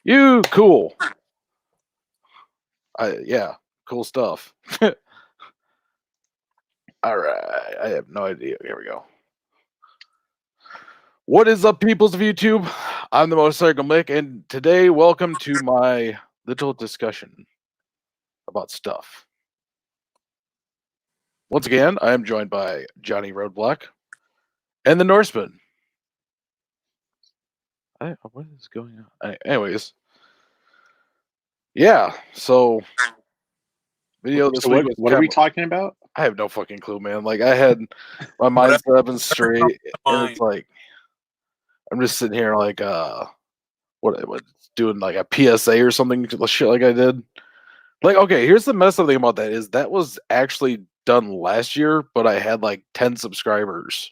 You cool. Yeah, cool stuff. All right, I have no idea. Here we go. What is up, peoples of YouTube? I'm the Motorcycle Mick, and today, welcome to my little discussion about stuff. Once again, I am joined by Johnny Roadblock and the Norseman. What is going on? Anyways, yeah. So, video this week. What are we talking about? I have no fucking clue, man. Like I had my mind set up and straight, and it's like I'm just sitting here like what doing like a PSA or something shit like I did. Like, okay, here's the messed up thing about that is that was actually done last year, but I had like 10 subscribers.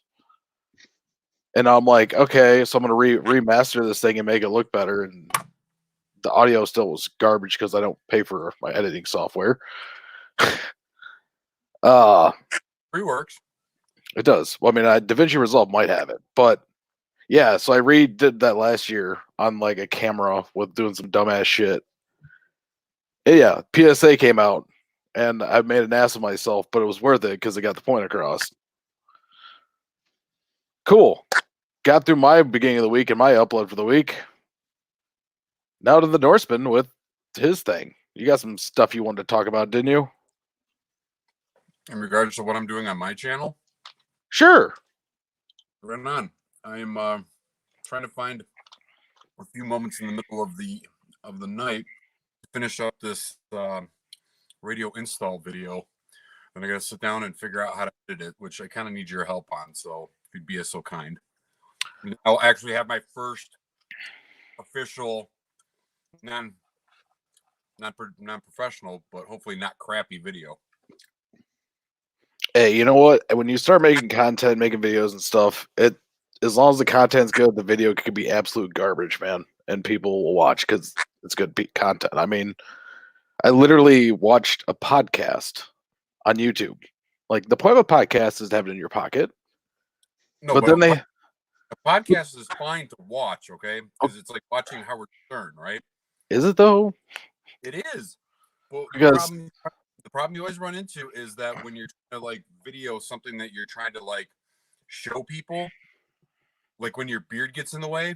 And I'm like, okay, so I'm gonna remaster this thing and make it look better. And the audio still was garbage because I don't pay for my editing software. Free works. It does. Well, I mean, DaVinci Resolve might have it, but yeah. So I redid that last year on like a camera with doing some dumbass shit. And yeah, PSA came out, and I made an ass of myself, but it was worth it because it got the point across. Cool. Got through my beginning of the week and my upload for the week. Now to the Norseman with his thing. You got some stuff you wanted to talk about, didn't you? In regards to what I'm doing on my channel? Sure. Right on. I am trying to find a few moments in the middle of the night to finish up this radio install video. Then I got to sit down and figure out how to edit it, which I kind of need your help on. So if you'd be so kind. I'll actually have my first official non-professional, but hopefully not crappy video. Hey, you know what? When you start making content, making videos and stuff, as long as the content's good, the video could be absolute garbage, man, and people will watch because it's good content. I mean, I literally watched a podcast on YouTube. Like the point of a podcast is to have it in your pocket. No, but then a podcast is fine to watch, okay? Because it's like watching Howard Stern, right? Is it though? It is. Well, because the problem you always run into is that when you're trying to like video something that you're trying to like show people, like when your beard gets in the way,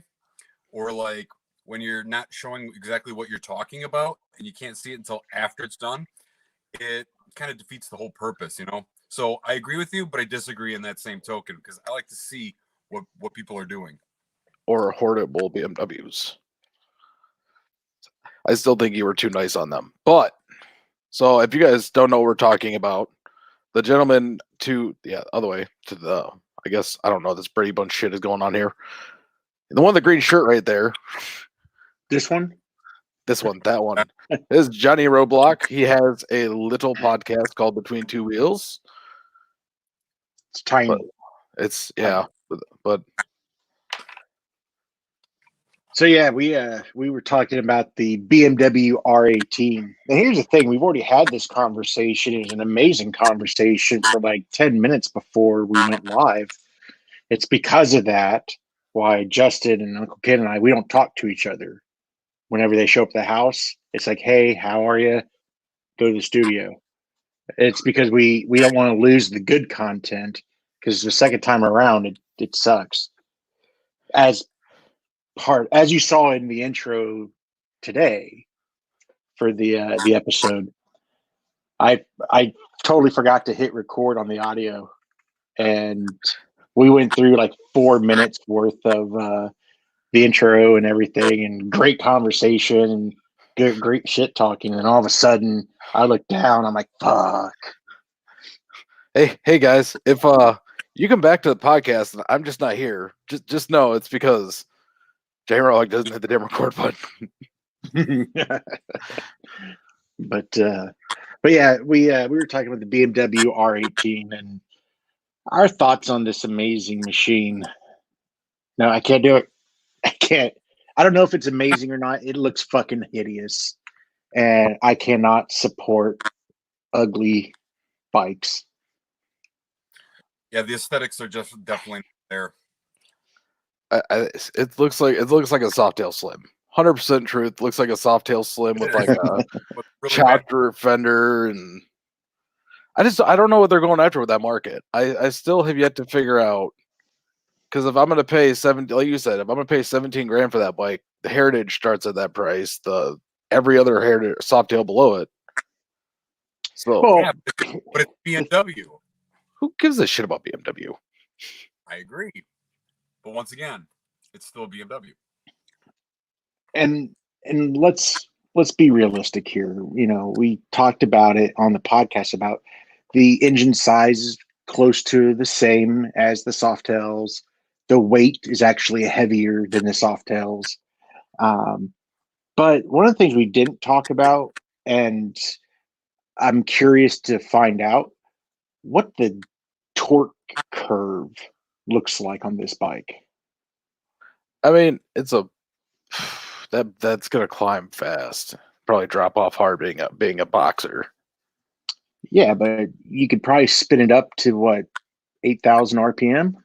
or like when you're not showing exactly what you're talking about and you can't see it until after it's done, it kind of defeats the whole purpose, you know? So I agree with you, but I disagree in that same token because I like to see what people are doing. Or horrible BMWs. I still think you were too nice on them. But, so if you guys don't know what we're talking about, the gentleman other way to the, I guess, I don't know, this Brady Bunch shit is going on here. The one with the green shirt right there. This one? This one, that one. This is Johnny Roadblock. He has a little podcast called Between Two Wheels. It's tiny. But so yeah, we were talking about the BMW R18. And here's the thing: we've already had this conversation. It was an amazing conversation for like 10 minutes before we went live. It's because of that why Justin and Uncle Ken and we don't talk to each other. Whenever they show up at the house, it's like, "Hey, how are you? Go to the studio." It's because we don't want to lose the good content because the second time around it sucks. As you saw in the intro today for the episode, I totally forgot to hit record on the audio, and we went through like 4 minutes worth of the intro and everything, and great conversation and great shit talking. And all of a sudden, I look down, I'm like, "Fuck." Hey guys, if you come back to the podcast and I'm just not here, just know it's because J-Rock doesn't hit the damn record button. But yeah, we were talking about the BMW R18 and our thoughts on this amazing machine. No, I can't do it. I can't. I don't know if it's amazing or not. It looks fucking hideous, and I cannot support ugly bikes. Yeah, the aesthetics are just definitely there. It looks like a Softail Slim, 100% truth. Looks like a Softail Slim with like a Really chopped fender, and I don't know what they're going after with that market. I still have yet to figure out, because if I'm going to pay like you said, if I'm going to pay 17 grand for that bike, the Heritage starts at that price. The every other Heritage Softail below it. So Well, yeah, but it's BMW. Who gives a shit about BMW? I agree, but once again, it's still BMW. And let's be realistic here. You know, we talked about it on the podcast about the engine size is close to the same as the Softails. The weight is actually heavier than the Softails. But one of the things we didn't talk about, and I'm curious to find out what the torque curve looks like on this bike. I mean, it's a that's gonna climb fast. Probably drop off hard being a boxer. Yeah, but you could probably spin it up to what, 8,000 RPM?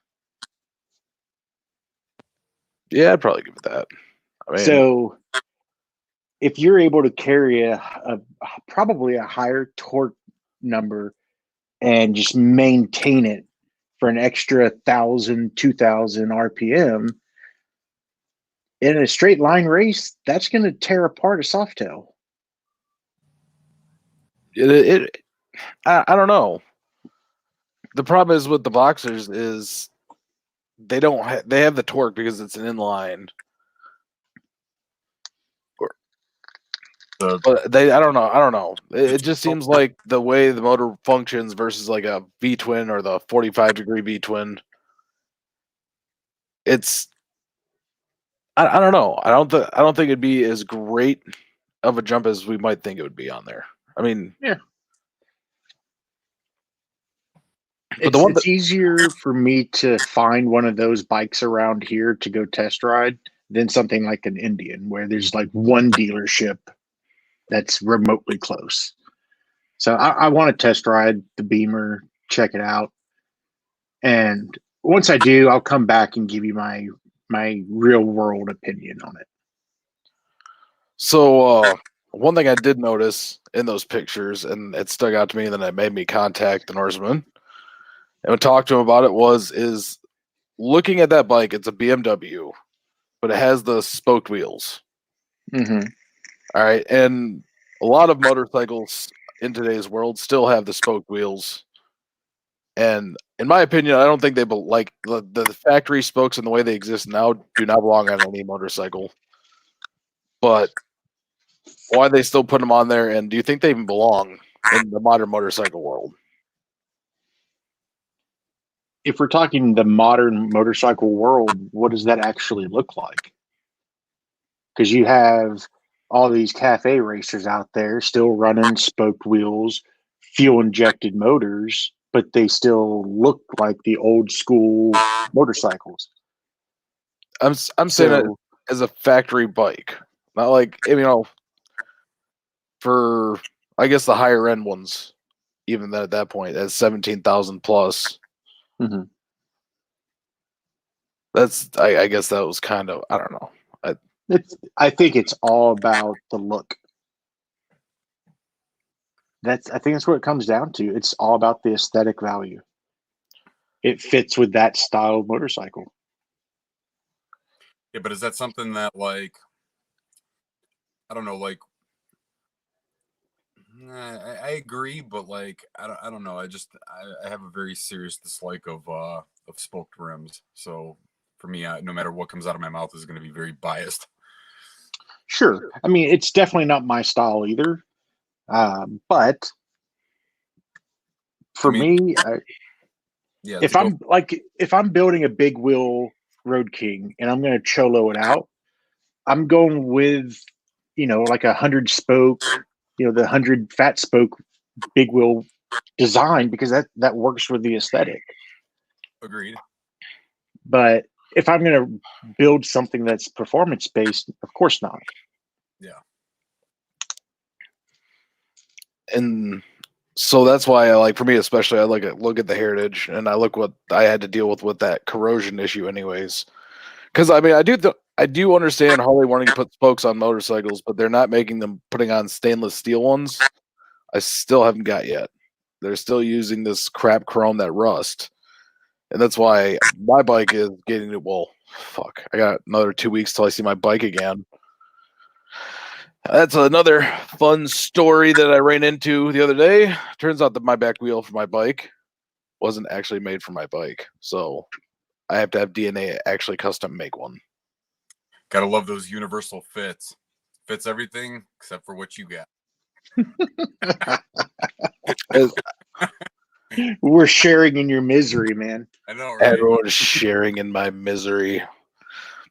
Yeah, I'd probably give it that. I mean, So if you're able to carry a probably a higher torque number and just maintain it for an extra 1,000, 2,000 RPM in a straight line race, that's going to tear apart a Softail. I don't know. The problem is with the boxers is they don't they have the torque because it's an inline. But I don't know. It just seems like the way the motor functions versus like a V twin or the 45-degree V twin. It's I don't know. I don't think it'd be as great of a jump as we might think it would be on there. I mean, yeah. But it's easier for me to find one of those bikes around here to go test ride than something like an Indian where there's like one dealership that's remotely close. So I want to test ride the Beamer, check it out. And once I do, I'll come back and give you my real world opinion on it. So one thing I did notice in those pictures, and it stuck out to me, and then it made me contact the Norseman and talk to him about it, is looking at that bike, it's a BMW, but it has the spoked wheels. Mm-hmm. All right. And a lot of motorcycles in today's world still have the spoked wheels. And in my opinion, I don't think they like the factory spokes and the way they exist now do not belong on any motorcycle. But why they still put them on there, and do you think they even belong in the modern motorcycle world? If we're talking the modern motorcycle world, what does that actually look like? Because you have all these cafe racers out there still running spoked wheels, fuel injected motors, but they still look like the old school motorcycles. I'm saying it as a factory bike, not like, for I guess the higher end ones, even at that point, at 17,000 plus. Mm-hmm. I guess that was kind of, I don't know. I think it's all about the look. I think that's what it comes down to. It's all about the aesthetic value. It fits with that style of motorcycle. Yeah, but is that something that, like, I don't know, like, I agree, but like, I don't know. I have a very serious dislike of spoked rims. So for me, no matter what comes out of my mouth is going to be very biased. Sure. I mean, it's definitely not my style either. But for me, yeah. If I'm building a big wheel Road King and I'm going to cholo it out, I'm going with, like 100 spoke, the 100 fat spoke big wheel design, because that works with the aesthetic. Agreed. But if I'm going to build something that's performance based, of course not. Yeah. And so that's why for me especially, I look at the Heritage, and I look what I had to deal with that corrosion issue anyways. Because I I do understand Harley wanting to put spokes on motorcycles, but they're not putting on stainless steel ones. I still haven't got yet. They're still using this crap chrome that rust. And that's why my bike is getting it. Well, fuck. I got another 2 weeks till I see my bike again. That's another fun story that I ran into the other day. Turns out that my back wheel for my bike wasn't actually made for my bike. So I have to have DNA actually custom make one. Gotta love those universal fits. Fits everything except for what you got. We're sharing in your misery, man. I know, right? Everyone's sharing in my misery.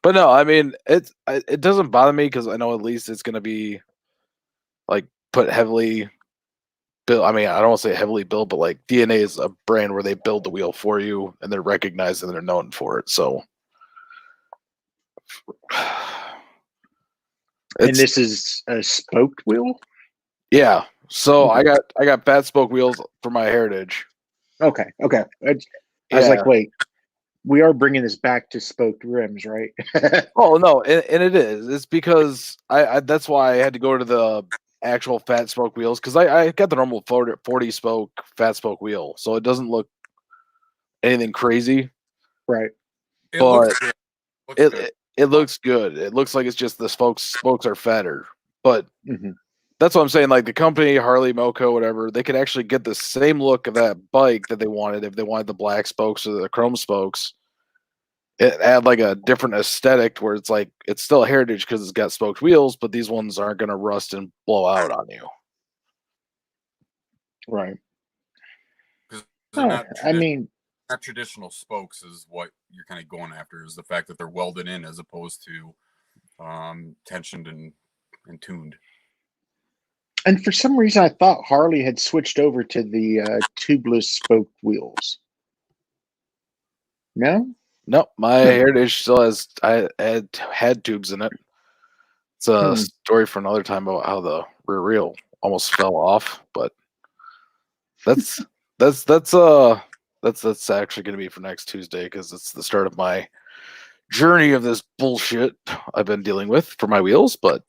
But no, I mean, it doesn't bother me because I know at least it's going to be like put heavily built. I mean, I don't want to say heavily built, but like DNA is a brand where they build the wheel for you and they're recognized and they're known for it. So, And this is a spoked wheel? Yeah. So I got fat spoke wheels for my Heritage. Okay. I was like, wait, we are bringing this back to spoked rims, right? Oh no, and it is. It's because I that's why I had to go to the actual fat spoke wheels because I got the normal 40 spoke fat spoke wheel, so it doesn't look anything crazy. Right. It looks good. It looks good. It looks like it's just the spokes are fatter, but that's what I'm saying. Like the company, Harley, Moco, whatever, they could actually get the same look of that bike that they wanted if they wanted the black spokes or the chrome spokes. It add like a different aesthetic where it's like it's still a Heritage because it's got spoked wheels, but these ones aren't going to rust and blow out on you. Right. Not traditional spokes is what you're kind of going after, is the fact that they're welded in as opposed to tensioned and tuned. And for some reason, I thought Harley had switched over to the tubeless spoked wheels. No, my Heritage still has. I had tubes in it. It's a story for another time about how the rear wheel almost fell off, but that's actually going to be for next Tuesday because it's the start of my journey of this bullshit I've been dealing with for my wheels. But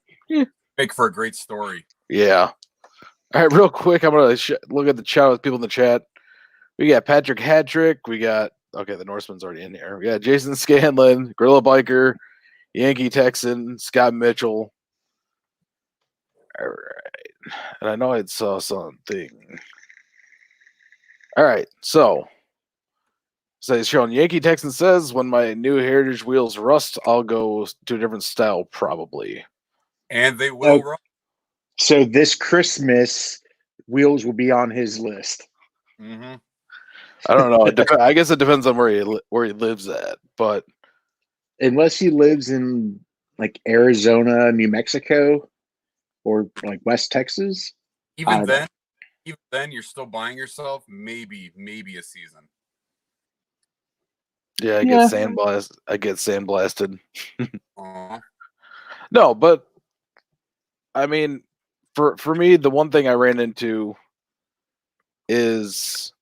make for a great story. Yeah. All right, real quick, I'm gonna look at the chat with people in the chat. We got Patrick Hadrick. We got the Norseman's already in here. We got Jason Scanlon, Gorilla Biker, Yankee Texan, Scott Mitchell. All right, and I know I saw something. All right, so it's showing Yankee Texan says when my new Heritage wheels rust, I'll go to a different style probably. And they will rust. So this Christmas, wheels will be on his list. Mm-hmm. I don't know. I guess it depends on where he lives at, but unless he lives in like Arizona, New Mexico, or like West Texas, even then, you're still buying yourself maybe a season. Yeah, I get sandblasted. No, but I mean, for me, the one thing I ran into is,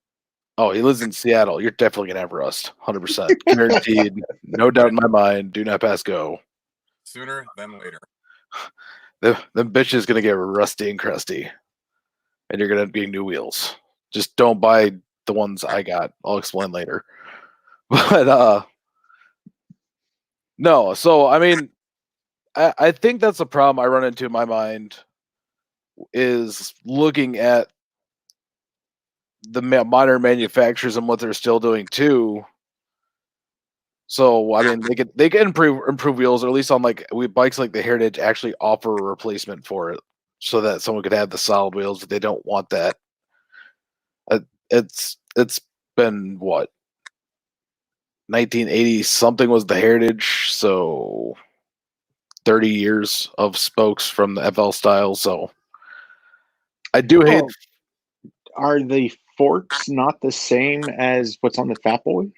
he lives in Seattle. You're definitely gonna have rust, 100%, guaranteed, no doubt in my mind. Do not pass go. Sooner than later. The bitch is gonna get rusty and crusty, and you're gonna be new wheels. Just don't buy the ones I got. I'll explain later. But no. So I mean, I think that's a problem I run into in my mind is looking at the modern manufacturers and what they're still doing too. So I mean, they can improve wheels, or at least on bikes like the Heritage actually offer a replacement for it, so that someone could have the solid wheels if they don't want that. It's been what, 1980 something was the Heritage, so 30 years of spokes from the FL style. So I do hate. Are the forks not the same as what's on the Fat Boy?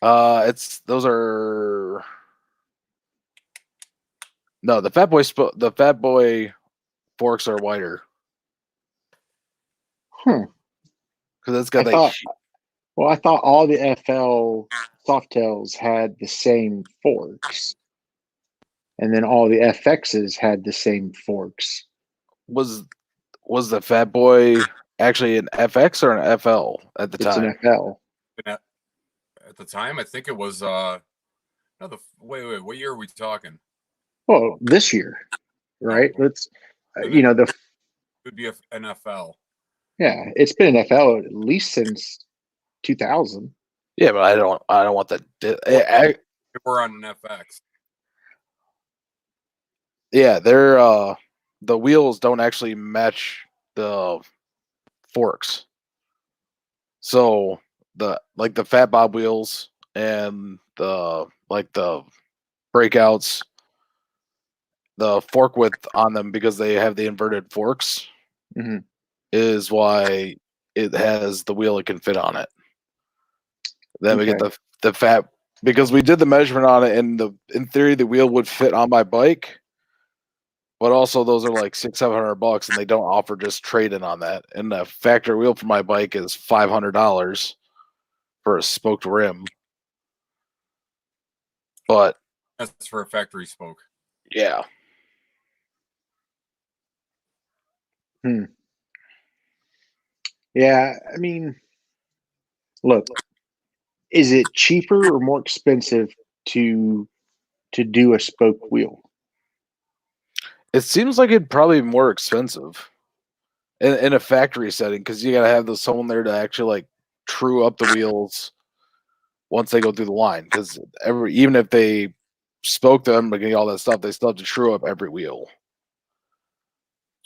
Those are no, the Fat Boy forks are wider. Because it's got Well, I thought all the FL Softails had the same forks, and then all the FXs had the same forks. Was the Fat Boy actually an FX or an FL at the It's time? an FL. At the time, I think it was no, wait, what year are we talking? Well, this year, right? Oh, Let's, so you then know, it would be a NFL. yeah, it's been an FL at least since 2000. Yeah, but I don't want that. We're on an FX. Yeah, they're the wheels don't actually match the forks. So the Fat Bob wheels and the breakouts, the fork width on them, because they have the inverted forks, Mm-hmm. is why it has the wheel it can fit on it. Then we get the fat, because we did the measurement on it, and in theory the wheel would fit on my bike, but also those are like $600-700, and they don't offer just trade in on that. And the factory wheel for my bike is $500 for a spoked rim. But That's for a factory spoke. yeah. Yeah, I mean, look, is it cheaper or more expensive to do a spoke wheel? It seems like it'd probably be more expensive in a factory setting, because you got to have someone there to actually like true up the wheels once they go through the line. Because even if they spoke them, like all that stuff, they still have to true up every wheel.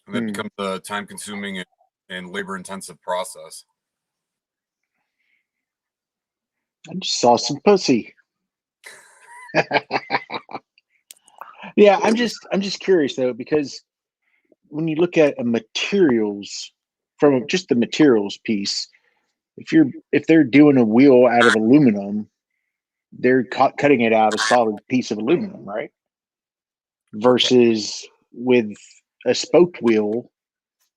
And that becomes a time-consuming and labor-intensive process. I just saw some pussy. Yeah, I'm just curious though, because when you look at a materials from just the materials piece, if they're doing a wheel out of aluminum, they're cutting it out a solid piece of aluminum, right? Versus with a spoked wheel,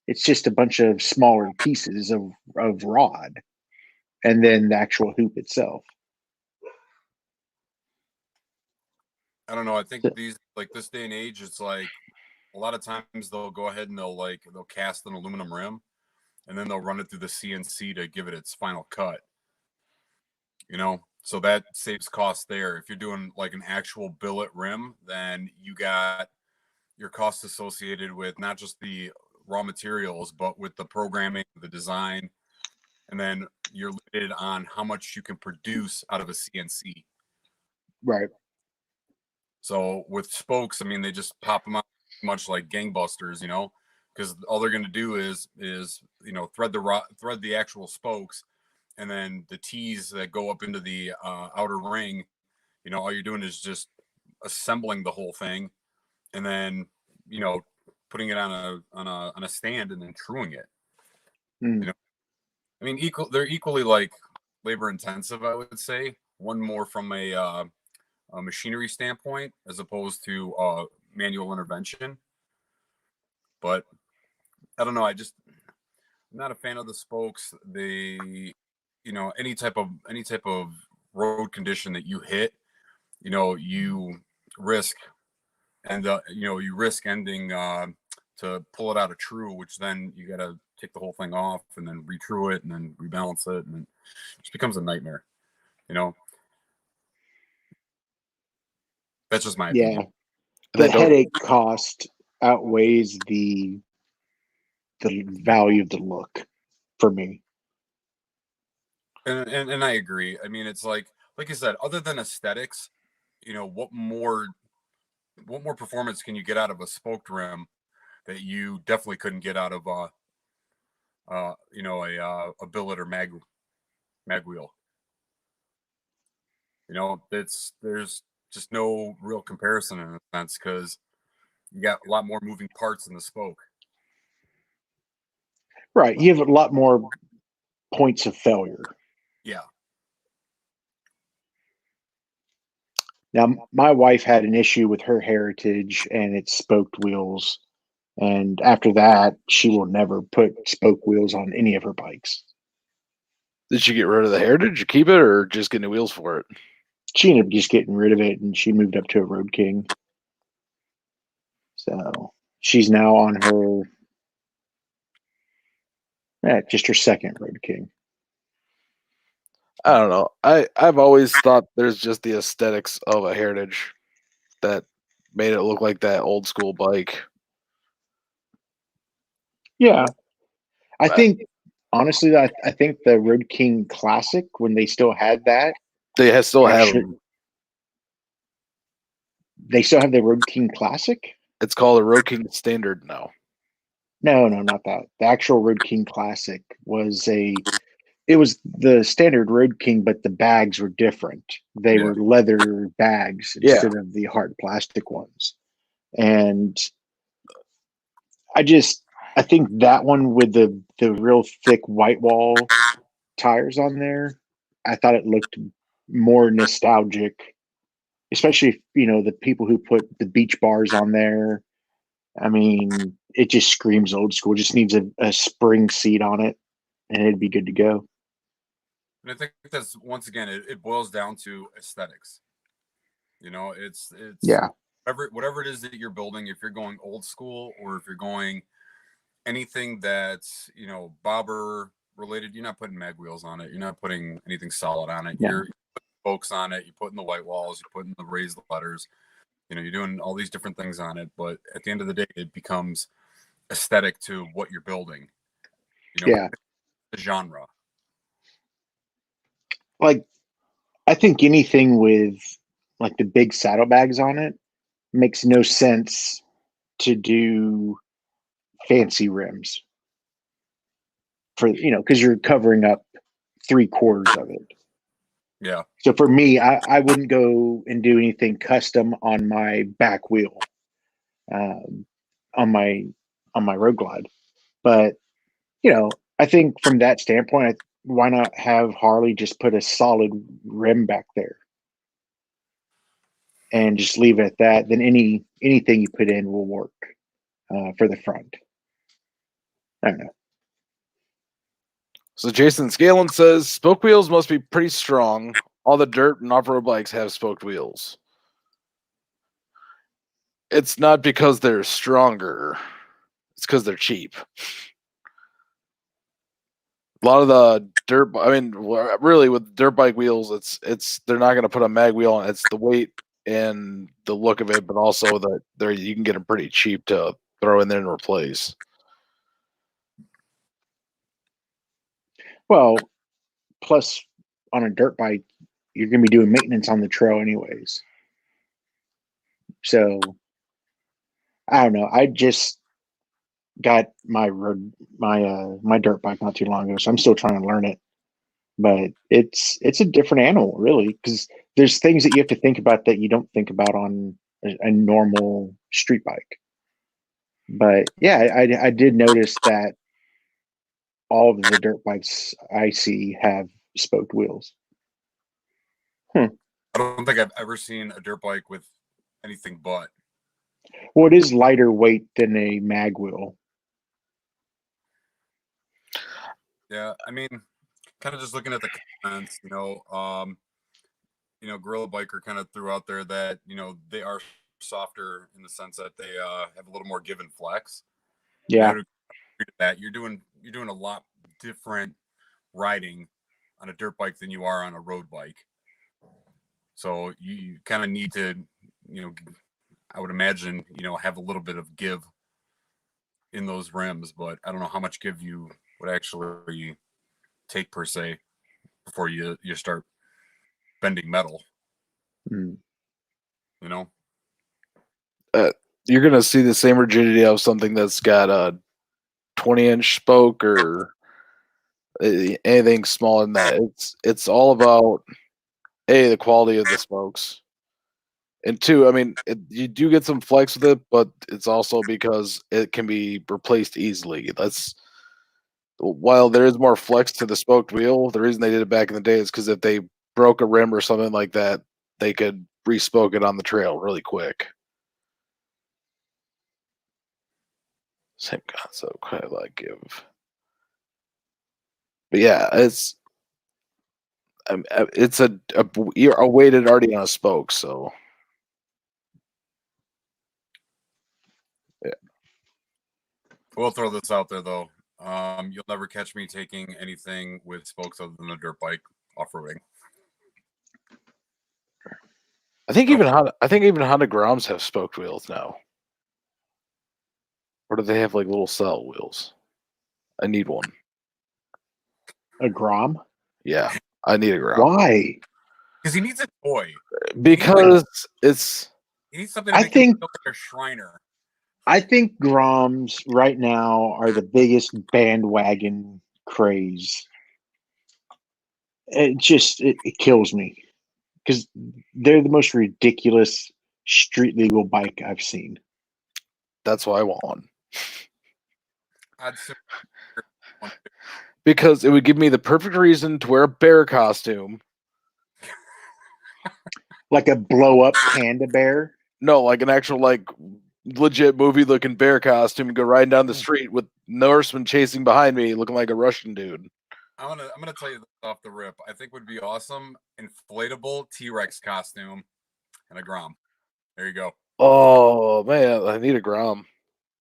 it's just a bunch of smaller pieces of rod, and then the actual hoop itself. I don't know. I think this day and age, it's like a lot of times they'll go ahead and they'll cast an aluminum rim, and then they'll run it through the CNC to give it its final cut. So that saves cost there. If you're doing like an actual billet rim, then you got your costs associated with not just the raw materials, but with the programming, the design, and then you're limited on how much you can produce out of a CNC. Right. So with spokes, I mean, they just pop them out much like gangbusters, because all they're going to do is thread the actual spokes, and then the tees that go up into the outer ring. All you're doing is just assembling the whole thing, and then putting it on a stand and then truing it. I mean, they're equally like labor intensive, I would say. One more from a machinery standpoint as opposed to manual intervention. But I don't know. I'm not a fan of the spokes. Any type of road condition that you hit, you risk ending to pull it out of true, which then you got to take the whole thing off and then retrue it and then rebalance it, and it just becomes a nightmare. That's just my opinion. The headache cost outweighs the value of the look for me. And I agree. I mean, it's like I said, other than aesthetics, what more performance can you get out of a spoked rim that you definitely couldn't get out of a billet or mag wheel? There's just no real comparison in a sense, because you got a lot more moving parts in the spoke. Right. You have a lot more points of failure. Yeah. Now, my wife had an issue with her Heritage and its spoked wheels. And after that, she will never put spoke wheels on any of her bikes. Did she get rid of the Heritage, keep it, or just get new wheels for it? She ended up just getting rid of it, and she moved up to a Road King. So she's now on her, just her second Road King. I don't know. I've always thought there's just the aesthetics of a Heritage that made it look like that old school bike. Yeah, I think honestly, I think the Road King Classic, when they still had that, They still have actually, them. they still have the Road King Classic. It's called a Road King Standard now. No, not that. The actual Road King Classic was it was the standard Road King, but the bags were different. They were leather bags instead of the hard plastic ones. And I think that one with the real thick white wall tires on there, I thought it looked more nostalgic, especially if, the people who put the beach bars on there. I mean, it just screams old school. It just needs a spring seat on it, and it'd be good to go. And I think that's, once again, it boils down to aesthetics. It's Yeah. whatever it is that you're building, if you're going old school or if you're going anything that's, bobber related, you're not putting mag wheels on it. You're not putting anything solid on it. Yeah. You're putting spokes on it. You're putting the white walls. You're putting the raised letters. You're doing all these different things on it. But at the end of the day, it becomes aesthetic to what you're building. Yeah. The genre. Like, I think anything with like the big saddlebags on it makes no sense to do fancy rims for, because you're covering up 3/4 of it. Yeah. So for me, I wouldn't go and do anything custom on my back wheel, on my Road Glide. But I think from that standpoint, why not have Harley just put a solid rim back there and just leave it at that? Then anything you put in will work for the front. I don't know. So Jason Scalen says spoke wheels must be pretty strong. All the dirt and off-road bikes have spoked wheels. It's not because they're stronger. It's because they're cheap. A lot of the dirt, I mean, really with dirt bike wheels, it's they're not going to put a mag wheel on. It's the weight and the look of it, but also that you can get them pretty cheap to throw in there and replace. Well, plus on a dirt bike, you're going to be doing maintenance on the trail anyways. So I don't know. I just got my dirt bike not too long ago, so I'm still trying to learn it. But it's a different animal, really, because there's things that you have to think about that you don't think about on a normal street bike. But yeah, I did notice that all of the dirt bikes I see have spoked wheels. I don't think I've ever seen a dirt bike with anything but. Well, it is lighter weight than a mag wheel. Yeah, I mean, kind of just looking at the comments, Gorilla Biker kind of threw out there that, they are softer in the sense that they have a little more give and flex. Yeah. That you're doing a lot different riding on a dirt bike than you are on a road bike. So you kind of need to, I would imagine, have a little bit of give in those rims, but I don't know how much give you would actually take per se before you start bending metal. Mm. You're gonna see the same rigidity of something that's got a 20-inch spoke or anything smaller than that. It's all about the quality of the spokes, and two, I mean, you do get some flex with it, but it's also because it can be replaced easily. That's while there is more flex to the spoked wheel, the reason they did it back in the day is because if they broke a rim or something like that, they could respoke it on the trail really quick. Same concept, quite like give. But yeah, It's a you're weighted already on a spoke, so yeah. We'll throw this out there though. You'll never catch me taking anything with spokes other than a dirt bike off-roading. I think even Honda Groms have spoked wheels now. Or do they have like little cell wheels? I need one. A Grom? Yeah, I need a Grom. Why? Because he needs a toy. Because he needs something to make him feel like a Shriner. I think Groms right now are the biggest bandwagon craze. It kills me because they're the most ridiculous street legal bike I've seen. That's why I want one. I'd say because it would give me the perfect reason to wear a bear costume. Like a blow up panda bear? No, like an actual like legit movie looking bear costume and go riding down the street with Norseman chasing behind me looking like a Russian dude. I'm gonna tell you this off the rip. I think would be awesome inflatable T-Rex costume and a Grom. There you go. Oh man, I need a Grom.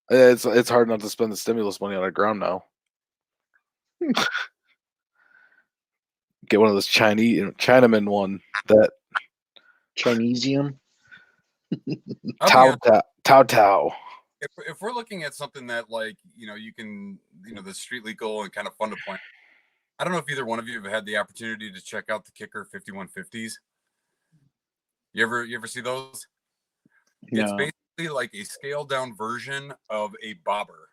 It's hard not to spend the stimulus money on a Grom now. Get one of those Chinaman one that Chinesium. Tao. If we're looking at something that like you can the street legal and kind of fun to point. I don't know if either one of you have had the opportunity to check out the Kicker 5150s. You ever see those? No. It's basically like a scaled down version of a bobber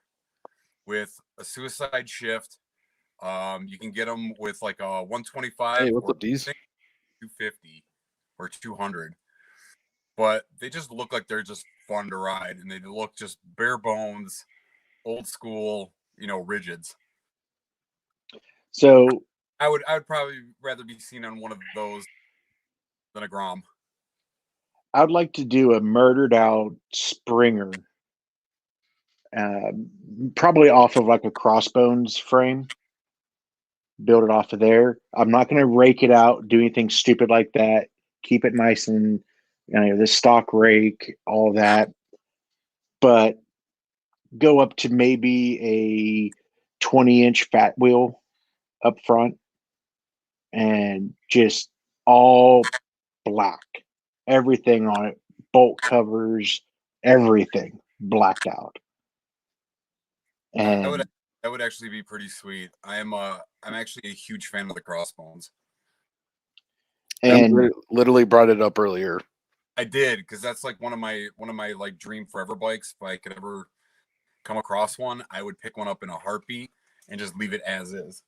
with a suicide shift. You can get them with like a 125 hey, what's or up, D's? 250 or 200. But they just look like they're just fun to ride, and they look just bare bones, old school, rigids. So I would probably rather be seen on one of those than a Grom. I'd like to do a murdered out Springer, probably off of like a Crossbones frame. Build it off of there. I'm not going to rake it out, do anything stupid like that. Keep it nice and the stock rake, all that. But go up to maybe a 20-inch fat wheel up front and just all black. Everything on it, bolt covers, everything blacked out. And that would actually be pretty sweet. I'm actually a huge fan of the Crossbones. And literally brought it up earlier. I did, because that's like one of my like dream forever bikes. If I could ever come across one, I would pick one up in a heartbeat and just leave it as is.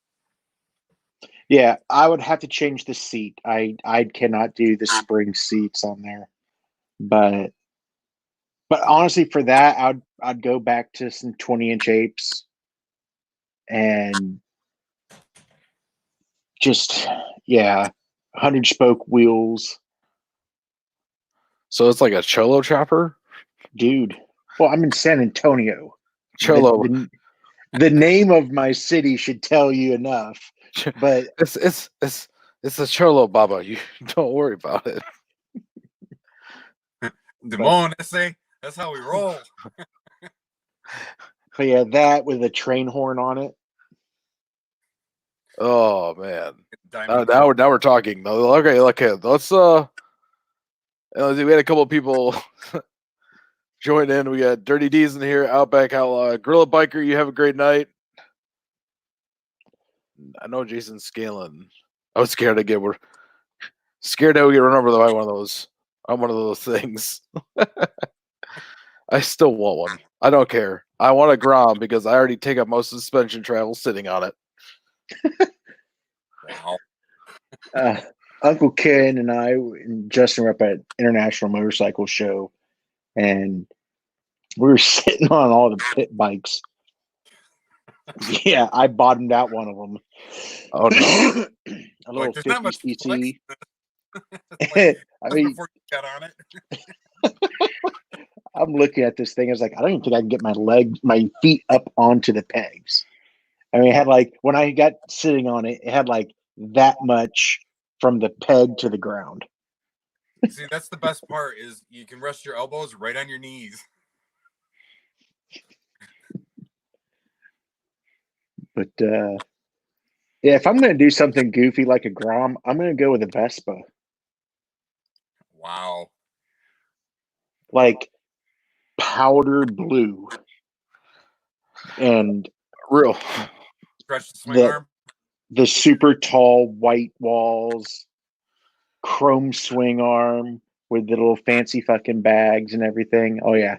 Yeah, I would have to change the seat. I cannot do the spring seats on there. But honestly, for that, I'd go back to some 20-inch apes and just 100 spoke wheels. So it's like a Cholo chopper, dude. Well, I'm in San Antonio. Cholo. The name of my city should tell you enough. But it's a Cholo Baba. You don't worry about it. Demon, that's how we roll. But yeah, that with a train horn on it. Oh man! Now we're talking. Okay, let's we had a couple of people join in. We got Dirty D's in here, Outback Outlaw, Gorilla Biker. You have a great night. I know Jason's scaling. I was scared that we get run over by one of those. On one of those things. I still want one. I don't care. I want a Grom because I already take up most suspension travel sitting on it. Wow. Uncle Ken and I and Justin were up at International Motorcycle Show, and we were sitting on all the pit bikes. Yeah, I bottomed out one of them. Oh no! A little 50 cc. I mean, before you got on it. I'm looking at this thing. I was like, I don't even think I can get my feet up onto the pegs. I mean, it had like when I got sitting on it, it had like that much from the peg to the ground. See, that's the best part is you can rest your elbows right on your knees. But yeah, if I'm going to do something goofy like a Grom, I'm going to go with a Vespa. Wow. Like powder blue. And stretch the swing arm. The super tall white walls, chrome swing arm with the little fancy fucking bags and everything. Oh yeah.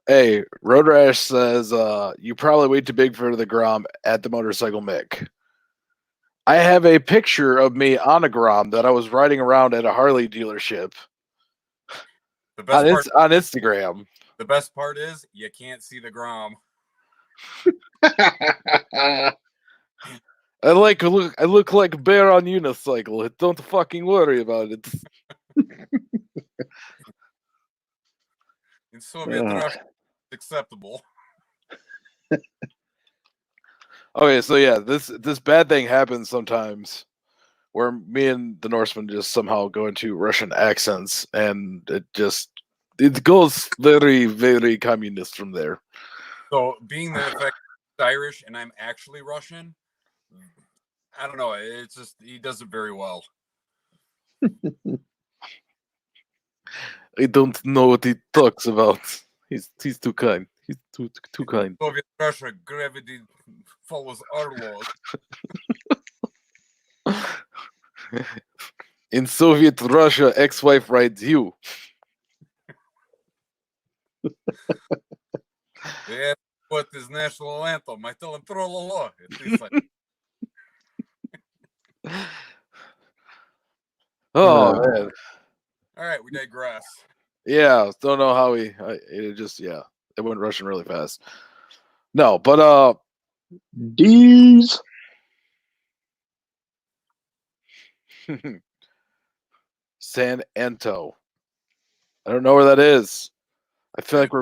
Hey, Road Rash says you probably way too big for the Grom at the motorcycle Mick. I have a picture of me on a Grom that I was riding around at a Harley dealership. The best part on Instagram. The best part is you can't see the Grom. I look like a bear on unicycle. Don't fucking worry about it. In Soviet Russia, it's acceptable. Okay, so yeah, this bad thing happens sometimes where me and the Norseman just somehow go into Russian accents, and it goes very, very communist from there. So being the fact Irish and I'm actually Russian, I don't know. It's just he does it very well. I don't know what he talks about. He's too kind. He's too kind. Soviet Russia, gravity follows our laws. In Soviet Russia, ex-wife rides you. Yeah, what is national anthem? I tell him trollala. It's like... Oh man. All right, we digress. Yeah, don't know how it went Russian really fast. No, but D's. San Anto. I don't know where that is. I feel like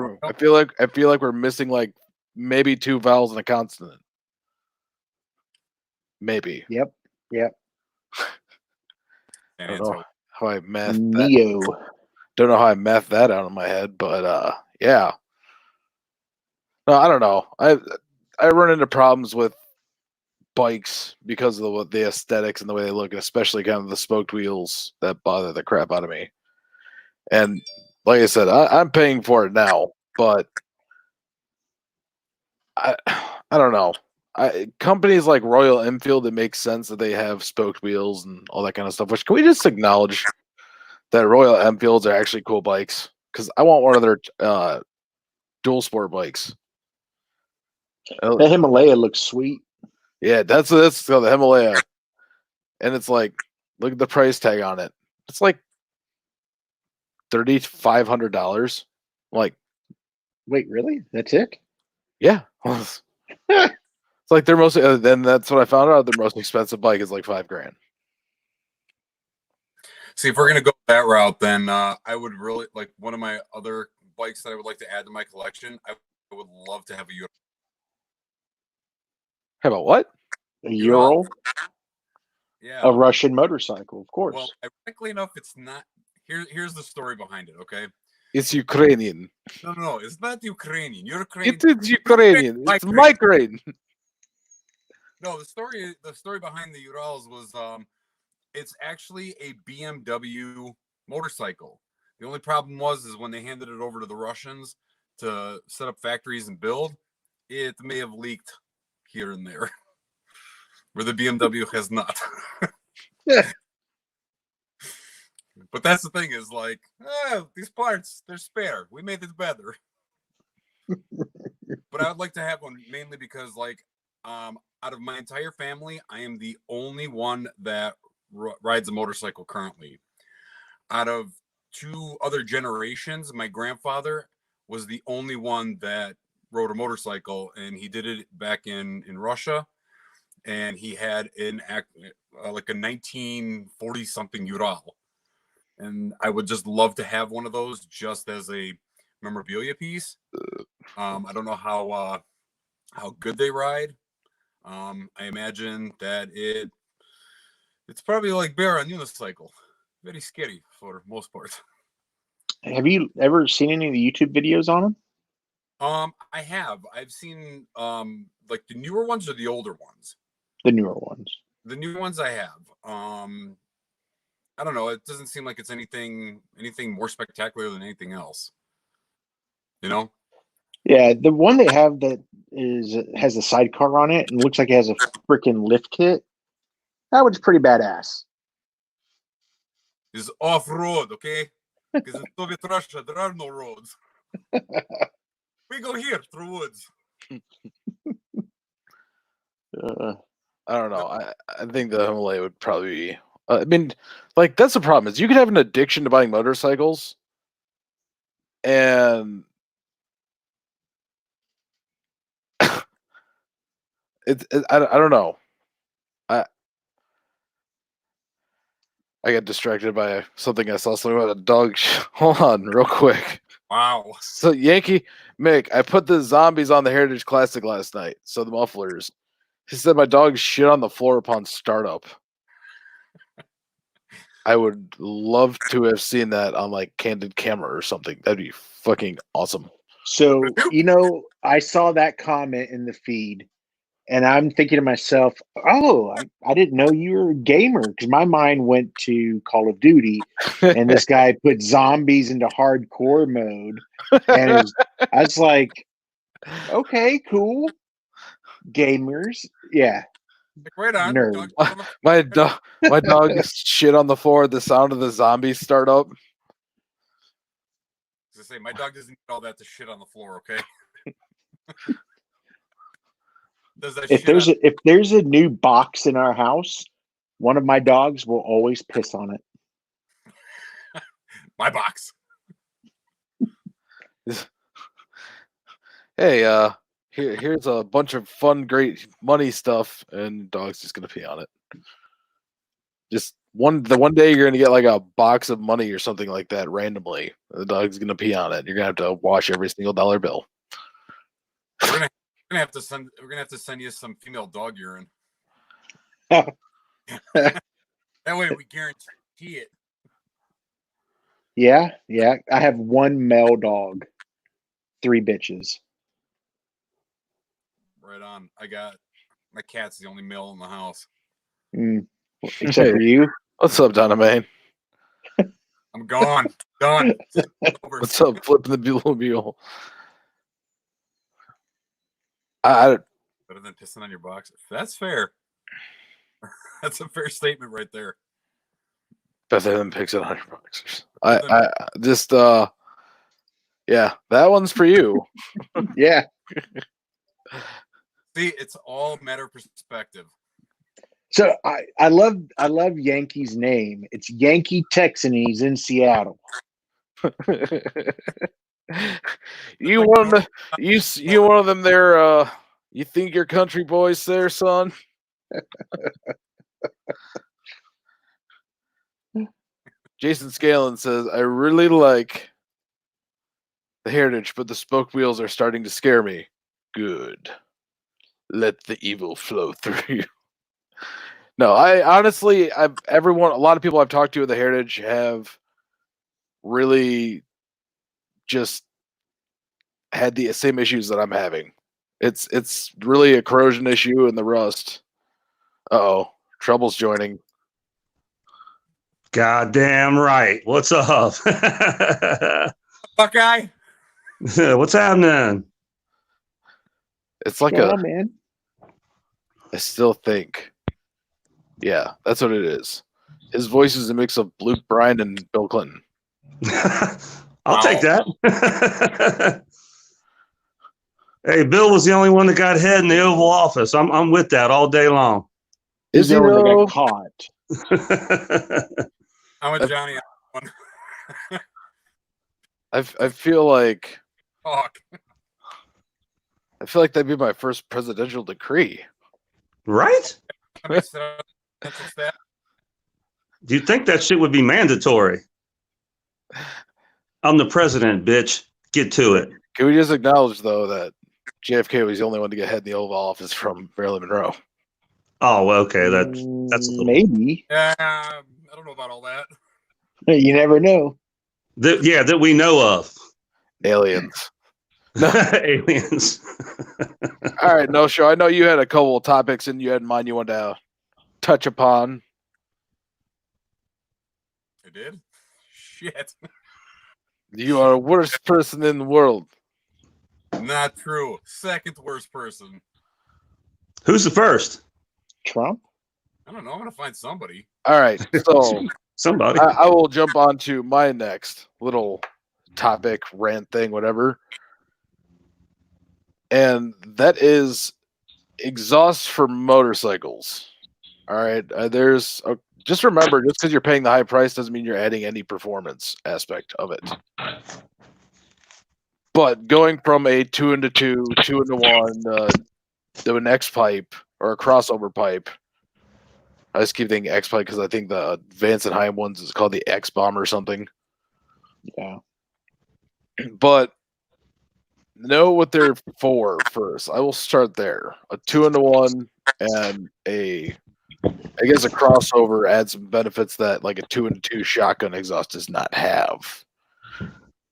we're missing like maybe 2 vowels and a consonant. Maybe. Yep. I don't know how I math Neo. that. Don't know how I math that out in my head, but yeah. No, I don't know. I run into problems with bikes because of the aesthetics and the way they look, and especially kind of the spoked wheels that bother the crap out of me. And like I said, I'm paying for it now, but I don't know. Companies like Royal Enfield, it makes sense that they have spoked wheels and all that kind of stuff. Which can we just acknowledge that Royal Enfields are actually cool bikes? Because I want one of their dual sport bikes. The Himalaya looks sweet. Yeah, that's the Himalaya, and it's like, look at the price tag on it. It's like $3,500. Like, wait, really? That's it? Yeah. It's like their most. Then that's what I found out. Their most expensive bike is like $5,000. See, if we're gonna go that route, then I would really like one of my other bikes that I would like to add to my collection. I would love to have a Ural. Have a what? A Ural? Yeah. A Russian motorcycle, of course. Well, ironically enough, it's not. Here's the story behind it. Okay. It's Ukrainian. No, it's not Ukrainian. It's Ukrainian. It's migraine. No, the story behind the Urals was it's actually a BMW motorcycle. The only problem is when they handed it over to the Russians to set up factories and build, it may have leaked here and there, where the BMW has not. But that's the thing is like, these parts, they're spare. We made it better. But I would like to have one mainly because like, out of my entire family, I am the only one that rides a motorcycle currently. Out of 2 other generations, my grandfather was the only one that rode a motorcycle, and he did it back in Russia, and he had like a 1940 something Ural, and I would just love to have one of those just as a memorabilia piece. I don't know how good they ride. I imagine that It's probably like bear on unicycle. Very scary for most part. Have you ever seen any of the YouTube videos on them? I have. I've seen like the newer ones or the older ones. The newer ones. The new ones I have. I don't know. It doesn't seem like it's anything more spectacular than anything else. You know? Yeah, the one they have that has a sidecar on it and looks like it has a freaking lift kit. That one's pretty badass. Is off road, okay? Because in Soviet Russia there are no roads. We go here through woods. I don't know. I think the Himalaya would probably be. I mean, like that's the problem is you could have an addiction to buying motorcycles, and I don't know. I got distracted by something I saw. Something about a dog. Hold on, real quick. Wow. So Yankee Mick, I put the zombies on the Heritage Classic last night. So the mufflers. He said my dog shit on the floor upon startup. I would love to have seen that on like candid camera or something. That'd be fucking awesome. So, I saw that comment in the feed and I'm thinking to myself, oh, I didn't know you were a gamer because my mind went to Call of Duty and this guy put zombies into hardcore mode. And I was like, okay, cool. Gamers. Yeah. Right on. Nerd. My dog shit on the floor at the sound of the zombies start up. I say my dog doesn't need all that to shit on the floor, okay? If there's a new box in our house, one of my dogs will always piss on it. My box. Hey, here's a bunch of fun, great money stuff, and dog's just gonna pee on it. Just one day you're gonna get like a box of money or something like that randomly. The dog's gonna pee on it. You're gonna have to wash every single dollar bill. We're gonna have to send you some female dog urine. That way we guarantee it. Yeah. I have one male dog, 3 bitches. Right on. My cat's the only male in the house. Except for you. What's up, Donovan? I'm gone. Done. What's up, flipping the mule? I Better than pissing on your box. That's fair. That's a fair statement right there. better than picks at 100 boxers. I just yeah, that one's for you. Yeah. See, it's all a matter of perspective. So I love Yankee's name. It's Yankee Texan. He's in Seattle. You one of them there. You think you're country boys there, son? Jason Scalen says, I really like the Heritage, but the spoke wheels are starting to scare me. Good. Let the evil flow through you. No, I honestly, a lot of people I've talked to at the Heritage have really just had the same issues that I'm having. It's really a corrosion issue and the rust. Uh-oh, trouble's joining. Goddamn right. What's up? Buckeye? What's happening? It's like man. I still think. Yeah, that's what it is. His voice is a mix of Luke Bryan and Bill Clinton. I'll take that. Hey, Bill was the only one that got head in the Oval Office. I'm with that all day long. Is he got caught? I'm with Johnny. I feel like Talk. I feel like that'd be my first presidential decree. Right? Do you think that shit would be mandatory? I'm the president, bitch. Get to it. Can we just acknowledge, though, that JFK was the only one to get head in the Oval Office from Marilyn Monroe? Oh, well, okay. That's a little. Maybe. I don't know about all that. You never know. That we know of. Aliens. Aliens. All right, no show. I know you had a couple of topics and you had in mind you wanted to touch upon. I did? Shit. You are the worst person in the world. Not true. Second worst person. Who's the first? Trump? I don't know. I'm going to find somebody. All right, so Somebody. I will jump on to my next little topic, rant thing, whatever. And that is exhaust for motorcycles. All right, just remember, just because you're paying the high price doesn't mean you're adding any performance aspect of it. But going from a 2-into-2, 2-into-1 to an X pipe or a crossover pipe, I just keep thinking X pipe because I think the Vance and Heim ones is called the X bomb or something. Yeah. But know what they're for first. I will start there. A 2-into-1 and I guess a crossover adds some benefits that like a 2-into-2 shotgun exhaust does not have.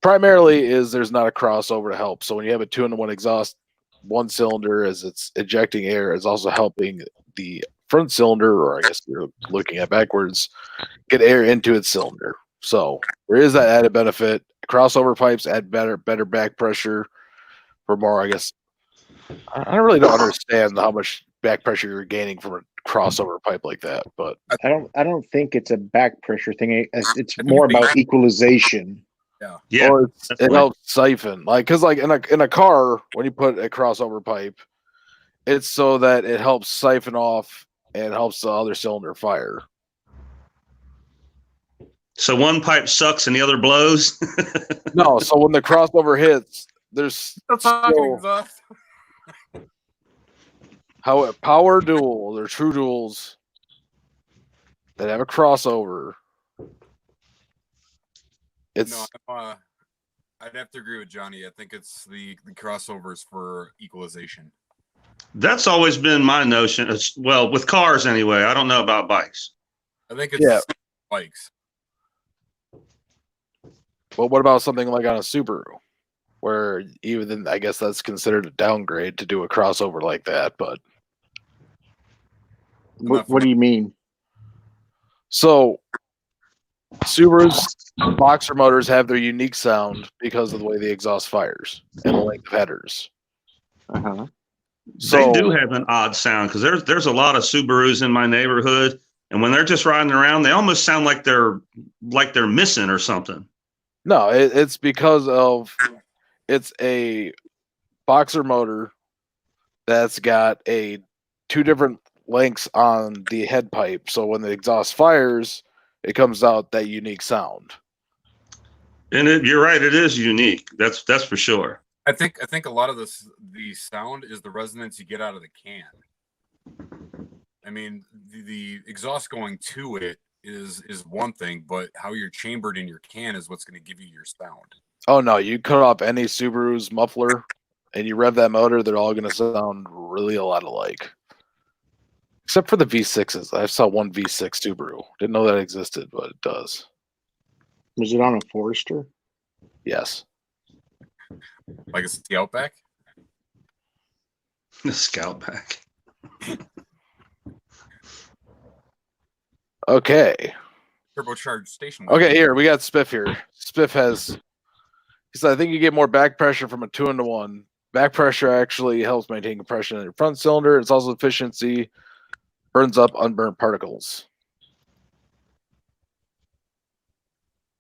Primarily is there's not a crossover to help. So when you have a 2-into-1 exhaust, one cylinder as it's ejecting air is also helping the front cylinder, or I guess you're looking at backwards, get air into its cylinder. So there is that added benefit. Crossover pipes add better back pressure for more, I guess. I really don't understand how much back pressure you're gaining from a crossover pipe like that, but I don't think it's a back pressure thing. It's more about equalization. Yeah. or it helps siphon, like because like in a car when you put a crossover pipe, it's so that it helps siphon off and helps the other cylinder fire. So one pipe sucks and the other blows. No, so when the crossover hits, there's Still exhaust. how power dual, they're true duals that have a crossover. It's No, I'd have to agree with Johnny. I think it's the crossovers for equalization. That's always been my notion. Well, with cars anyway. I don't know about bikes. I think it's bikes. But what about something like on a Subaru, where even then, I guess that's considered a downgrade to do a crossover like that. But What do you mean? so Subaru's boxer motors have their unique sound because of the way the exhaust fires and the length of headers. Uh-huh. So, They do have an odd sound because there's a lot of Subarus in my neighborhood, and when they're just riding around, they almost sound like they're missing or something. No, it's because of it's a boxer motor that's got two different lengths on the head pipe. So when the exhaust fires, it comes out that unique sound. And you're right, it is unique. That's for sure. I think a lot of the sound is the resonance you get out of the can. I mean, the exhaust going to it is one thing, but how you're chambered in your can is what's going to give you your sound. Oh no, you cut off any Subaru's muffler and you rev that motor, they're all going to sound really a lot alike. Except for the V6s. I saw one V6 Subaru. Didn't know that existed, but it does. Was it on a Forester? Yes. Like a Scoutback? The Scoutback. Okay. Turbocharged station. Okay, here we got Spiff here. Spiff has. He said, I think you get more back pressure from a 2-into-1. Back pressure actually helps maintain compression in your front cylinder. It's also efficiency, burns up unburnt particles.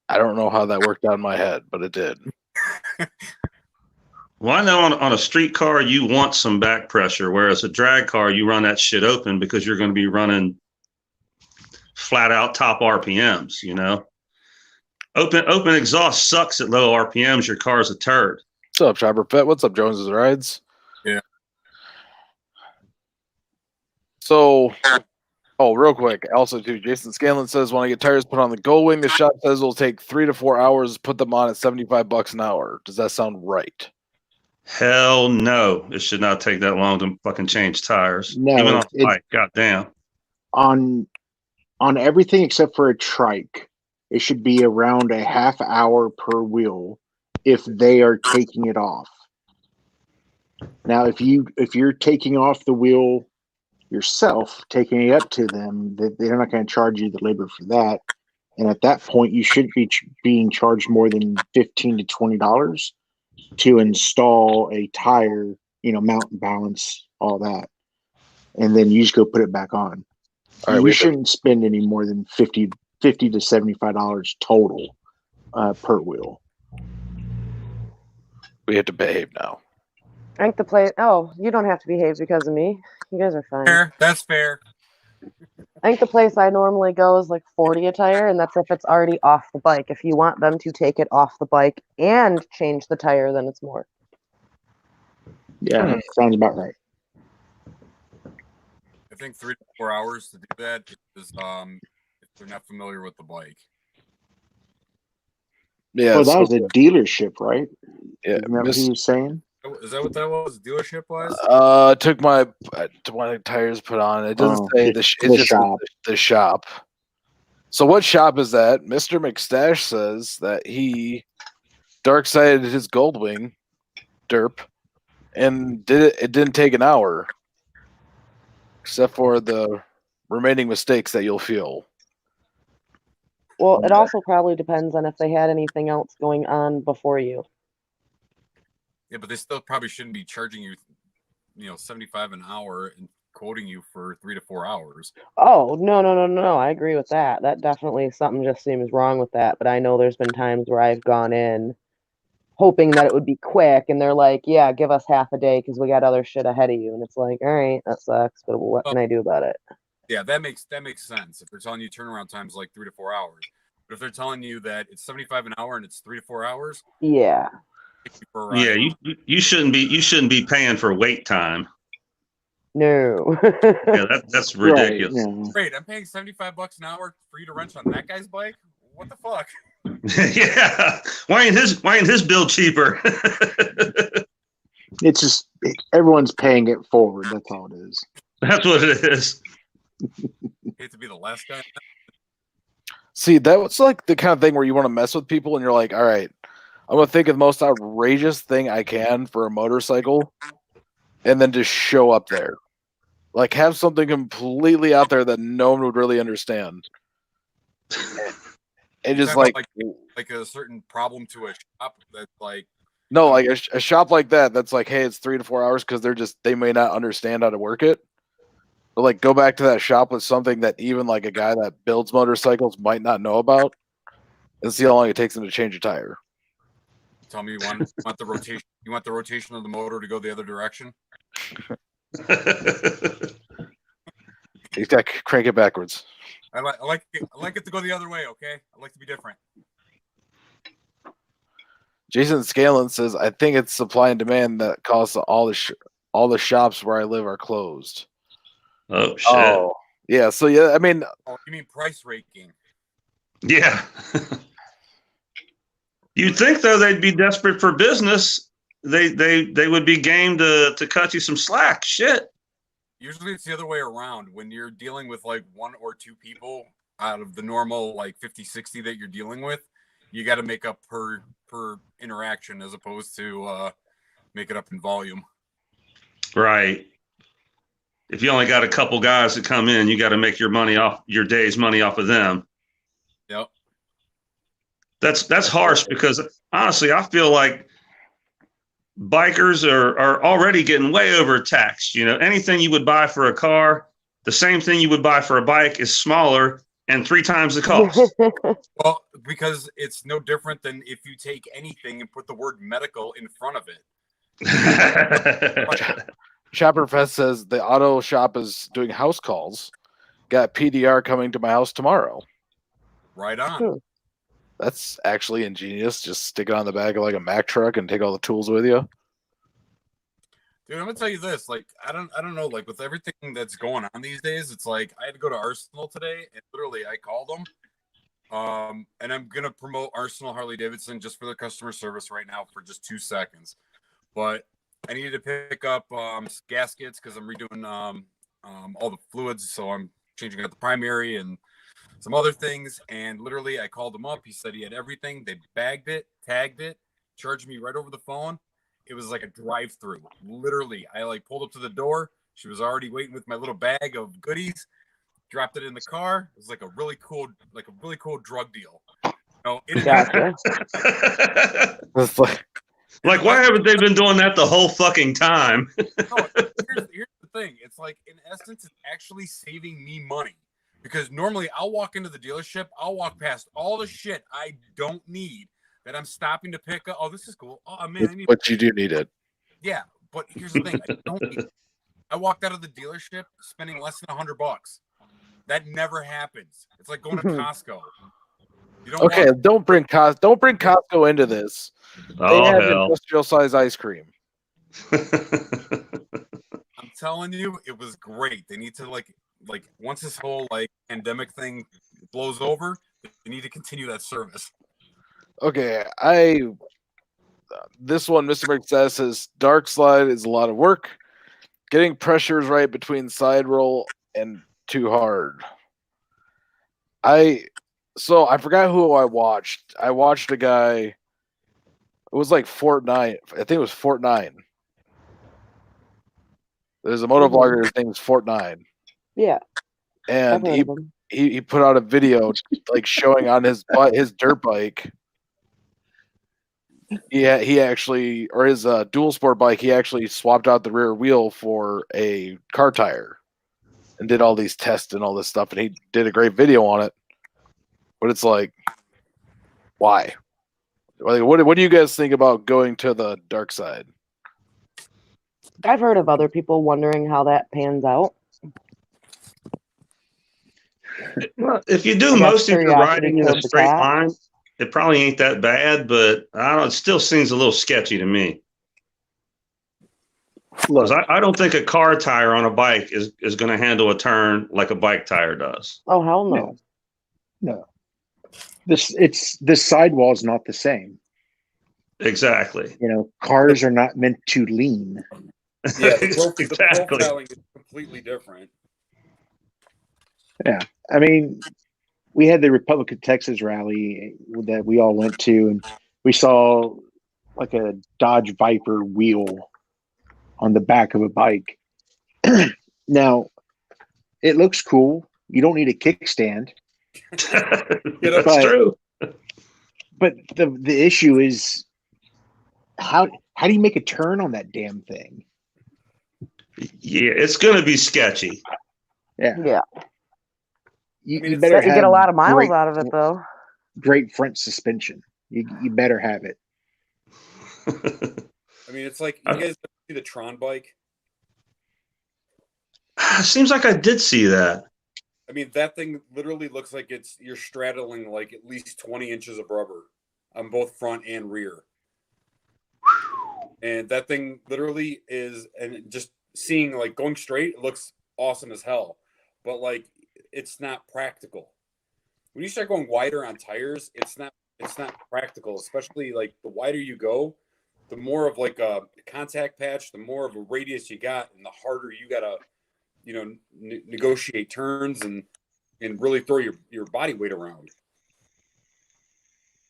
I don't know how that worked out in my head, but it did. Well, I know on a street car, you want some back pressure, whereas a drag car, you run that shit open because you're going to be running flat out top RPMs, you know? Open exhaust sucks at low RPMs. Your car's a turd. What's up, Chopper Pet? What's up, Jones's Rides? Yeah. So, real quick. Also, too, Jason Scanlon says, when I get tires put on the Gold Wing, the shop says it'll take 3 to 4 hours to put them on at $75 an hour. Does that sound right? Hell no. It should not take that long to fucking change tires. No, Even on a bike. Goddamn. on everything except for a trike, it should be around a half hour per wheel if they are taking it off. Now, if you're taking off the wheel yourself, taking it up to them, they're not going to charge you the labor for that. And at that point, you shouldn't be being charged more than $15 to $20 to install a tire, mount and balance, all that, and then you just go put it back on. All right, you shouldn't spend any more than $50 to $75 total per wheel. We have to behave now. I think the place. Oh, you don't have to behave because of me. You guys are fine. Fair. That's fair. I think the place I normally go is like 40 a tire, and that's if it's already off the bike. If you want them to take it off the bike and change the tire, then it's more. Yeah, sounds about right. I think 3 to 4 hours to do that is if they're not familiar with the bike. Yeah. Well, that was a dealership, right? Yeah. Isn't that what he was saying? Is that what that was? Dealership wise? Took my tires put on. It doesn't say the shop. The shop. So what shop is that? Mr. McStash says that he dark-sided his Goldwing, derp, and it didn't take an hour, except for the remaining mistakes that you'll feel. Well, it also probably depends on if they had anything else going on before you. Yeah, but they still probably shouldn't be charging you, $75 an hour and quoting you for 3 to 4 hours. Oh, no. I agree with that. That definitely something just seems wrong with that. But I know there's been times where I've gone in hoping that it would be quick, and they're like, yeah, give us half a day because we got other shit ahead of you. And it's like, all right, that sucks, but what can I do about it? Yeah, that makes sense. If they're telling you turnaround times like 3 to 4 hours. But if they're telling you that it's 75 an hour and it's 3 to 4 hours, yeah. Yeah, you shouldn't be paying for wait time. No. Yeah, that's ridiculous. Right, no. Great, I'm paying $75 an hour for you to wrench on that guy's bike? What the fuck? Yeah. Why ain't his bill cheaper? It's just everyone's paying it forward. That's all it is. That's what it is. Hate to be the last guy. See, that's like the kind of thing where you want to mess with people, and you're like, all right, I'm gonna think of the most outrageous thing I can for a motorcycle, and then just show up there. Like, have something completely out there that no one would really understand. And just like a certain problem to a shop that's like, no, like a shop like that's like, hey, it's 3 to 4 hours because they may not understand how to work it. But like, go back to that shop with something that even like a guy that builds motorcycles might not know about, and see how long it takes them to change a tire. Tell me you want the rotation. You want the rotation of the motor to go the other direction? He's got to crank it backwards. I like it to go the other way. Okay, I like to be different. Jason Scalen says, I think it's supply and demand that causes all the shops where I live are closed. Oh shit! Oh yeah. So yeah, I mean, you mean price raking? Yeah. You'd think though they'd be desperate for business. They would be game to cut you some slack. Shit. Usually it's the other way around. When you're dealing with like 1 or 2 people out of the normal like 50, 60 that you're dealing with, you got to make up per interaction as opposed to make it up in volume. Right. If you only got a couple guys that come in, you got to make your day's money off of them. Yep. That's harsh because honestly, I feel like bikers are already getting way overtaxed. Anything you would buy for a car, the same thing you would buy for a bike is smaller and 3 times the cost. Well, because it's no different than if you take anything and put the word medical in front of it. Chopper Fest says the auto shop is doing house calls. Got PDR coming to my house tomorrow. Right on. That's actually ingenious. Just stick it on the back of like a Mack truck and take all the tools with you. Dude, I'm gonna tell you this. Like, I don't know. Like, with everything that's going on these days, it's like I had to go to Arsenal today, and literally I called them. And I'm gonna promote Arsenal Harley-Davidson just for the customer service right now for just 2 seconds. But I needed to pick up gaskets because I'm redoing all the fluids, so I'm changing out the primary and some other things. And literally, I called him up. He said he had everything. They bagged it, tagged it, charged me right over the phone. It was like a drive-through. Literally, I like pulled up to the door. She was already waiting with my little bag of goodies. Dropped it in the car. It was like a really cool drug deal. No, Gotcha. It's like, Like, why haven't they been doing that the whole fucking time? No, here's the thing. It's like, in essence, it's actually saving me money. Because normally I'll walk into the dealership, I'll walk past all the shit I don't need that I'm stopping to pick up. Oh, this is cool. Oh, man, I need. but you do need it. Yeah, but here's the thing. I don't need it. I walked out of the dealership spending less than $100. That never happens. It's like going to Costco. You don't Okay, don't bring Costco into this. They Oh, have hell. industrial size ice cream. I'm telling you, it was great. They need to like once this whole like pandemic thing blows over, they need to continue that service. Okay, this one, Mr. Mick says dark slide is a lot of work. Getting pressures right between side roll and too hard. I forgot who I watched. I watched a guy. It was like Fortnite. I think it was Fortnite. There's a motovlogger. His name is Fortnite. Yeah. And I've heard of him. he put out a video like showing on his dirt bike. Yeah, he actually, or his dual sport bike, he actually swapped out the rear wheel for a car tire and did all these tests and all this stuff. And he did a great video on it. But it's like, why? Like, what do you guys think about going to the dark side? I've heard of other people wondering how that pans out. Well, if you do I guess most of your curiosity riding in a killed the straight cat. line, it probably ain't that bad, but I don't know, it still seems a little sketchy to me. Look, Because I don't think a car tire on a bike is going to handle a turn like a bike tire does. Oh, hell no. no. This sidewall is not the same. Exactly. You know, cars are not meant to lean. Yeah, Exactly. the profiling is completely different. Yeah, I mean, we had the Republic of Texas rally that we all went to, and we saw like a Dodge Viper wheel on the back of a bike. Now, it looks cool. You don't need a kickstand. Yeah, that's true. But the issue is how do you make a turn on that damn thing? Yeah, it's going to be sketchy. Yeah. You it's better Bet you have get a lot of miles great, out of it, though. great front suspension. You better have it. I mean, it's like, you guys see the Tron bike? Seems like I did see that. I mean, that thing literally looks like you're straddling like at least 20 inches of rubber on both front and rear. And that thing literally is, and just seeing like going straight, it looks awesome as hell. But like, it's not practical. When you start going wider on tires, it's not practical, especially like the wider you go, the more of like a contact patch, the more of a radius you got, and the harder you gotta, you know, negotiate turns and really throw your body weight around.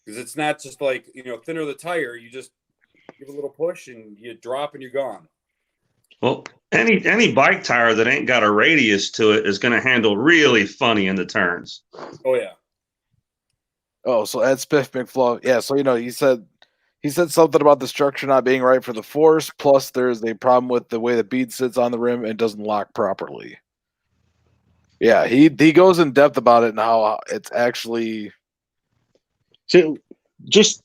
Because it's not just like, you know, thinner the tire, you just give a little push and you drop and you're gone. Well, any bike tire that ain't got a radius to it is going to handle really funny in the turns. Oh yeah. Oh, so Ed Spiff McFlaw. Yeah, so he said something about the structure not being right for the force. Plus, there's a problem with the way the bead sits on the rim and doesn't lock properly. Yeah, he goes in depth about it and how it's actually. So just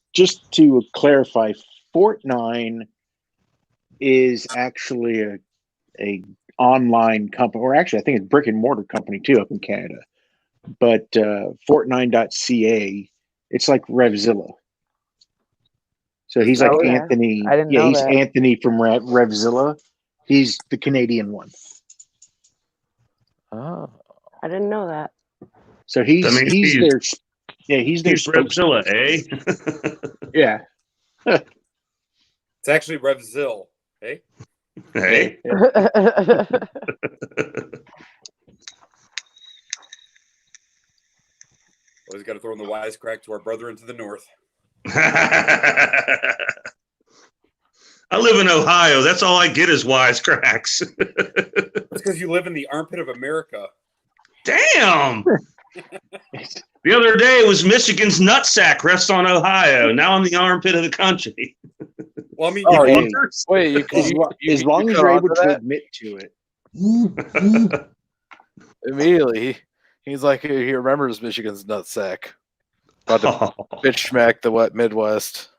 to clarify, Fort 9 is actually a online company, or actually I think it's brick and mortar company too up in Canada. But Fort9.ca, it's like Revzilla. So he's like Anthony. I didn't know he's that. Anthony from Revzilla. He's the Canadian one. Oh. I didn't know that. So he's their He's spokesman. Revzilla, eh? Yeah. It's actually Revzil. Hey, Hey. always got to throw in the wisecrack to our brethren to the north. I live in Ohio. That's all I get is wisecracks. That's because you live in the armpit of America. Damn. The other day it was Michigan's nutsack rests on Ohio. Now I'm the armpit of the country. Well, I mean, Oh, Hey, wait, as long as you're able to admit to it. Immediately, he's like, he remembers Michigan's nutsack. About to bitch smack the wet Midwest.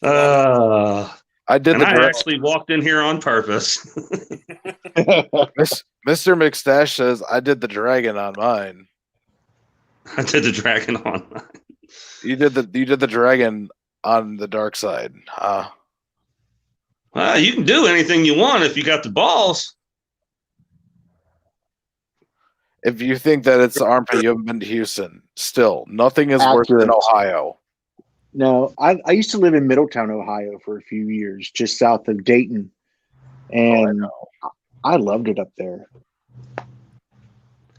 I actually walked in here on purpose. Mr. McStash says I did the dragon on mine. I did the dragon on mine. You did the dragon on the dark side. Well, you can do anything you want if you got the balls. If you think that it's the armpit, you haven't been to Houston. Still, nothing is worse than Ohio. No, I used to live in Middletown, Ohio for a few years, just south of Dayton. And I loved it up there.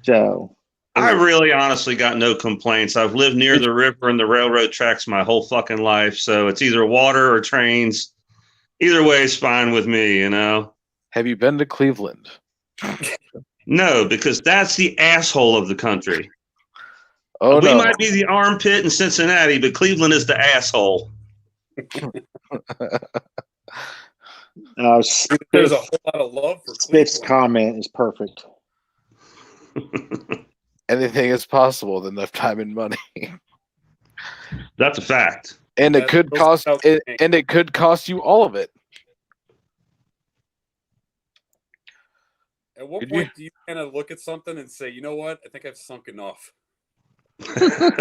So I really honestly got no complaints. I've lived near the river and the railroad tracks my whole fucking life. So it's either water or trains. Either way is fine with me, you know. Have you been to Cleveland? No, because that's the asshole of the country. Oh, we might be the armpit in Cincinnati, but Cleveland is the asshole. There's a whole lot of love for Spiff's comment is perfect. Anything is possible with enough time and money. That's a fact. And it could cost and it could cost you all of it. At what point do you kind of look at something and say, you know what? I think I've sunk enough. I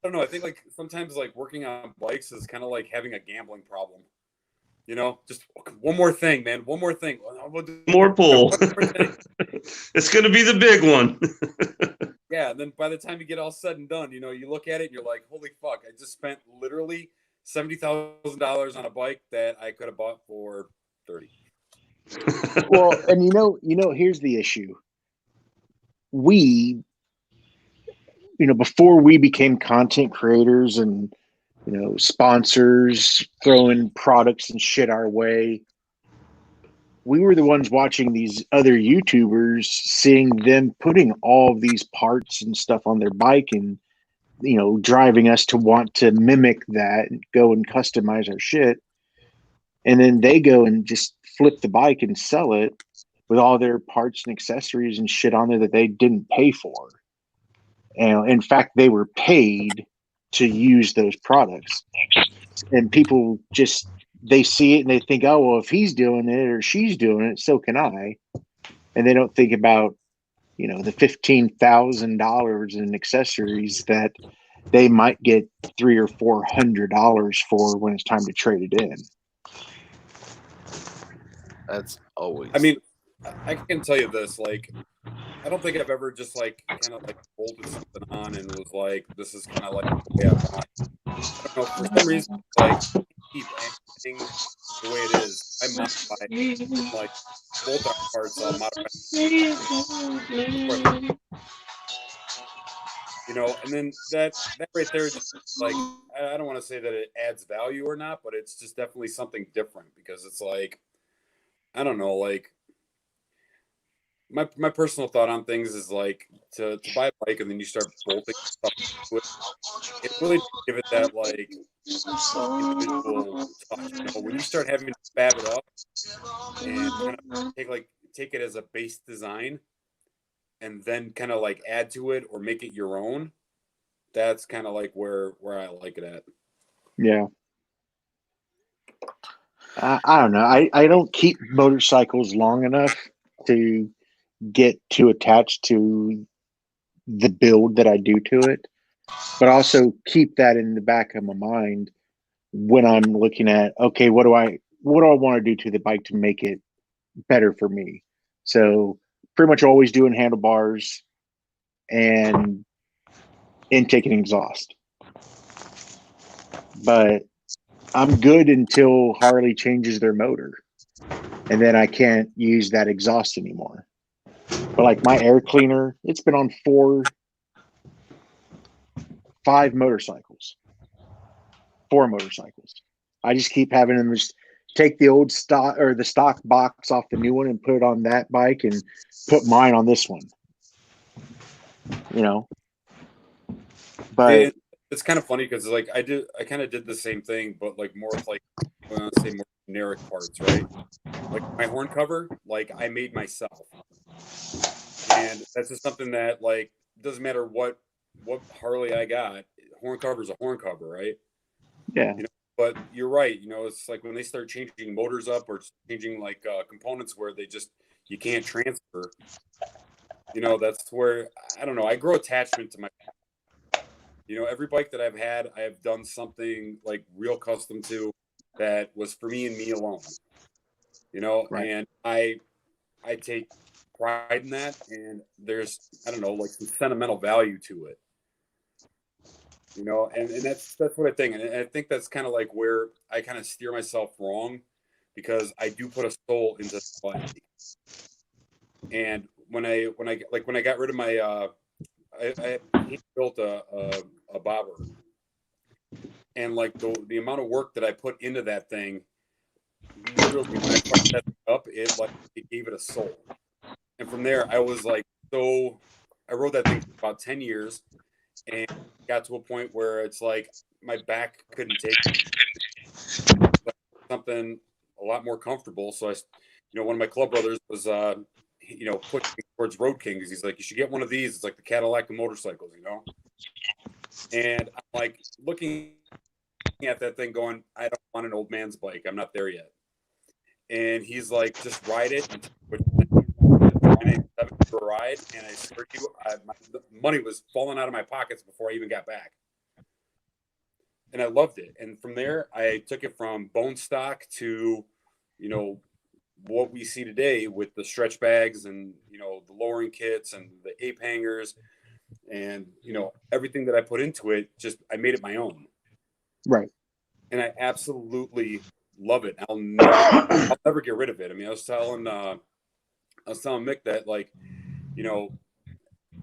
don't know. I think like sometimes like working on bikes is kind of like having a gambling problem. You know, just one more thing, man. One more thing. More pull. It's going to be the big one. Yeah. And then by the time you get all said and done, you know, you look at it and you're like, holy fuck, I just spent literally $70,000 on a bike that I could have bought for 30. Well, and you know, here's the issue. We, before we became content creators and, sponsors throwing products and shit our way, we were the ones watching these other YouTubers, seeing them putting all of these parts and stuff on their bike and, driving us to want to mimic that and go and customize our shit. And then they go and just flip the bike and sell it with all their parts and accessories and shit on there that they didn't pay for. And in fact, they were paid to use those products. And people just, they see it and they think, oh, well, if he's doing it or she's doing it, so can I. And they don't think about, the $15,000 in accessories that they might get $300 or $400 for when it's time to trade it in. That's always. I mean, I can tell you this, like, I don't think I've ever just like kind of like bolted something on and was like, this is kind of like the way I want it. I don't know, for some reason, like, keep anything the way it is. I modify like bolt on parts, I'll modify. And then that right there, just like, I don't want to say that it adds value or not, but it's just definitely something different because it's like, I don't know, like my personal thought on things is like to buy a bike and then you start bolting stuff to it. It really give it that like individual touch. When you start having to fab it up and kind of take it as a base design and then kind of like add to it or make it your own, that's kind of like where I like it at. Yeah. I don't know. I don't keep motorcycles long enough to get too attached to the build that I do to it, but also keep that in the back of my mind when I'm looking at, okay, what do I want to do to the bike to make it better for me? So pretty much always doing handlebars and intake and exhaust. but I'm good until Harley changes their motor, and then I can't use that exhaust anymore. But like my air cleaner, it's been on 5 motorcycles. 4 motorcycles. I just keep having them just take the old stock or the stock box off the new one and put it on that bike and put mine on this one. You know, but it's kind of funny because like I kind of did the same thing, but like more with like I want to say more generic parts, right? Like my horn cover, like I made myself, and that's just something that like doesn't matter what Harley I got, horn cover is a horn cover, right? yeah. You know, but you're right. You know, it's like when they start changing motors up or changing like components where you can't transfer. You know, that's where I don't know. I grow attachment to my. You know, every bike that I've had, I have done something like real custom to that was for me and me alone. You know, Right. and I take pride in that, and there's I don't know like some sentimental value to it. You know, and that's what I think, and I think that's kind of like where I kind of steer myself wrong because I do put a soul into the bike. And when I got rid of my I built a bobber, and like the amount of work that I put into that thing, literally when I fucked that up, it gave it a soul. And from there, I was like, I rode that thing for about 10 years, and got to a point where it's like my back couldn't take something a lot more comfortable. So one of my club brothers was pushing me towards Road King because he's like, you should get one of these. It's like the Cadillac of motorcycles, you know. And I'm like looking at that thing, going, I don't want an old man's bike. I'm not there yet. And he's like, just ride it. For a ride, and I swear to you, the money was falling out of my pockets before I even got back. And I loved it. And from there, I took it from bone stock to, what we see today with the stretch bags and, the lowering kits and the ape hangers and, everything that I put into it, I made it my own. Right. And I absolutely love it. I'll never get rid of it. I mean, I was telling Mick that, like,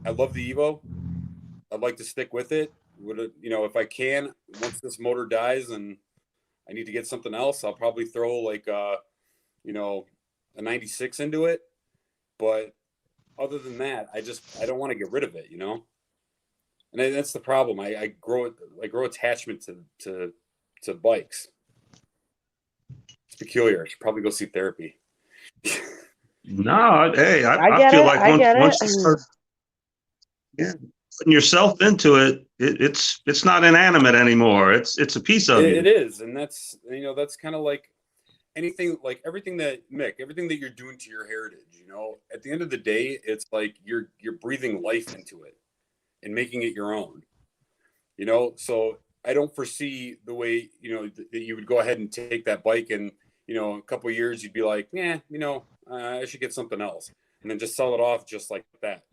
I love the Evo. I'd like to stick with it. If I can, once this motor dies and I need to get something else, I'll probably throw like a 96 into it. But other than that, I don't want to get rid of it, And that's the problem. I grow attachment to bikes. It's peculiar. I should probably go see therapy. No, hey, I feel like once you start putting yourself into it, it's not inanimate anymore. It's a piece of you. It is, and that's kind of like anything, like everything that you're doing to your heritage. At the end of the day, it's like you're breathing life into it and making it your own. So I don't foresee the way that you would go ahead and take that bike and a couple of years you'd be like, yeah, I should get something else, and then just sell it off just like that.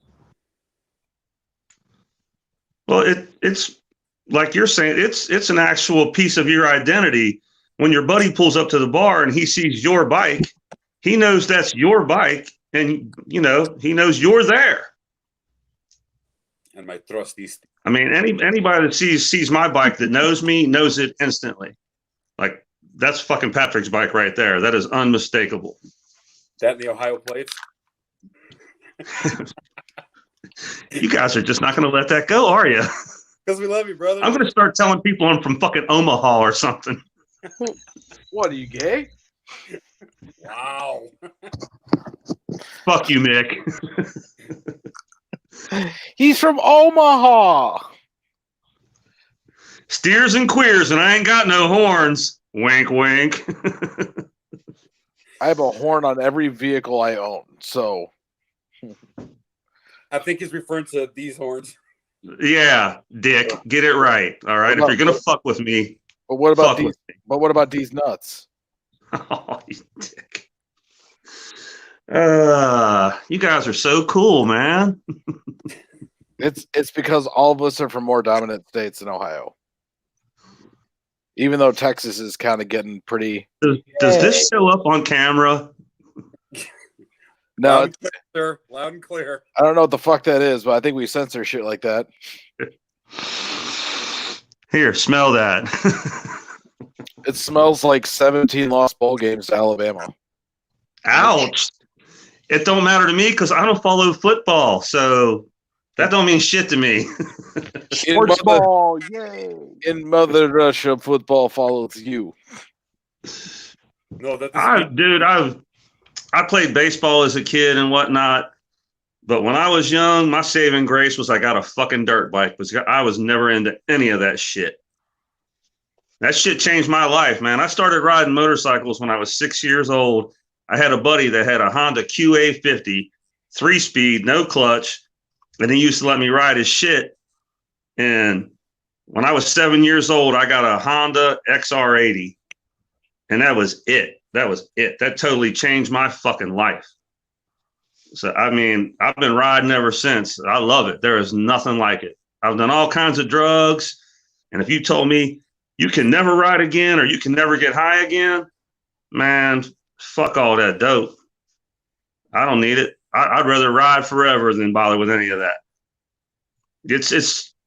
Well, it's like you're saying, it's an actual piece of your identity. When your buddy pulls up to the bar and he sees your bike, he knows that's your bike, and he knows you're there. And my thrusties. I mean, anybody that sees my bike that knows me knows it instantly. Like, that's fucking Patrick's bike right there. That is unmistakable. That and the Ohio plates. You guys are just not going to let that go, are you? Because we love you, brother. I'm going to start telling people I'm from fucking Omaha or something. What, are you gay? Wow. Fuck you, Mick. He's from Omaha. Steers and queers, and I ain't got no horns. Wink, wink. I have a horn on every vehicle I own, so. I think he's referring to these horns. Yeah, Dick, get it right. All right, if you're gonna fuck with me, but what about these? But what about these nuts? Oh, you dick. You guys are so cool, man. It's because all of us are from more dominant states than Ohio. Even though Texas is kind of getting pretty. Does this show up on camera? No, Loud and clear, sir. Loud and clear. I don't know what the fuck that is, but I think we censor shit like that. Here, smell that. It smells like 17 lost bowl games to Alabama. Ouch. It don't matter to me because I don't follow football, so that don't mean shit to me. Sports ball, yay! In Mother Russia, football follows you. No, I played baseball as a kid and whatnot, but when I was young, my saving grace was I got a fucking dirt bike because I was never into any of that shit. That shit changed my life, man. I started riding motorcycles when I was 6 years old. I had a buddy that had a Honda QA50, 3-speed, no clutch, and he used to let me ride his shit. And when I was 7 years old, I got a Honda XR80, and that was it. That totally changed my fucking life. So, I mean, I've been riding ever since. I love it. There is nothing like it. I've done all kinds of drugs. And if you told me you can never ride again or you can never get high again, man, fuck all that dope. I don't need it. I'd rather ride forever than bother with any of that.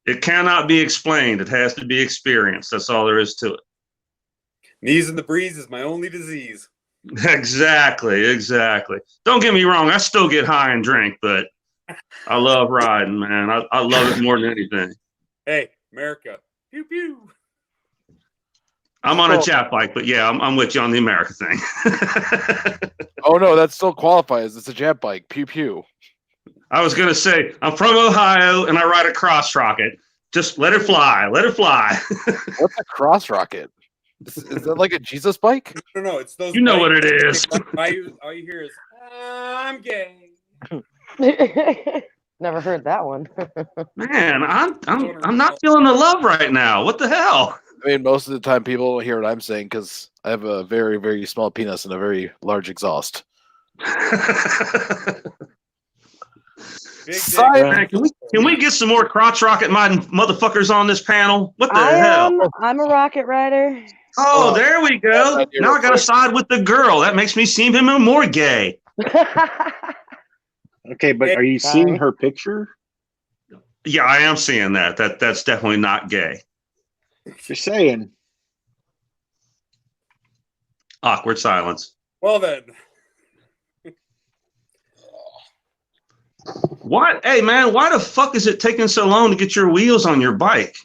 It cannot be explained. It has to be experienced. That's all there is to it. Knees in the breeze is my only disease. Exactly. Don't get me wrong. I still get high and drink, but I love riding, man. I love it more than anything. Hey, America. Pew, pew. I'm on a chat bike, but yeah, I'm with you on the America thing. Oh, no, that still qualifies. It's a jet bike. Pew, pew. I was going to say, I'm from Ohio, and I ride a cross rocket. Just let it fly. Let it fly. What's a cross rocket? Is that like a Jesus bike? No, it's those. You know what it is. All you hear is, I'm gay. Never heard that one. Man, I'm not feeling the love right now. What the hell? I mean, most of the time people don't hear what I'm saying because I have a very, very small penis and a very large exhaust. Man, can we get some more crotch rocket motherfuckers on this panel? What the hell? I'm a rocket rider. Oh, there we go. Now I got to side with the girl. That makes me seem even more gay. Okay, but are you seeing her picture? Yeah, I am seeing that. That's definitely not gay. Just saying. Awkward silence. Well then. What? Hey, man, why the fuck is it taking so long to get your wheels on your bike?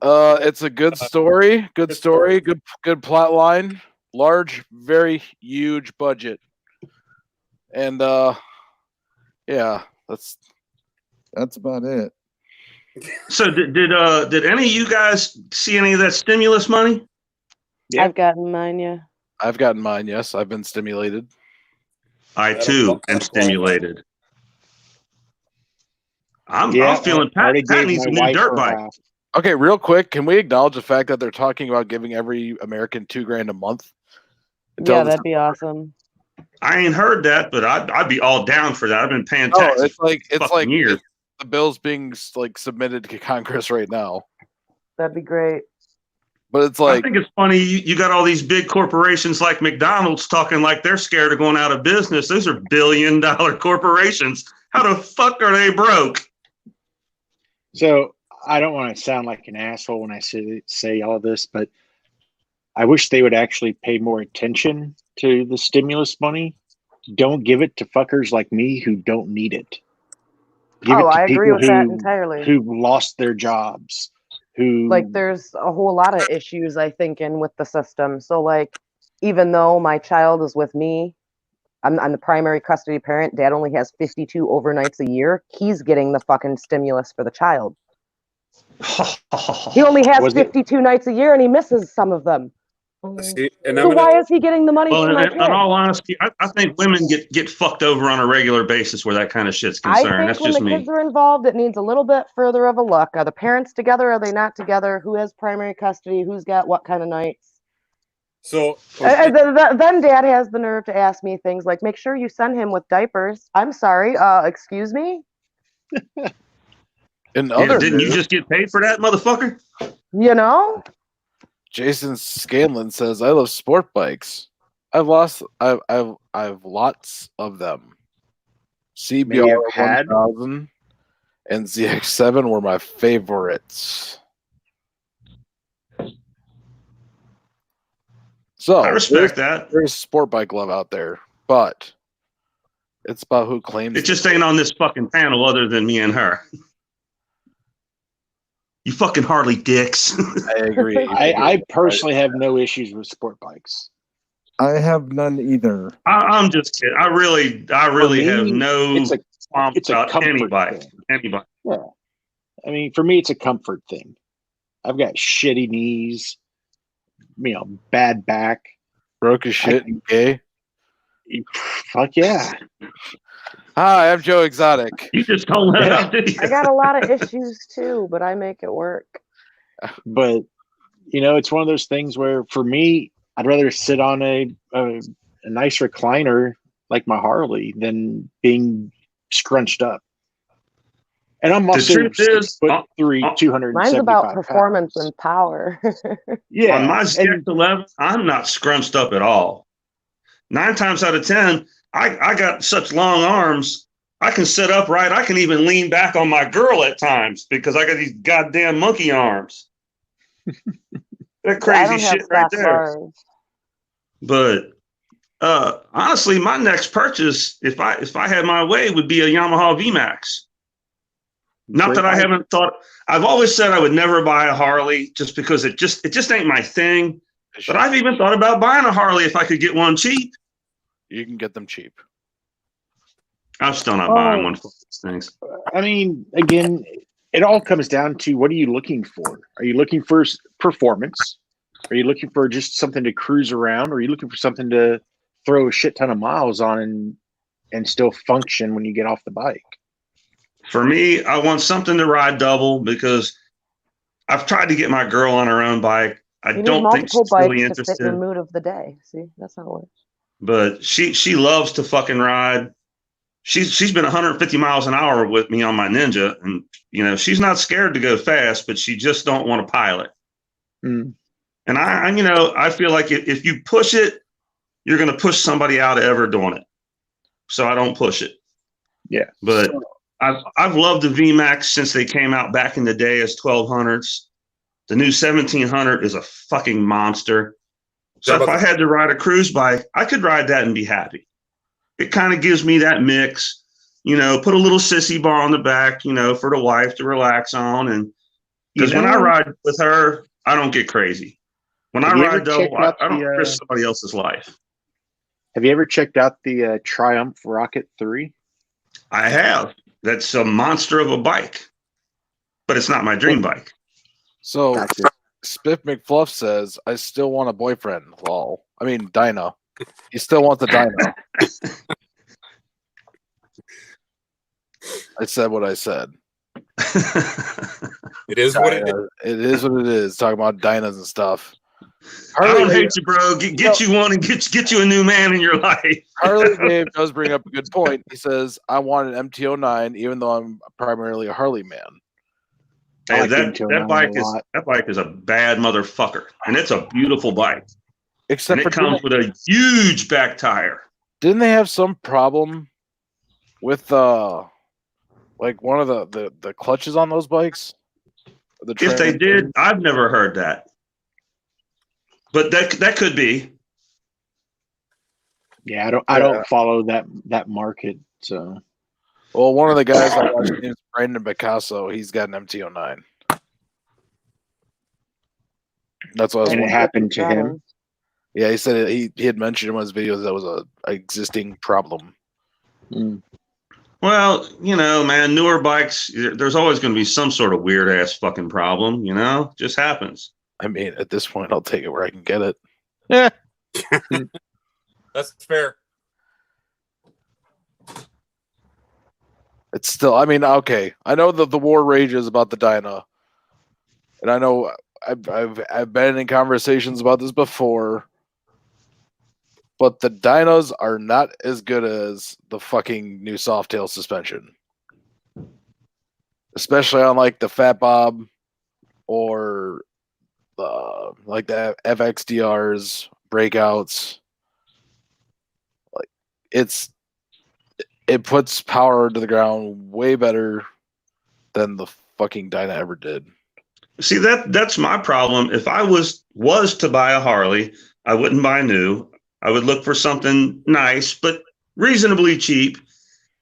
It's a good story. Good story. Good plot line. Large, very huge budget. And yeah, that's about it. So did any of you guys see any of that stimulus money? Yeah. I've gotten mine, yeah. I've gotten mine, yes. I've been stimulated. I too am stimulated. I'm feeling Pat needs a new dirt bike. Okay, real quick, can we acknowledge the fact that they're talking about giving every American $2,000 a month? Yeah, that'd be awesome. I ain't heard that, but I'd be all down for that. I've been paying taxes. It's like years. The bill's being like submitted to Congress right now. That'd be great. But it's like, I think it's funny. You got all these big corporations like McDonald's talking like they're scared of going out of business. Those are billion-dollar corporations. How the fuck are they broke? So I don't want to sound like an asshole when I say all this, but I wish they would actually pay more attention to the stimulus money. Don't give it to fuckers like me who don't need it. Give it to I agree with that entirely. Who lost their jobs. There's a whole lot of issues, I think, with the system. So, like, even though my child is with me, I'm the primary custody parent. Dad only has 52 overnights a year. He's getting the fucking stimulus for the child. He only has 52 nights a year, and he misses some of them. So why is he getting the money for my kid? In all honesty, I think women get fucked over on a regular basis where that kind of shit's concerned. That's just me. When the kids are involved, it needs a little bit further of a look. Are the parents together? Are they not together? Who has primary custody? Who's got what kind of nights? So then Dad has the nerve to ask me things like, make sure you send him with diapers. I'm sorry, excuse me? Didn't you just get paid for that, motherfucker? You know? Jason Scanlon says, "I love sport bikes. I've lots of them. Maybe CBR I've had. 1000 and ZX7 were my favorites." So I respect that. There's sport bike love out there, but it's about who claims It just ain't on this fucking panel other than me and her. You fucking Harley dicks. I agree. I personally have no issues with sport bikes. I have none either. I'm just kidding. I really me, have no it's a about comfort any bike. thing. Any bike. Yeah. I mean, for me, it's a comfort thing. I've got shitty knees, bad back. Broke as shit and gay. Fuck yeah. Hi, I'm Joe Exotic. You just don't let out, did you? I got a lot of issues too, but I make it work. But it's one of those things where for me, I'd rather sit on a nice recliner like my Harley than being scrunched up. And I'm also 6'3", 275 Mine's about pounds. performance and power. Yeah. On my ZX11, I'm not scrunched up at all. 9 times out of 10, I got such long arms, I can sit upright. I can even lean back on my girl at times because I got these goddamn monkey arms. That crazy shit right there. But honestly, my next purchase, if I had my way, would be a Yamaha VMAX. Not that I haven't thought. I've always said I would never buy a Harley just because it just ain't my thing. But I've even thought about buying a Harley if I could get one cheap. You can get them cheap. I'm still not buying one for these things. I mean, again, it all comes down to what are you looking for? Are you looking for performance? Are you looking for just something to cruise around? Or are you looking for something to throw a shit ton of miles on and still function when you get off the bike? For me, I want something to ride double because I've tried to get my girl on her own bike. I don't think she's really interested. To fit your mood of the day. See, that's how it works. But she loves to fucking ride. She's been 150 miles an hour with me on my Ninja, and she's not scared to go fast, but she just don't want to pilot. Mm. And I feel like if you push it, you're going to push somebody out of ever doing it. So I don't push it. Yeah, but I've loved the VMAX since they came out back in the day as 1200s. The new 1700 is a fucking monster. So if I had to ride a cruise bike, I could ride that and be happy. It kind of gives me that mix, put a little sissy bar on the back, for the wife to relax on. And because when I ride with her, I don't get crazy. When I ride double, I don't risk somebody else's life. Have you ever checked out the Triumph Rocket 3? I have. That's a monster of a bike, but it's not my dream bike. So Spiff McFluff says, "I still want a boyfriend." Lol. I mean, Dyna. He still wants a Dyna. I said what I said. It is what it is. It is what it is. Talking about Dynas and stuff. I don't hate you, bro. Get you one and get you a new man in your life. Harley Dave does bring up a good point. He says, "I want an MT-09, even though I'm primarily a Harley man." Hey, that bike is a bad motherfucker, and it's a beautiful bike. Except it comes with a huge back tire. Didn't they have some problem with like one of the clutches on those bikes? If they did, I've never heard that. But that could be. Yeah, I don't follow that market. So, well, one of the guys I watched is Brandon Picasso. He's got an MT-09. That's what I was wondering. It happened to him. Yeah, he said he had mentioned in one of his videos that was a existing problem. Mm. Well, man, newer bikes, there's always going to be some sort of weird ass fucking problem. Just happens. I mean, at this point, I'll take it where I can get it. Yeah, that's fair. It's still, I mean, okay. I know that the war rages about the Dyna, and I know I've been in conversations about this before, but the Dynas are not as good as the fucking new Softail suspension, especially on like the Fat Bob or like the FXDRs, breakouts. Like it puts power to the ground way better than the fucking Dyna ever did. See, that's my problem. If I was to buy a Harley, I wouldn't buy new. I would look for something nice, but reasonably cheap.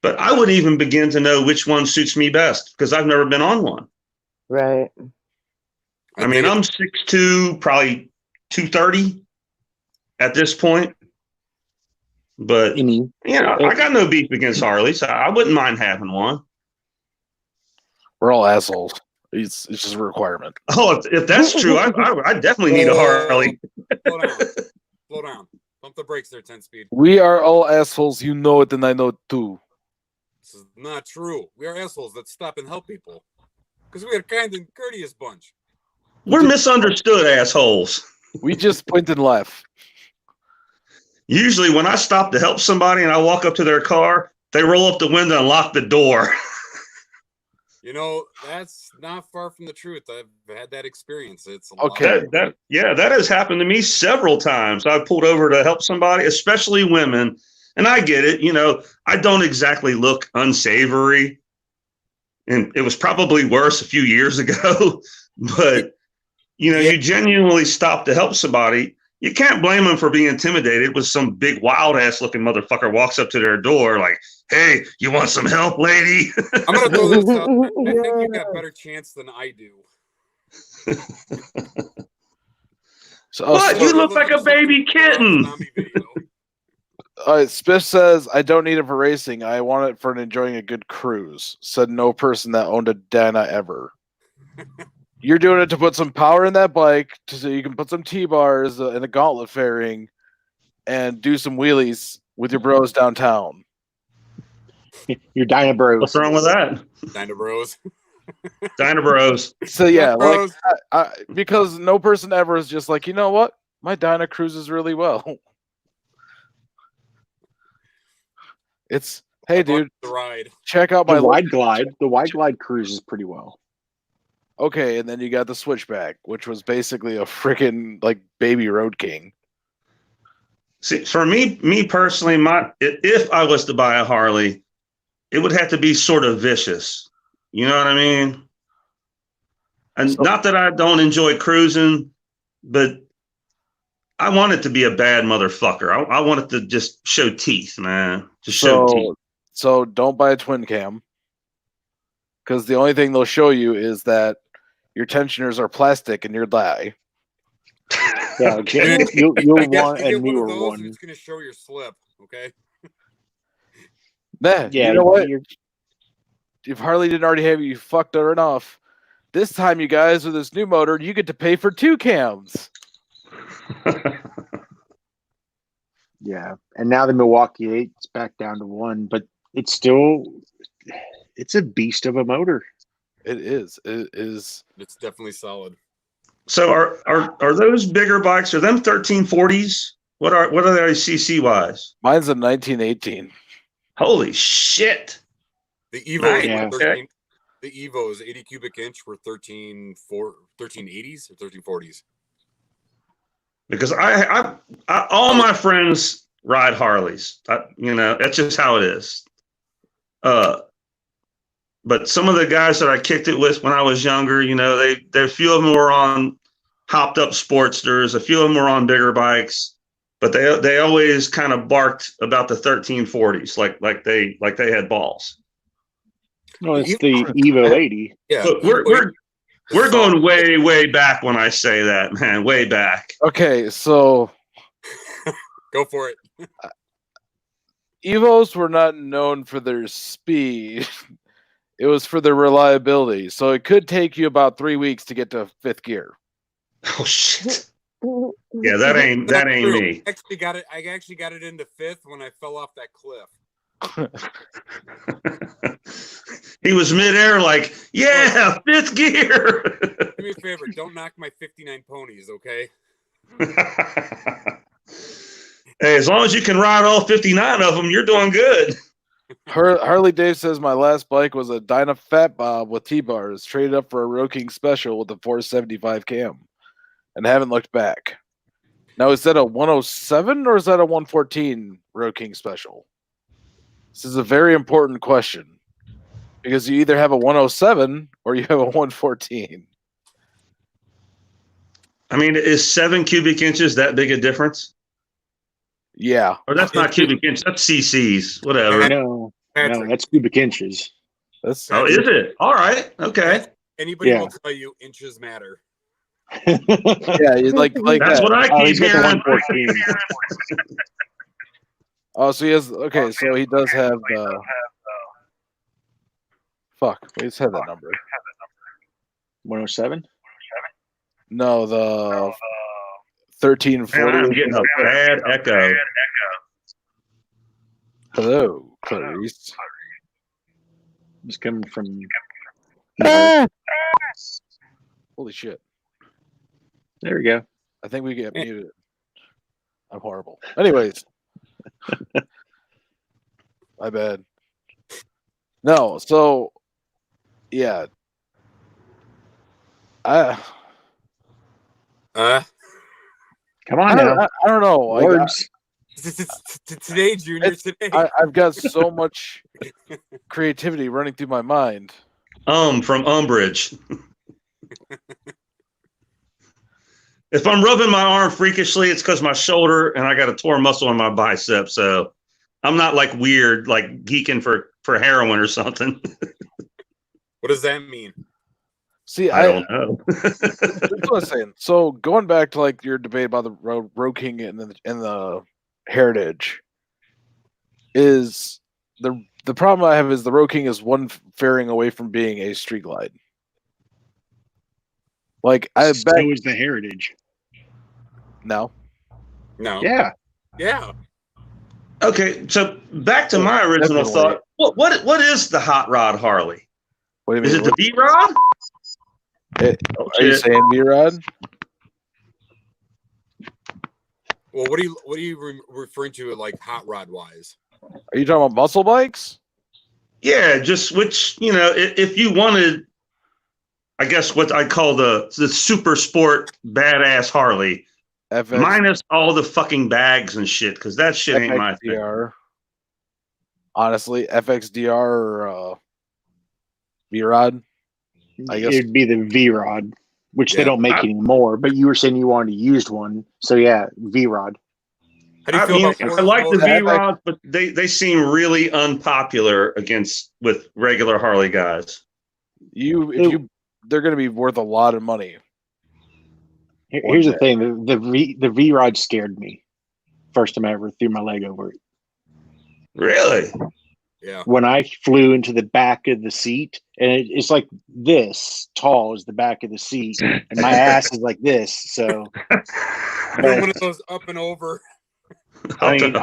But I wouldn't even begin to know which one suits me best because I've never been on one. Right. I mean, I'm 6'2", probably 230 at this point. But, you know, I got no beef against Harleys. I wouldn't mind having one. We're all assholes. It's just a requirement. Oh, if that's true, I definitely need a Harley. Slow down. Pump the brakes there, 10-speed. We are all assholes. You know it, and I know it too. This is not true. We are assholes that stop and help people. Because we are kind and courteous bunch. We're misunderstood assholes. We just point and laugh. Usually when I stop to help somebody and I walk up to their car, they roll up the window and lock the door. You know, that's not far from the truth. I've had that experience. It's okay. That has happened to me several times. I've pulled over to help somebody, especially women. And I get it. You know, I don't exactly look unsavory. And it was probably worse a few years ago. But, you know, you genuinely stop to help somebody. You can't blame them for being intimidated when some big wild ass looking motherfucker walks up to their door like, hey, you want some help, lady? I'm going to throw this out. I think you've got a better chance than I do. What? You look like a baby kitten. All right, Spiff says, I don't need it for racing. I want it for enjoying a good cruise. Said no person that owned a Dana ever. You're doing it to put some power in that bike so you can put some T-bars and a gauntlet fairing and do some wheelies with your bros downtown. Your Dyna Bros. What's wrong with that? Dyna Bros. Dyna Bros. So yeah, like because no person ever is just like, you know what? My Dyna cruises really well. It's hey dude, the ride. Check out my wide glide. The wide glide cruises pretty well. Okay, and then you got the Switchback, which was basically a freaking like baby Road King. See, for me personally, if I was to buy a Harley, it would have to be sort of vicious. You know what I mean? And not that I don't enjoy cruising, but I want it to be a bad motherfucker. I want it to just show teeth, man. Just show teeth. So don't buy a twin cam. Because the only thing they'll show you is that your tensioners are plastic and you'll die. Yeah, okay. You'll want a newer one. It's going to show your slip, okay? Man, you know what? If Harley didn't already have you fucked her enough, this time, you guys, with this new motor, you get to pay for 2 cams. Yeah, and now the Milwaukee 8's back down to 1, but it's a beast of a motor. It is. It is. It's definitely solid. So are those bigger bikes? Are them 1340s? What are they CC wise? Mine's a 1918. Holy shit! The Evo, nice. The Evo is 80 cubic inch for 1380s or 1340s. Because I all my friends ride Harleys. You know, that's just how it is. But some of the guys that I kicked it with when I was younger, you know, a few of them were on hopped up Sportsters, a few of them were on bigger bikes, but they always kind of barked about the 1340s, like they had balls. No, it's the Evo 80. Yeah, but we're going way back when I say that, man, way back. Okay, so go for it. Evos were not known for their speed. It was for their reliability. So it could take you about 3 weeks to get to 5th gear. Oh shit. Yeah, that ain't me. I actually got it into 5th when I fell off that cliff. He was midair like, yeah, 5th gear. Do me a favor, don't knock my 59 ponies, okay? Hey, as long as you can ride all 59 of them, you're doing good. Harley Dave says my last bike was a Dyna Fat Bob with T-bars, traded up for a Road King Special with a 475 cam. and haven't looked back. Now, is that a 107 or is that a 114 Road King special? This is a very important question because you either have a 107 or you have a 114. I mean, is 7 cubic inches that big a difference? Yeah. Or that's not cubic inches, that's cc's, whatever. No, that's cubic inches. That's Oh, is it? All right. Okay. Anybody Yeah. will tell you inches matter. yeah, you like That's that. what I keep he's got the hearing. 114. Oh, so he has okay, so he does have the fuck. We just had that number. 107? No, the 1340. Man, I'm getting a bad echo. Hello, Clarice. It's coming from. Holy shit. There we go. I think we get muted. I'm horrible. Anyways. My bad. No, so yeah. Come on I now. don't know. Like, Words. Today, Junior, today. I've got so much creativity running through my mind. From umbrage. If I'm rubbing my arm freakishly, it's because my shoulder and I got a torn muscle in my bicep. So I'm not like weird, like geeking for heroin or something. What does that mean? See, I don't know. That's what I'm saying. So going back to like your debate about the Road King and the Heritage, is the problem I have is the Road King is one fairing away from being a street glide. Like I bet So is the Heritage. no. Yeah. Okay, so back to my original Definitely. thought. What is the hot rod Harley? What do you Is mean? it the V rod? Are you saying V-Rod? Well, what are you referring to, like hot rod wise? Are you talking about muscle bikes? Yeah, just which, if you wanted, I guess what I call the super sport badass Harley, FX, minus all the fucking bags and shit, because that shit ain't my thing. FXDR. Honestly, FXDR or V-Rod. I guess It'd be the V-Rod, which they Yeah. don't make anymore. But you were saying you wanted a used one. So, yeah, V-Rod. How do you I feel mean, about I like the Ford- V rods, but they seem really unpopular with regular Harley guys. They're going to be worth a lot of money. Here's One the thing. The V-Rod scared me. First time I ever threw my leg over it. Really? Yeah. When I flew into the back of the seat, and it's like this tall as the back of the seat, and my ass is like this. So, Doing one of those up and over. I mean,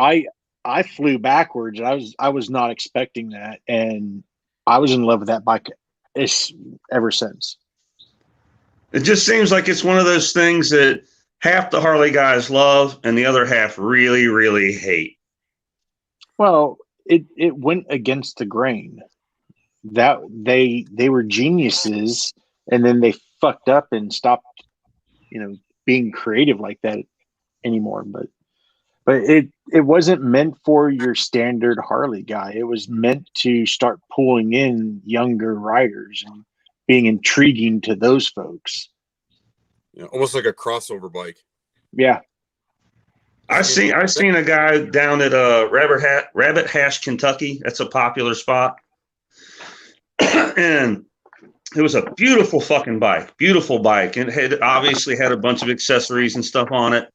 I flew backwards. And I was not expecting that, and I was in love with that bike ever since. It just seems like it's one of those things that half the Harley guys love and the other half really, really hate. Well, it went against the grain. That they were geniuses, and then they fucked up and stopped, being creative like that anymore. But it wasn't meant for your standard Harley guy. It was meant to start pulling in younger riders and being intriguing to those folks. Almost like a crossover bike. Yeah. I seen a guy down at Rabbit Hash, Kentucky. That's a popular spot. And it was a beautiful fucking bike. Beautiful bike. And it obviously had a bunch of accessories and stuff on it.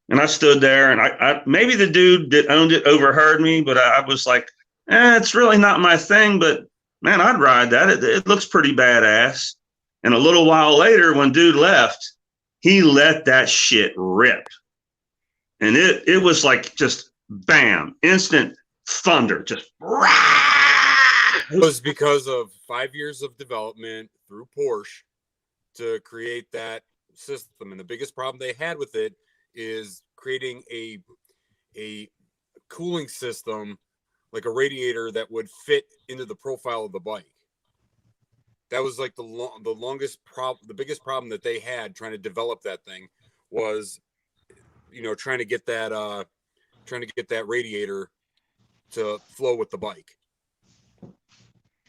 And I stood there, and I maybe the dude that owned it overheard me, but I was like, it's really not my thing, but man, I'd ride that. It looks pretty badass. And a little while later, when dude left, he let that shit rip. And it was like just bam, instant thunder, just It was because of 5 years of development through Porsche to create that system. And the biggest problem they had with it is creating a cooling system, like a radiator that would fit into the profile of the bike. that was like the longest problem, the biggest problem that they had trying to develop that thing was, trying to get that radiator to flow with the bike.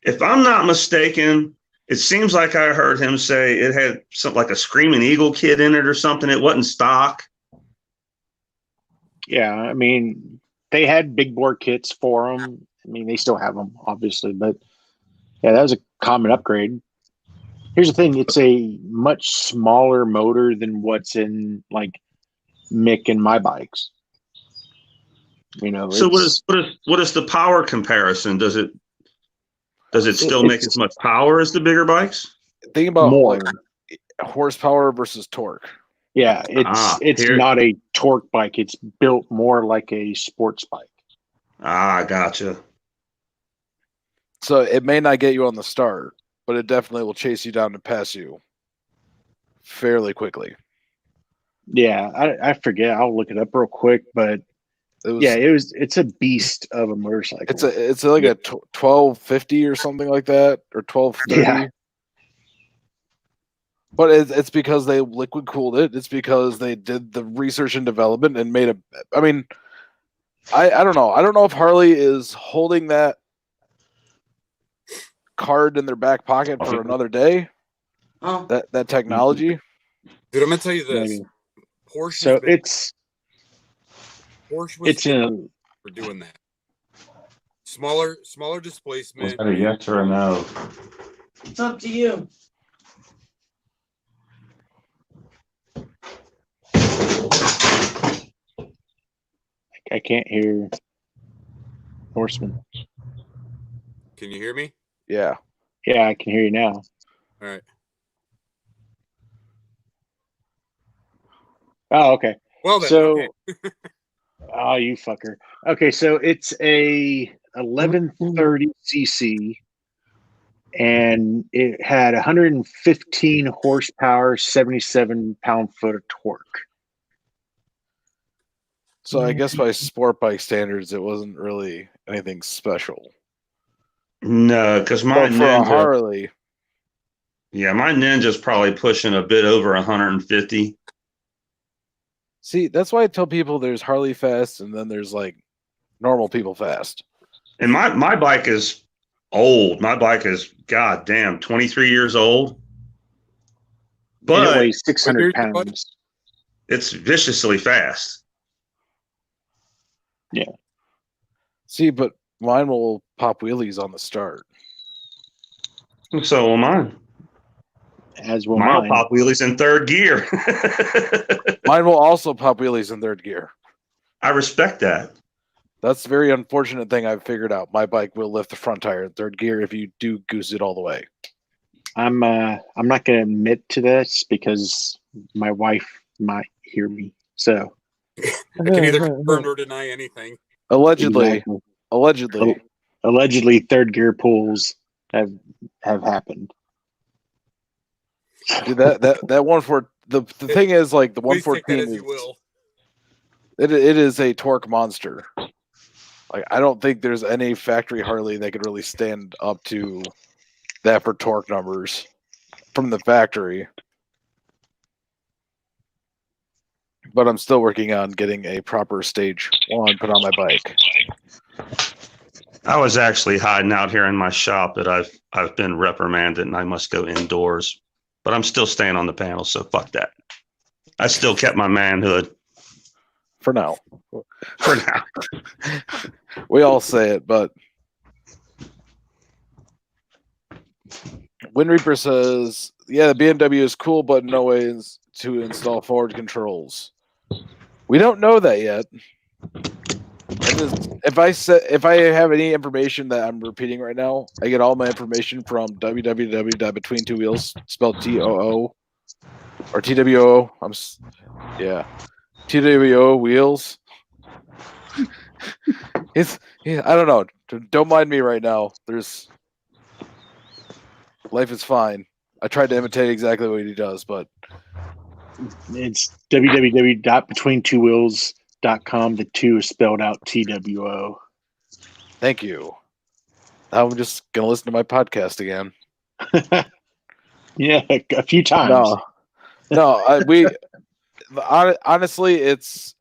If I'm not mistaken, it seems like I heard him say it had something like a Screaming Eagle kit in it or something. It wasn't stock. Yeah, I mean, they had big bore kits for them. I mean, they still have them, obviously, but yeah, that was a common upgrade. Here's the thing: it's a much smaller motor than what's in like Mick and my bikes. So what is the power comparison? Does it still make as much power as the bigger bikes? Think about more like horsepower versus torque. Yeah, it's not a torque bike. It's built more like a sports bike. Gotcha. So it may not get you on the start, but it definitely will chase you down and pass you fairly quickly. Yeah, I forget. I'll look it up real quick, but it's a beast of a motorcycle. It's like a 1250 or something like that, or 1230. Yeah. But it's because they liquid cooled it. It's because they did the research and development and made I mean, I don't know. I don't know if Harley is holding that card in their back pocket for another day. Oh. That technology. Dude, I'm gonna tell you this. Maybe. Porsche. So Porsche was for doing that. Smaller displacement. Was that a yes or a no? It's up to you. I can't hear Horseman. Can you hear me? Yeah. Yeah, I can hear you now. All right. Oh, okay. Well, then, so, okay. Oh, you fucker. Okay, so it's a 1130 cc, and it had 115 horsepower, 77 pound-foot of torque. So I guess by sport bike standards, it wasn't really anything special. No, because my for a Harley. Yeah, my Ninja's probably pushing a bit over 150. See, that's why I tell people there's Harley fast and then there's like normal people fast. And my bike is old. My bike is, goddamn, 23 years old. But and it weighs 600 pounds. It's viciously fast. Yeah. See, but mine will pop wheelies on the start. So will mine. As will mine. Mine. Pop wheelies in third gear. Mine will also pop wheelies in third gear. I respect that. That's a very unfortunate thing I've figured out. My bike will lift the front tire in third gear if you do goose it all the way. I'm not going to admit to this because my wife might hear me. So I can either confirm or deny anything. Allegedly, third gear pulls have happened. Dude, that one for the thing is like the 114 is, it is a torque monster. Like I don't think there's any factory Harley that could really stand up to that for torque numbers from the factory. But I'm still working on getting a proper stage one put on my bike. I was actually hiding out here in my shop that I've been reprimanded and I must go indoors. But I'm still staying on the panel, so fuck that. I still kept my manhood. For now. For now. We all say it, but Wind Reaper says, yeah, the BMW is cool, but no ways to install forward controls. We don't know that yet. If I have any information that I'm repeating right now, I get all my information from www.betweentwowheels, spelled TOO or TWO. TWO wheels. I don't know. Don't mind me right now. Life is fine. I tried to imitate exactly what he does, but it's www.betweentwowheels.com. The 2 is spelled out TWO. Thank you. I'm just gonna listen to my podcast again. Yeah, a few times. No. Honestly, it's.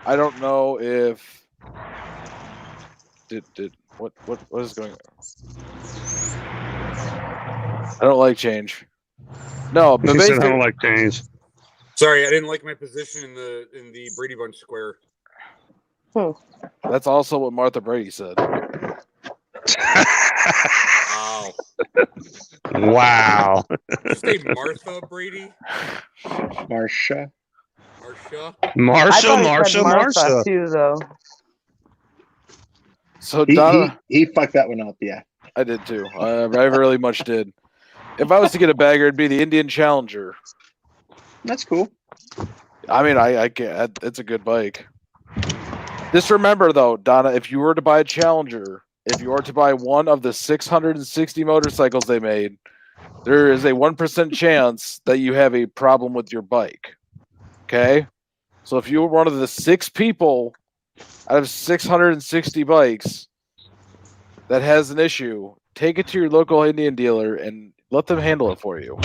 I don't know if. What is going on? I don't like change. No, but He said, I basically, don't like change. Sorry, I didn't like my position in the Brady Bunch square. that's also what Martha Brady said. Wow. Wow. Did you say Martha Brady? Marsha. Marsha? I thought he said Marsha. Martha too, though. So He Donna, he fucked that one up. Yeah. I did too. I really much did. If I was to get a bagger, it'd be the Indian Challenger. That's cool. I mean, I get it's a good bike. Just remember though, Donna, if you were to buy a Challenger, if you were to buy one of the 660 motorcycles they made, there is a 1% chance that you have a problem with your bike. Okay? So if you were one of the 6 people out of 660 bikes that has an issue, take it to your local Indian dealer and let them handle it for you.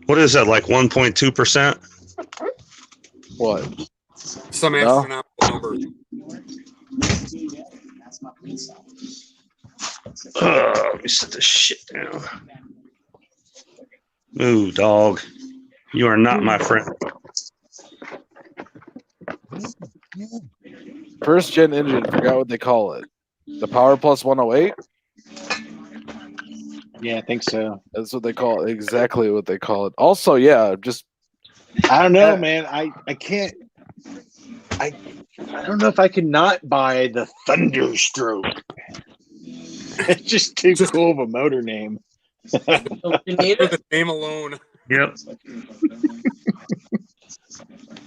What is that, like 1.2%? What? Some No? astronomical number. Let me set this shit down. Ooh, dog. You are not my friend. First gen engine, forgot what they call it. The Power Plus 108? Yeah, I think so. That's what they call it. Exactly what they call it. Also, yeah, just I don't know, man. I can't. I don't know if I can not buy the Thunderstroke. It's just too cool of a motor name. Don't you need For it? the name alone. Yep.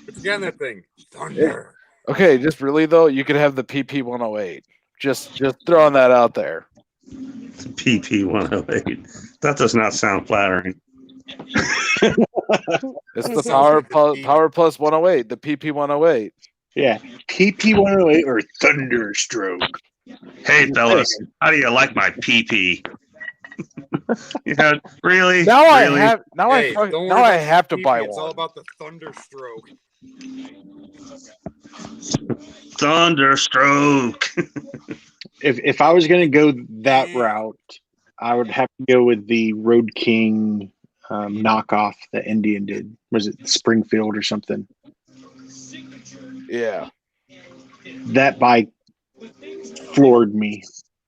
What's again that thing? Thunder. okay. Just really though, you could have the PP 108. Just throwing that out there. PP 108. That does not sound flattering. It's the Sounds like a Power Plus 108. The PP 108. Yeah, PP 108 or Thunderstroke. Hey, fellas, how do you like my PP? You know, really? Now Really? I have. Now Hey, I. don't Now worry I about have to the buy PP, It's all one. about the Thunderstroke. Thunderstroke. If I was going to go that route, I would have to go with the Road King knockoff that Indian did. Was it Springfield or something? Yeah. That bike floored me.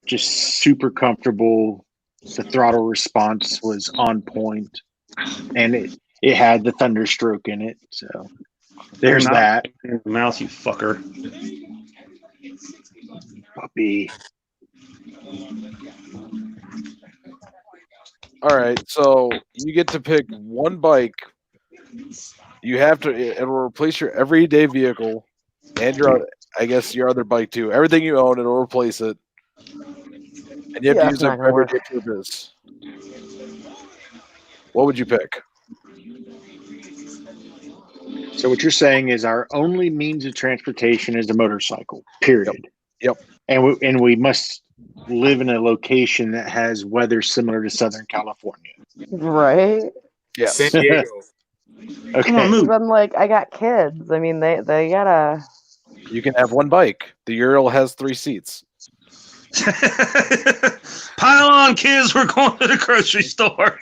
Just super comfortable. The throttle response was on point, and it had the Thunderstroke in it. So there's that. Mouth, you fucker. Puppy. All right. So you get to pick one bike. You have to. It will replace your everyday vehicle and your, I guess, your other bike too. Everything you own, it'll replace it, and you have to Yeah, use it's it not for gonna work. everyday purpose. What would you pick? So what you're saying is our only means of transportation is a motorcycle. Period. Yep. And we must live in a location that has weather similar to Southern California. Right? Yes. San Diego. Okay. Come on, move. I'm like, I got kids. I mean, they gotta. You can have one bike. The Ural has 3 seats. Pile on, kids. We're going to the grocery store.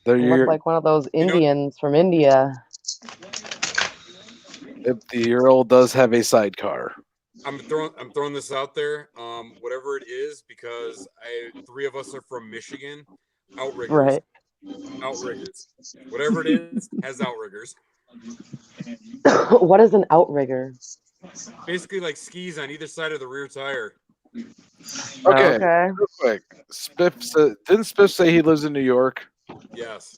Look like one of those Indians from India. If the Ural does have a sidecar. I'm throwing this out there. Whatever it is, because 3 of us are from Michigan. Outriggers. Right. Outriggers. Whatever it is, has outriggers. What is an outrigger? Basically like skis on either side of the rear tire. Okay. Real quick. Didn't Spiff say he lives in New York? Yes.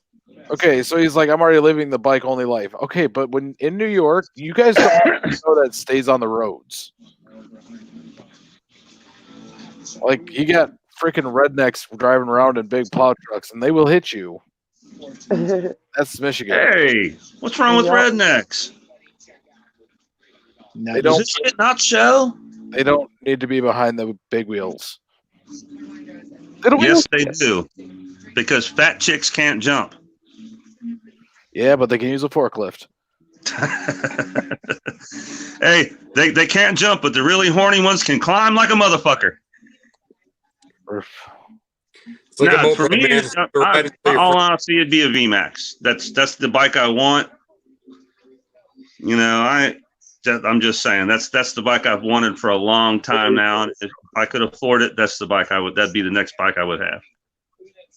Okay, so he's like, I'm already living the bike only life. Okay, but when in New York, you guys don't know that stays on the roads. Like, you got freaking rednecks driving around in big plow trucks, and they will hit you. That's Michigan. Hey, what's wrong with rednecks? They Does don't. this shit not show? They don't need to be behind the big wheels. Yes, they do. Because fat chicks can't jump. Yeah, but they can use a forklift. Hey, they can't jump, but the really horny ones can climb like a motherfucker. It's like a Now, moped, for me, man. all honesty, it'd be a VMAX. That's the bike I want. You know, I'm just saying that's the bike I've wanted for a long time now. And if I could afford it, that's the bike I would. That'd be the next bike I would have.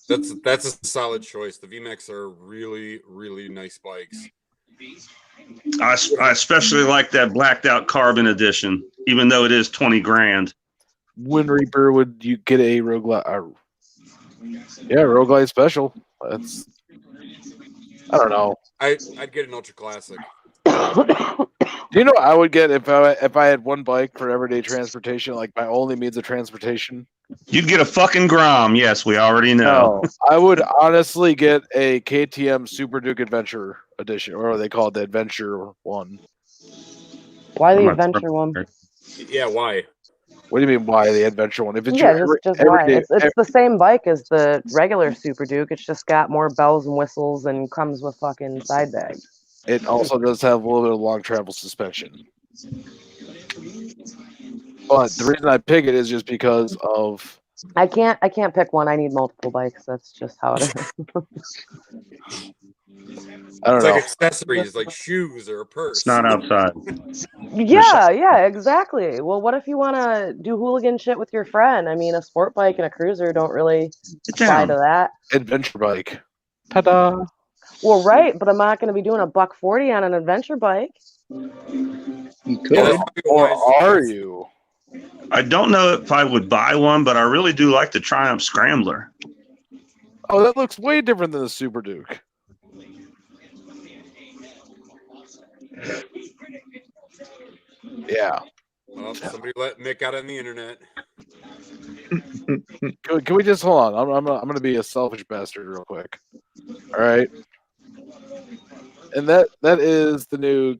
That's a solid choice. The VMAX are really, really nice bikes. I especially like that blacked out carbon edition, even though it is 20 grand. Wind Reaper, would you get a Rogue Glide? Yeah, Rogue Glide Special. That's, I don't know. I'd get an Ultra Classic. Do you know what I would get if I had one bike for everyday transportation, like my only means of transportation? You'd get a fucking Grom. Yes, we already know. No, I would honestly get a KTM Super Duke Adventure Edition, or they call it the Adventure one. Why the Adventure one? Yeah, why? What do you mean, why the Adventure one? If it's Yeah, just why? It's the same bike as the regular Super Duke. It's just got more bells and whistles and comes with fucking side bags. It also does have a little bit of long travel suspension. But the reason I pick it is just because of I can't pick one. I need multiple bikes. That's just how it is. I don't It's know. like accessories, like shoes or a purse. It's not outside. Yeah, exactly. Well, what if you want to do hooligan shit with your friend? I mean, a sport bike and a cruiser don't really apply to that. Adventure bike. Ta-da! Well, right, but I'm not going to be doing $140 on an adventure bike. You could. Yeah, Or are you? I don't know if I would buy one, but I really do like the Triumph Scrambler. Oh, that looks way different than the Super Duke. Yeah. Oh, somebody let Mick out on the internet. Can we just hold on? I'm gonna be a selfish bastard real quick. All right. And that is the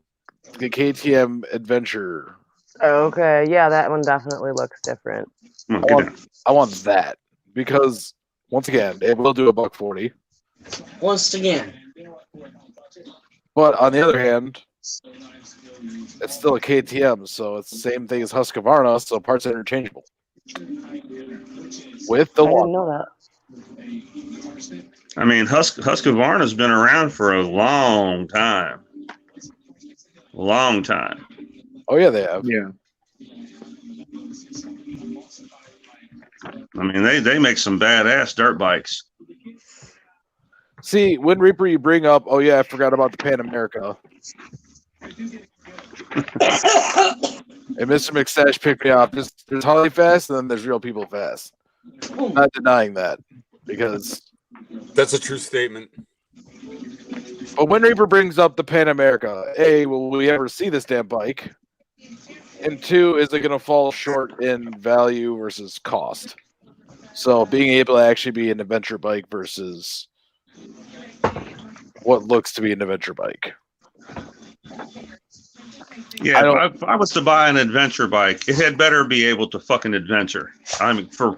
KTM Adventure. Okay, yeah, that one definitely looks different. I want that because once again, it will do $140. Once again. But on the other hand, it's still a KTM, so it's the same thing as Husqvarna, so parts are interchangeable. With the I didn't know that. I mean, Husqvarna's been around for a long time. Long time. Oh yeah, they have. Yeah. I mean, they make some badass dirt bikes. See, Wind Reaper, you bring up. Oh yeah, I forgot about the Pan America. And Mr. McStash picked me up. There's Harley fast, and then there's real people fast. I'm not denying that because that's a true statement. But Wind Reaper brings up the Pan America. A, will we ever see this damn bike? And two, is it going to fall short in value versus cost? So being able to actually be an adventure bike versus what looks to be an adventure bike. Yeah, if I was to buy an adventure bike, it had better be able to fucking adventure. I mean, for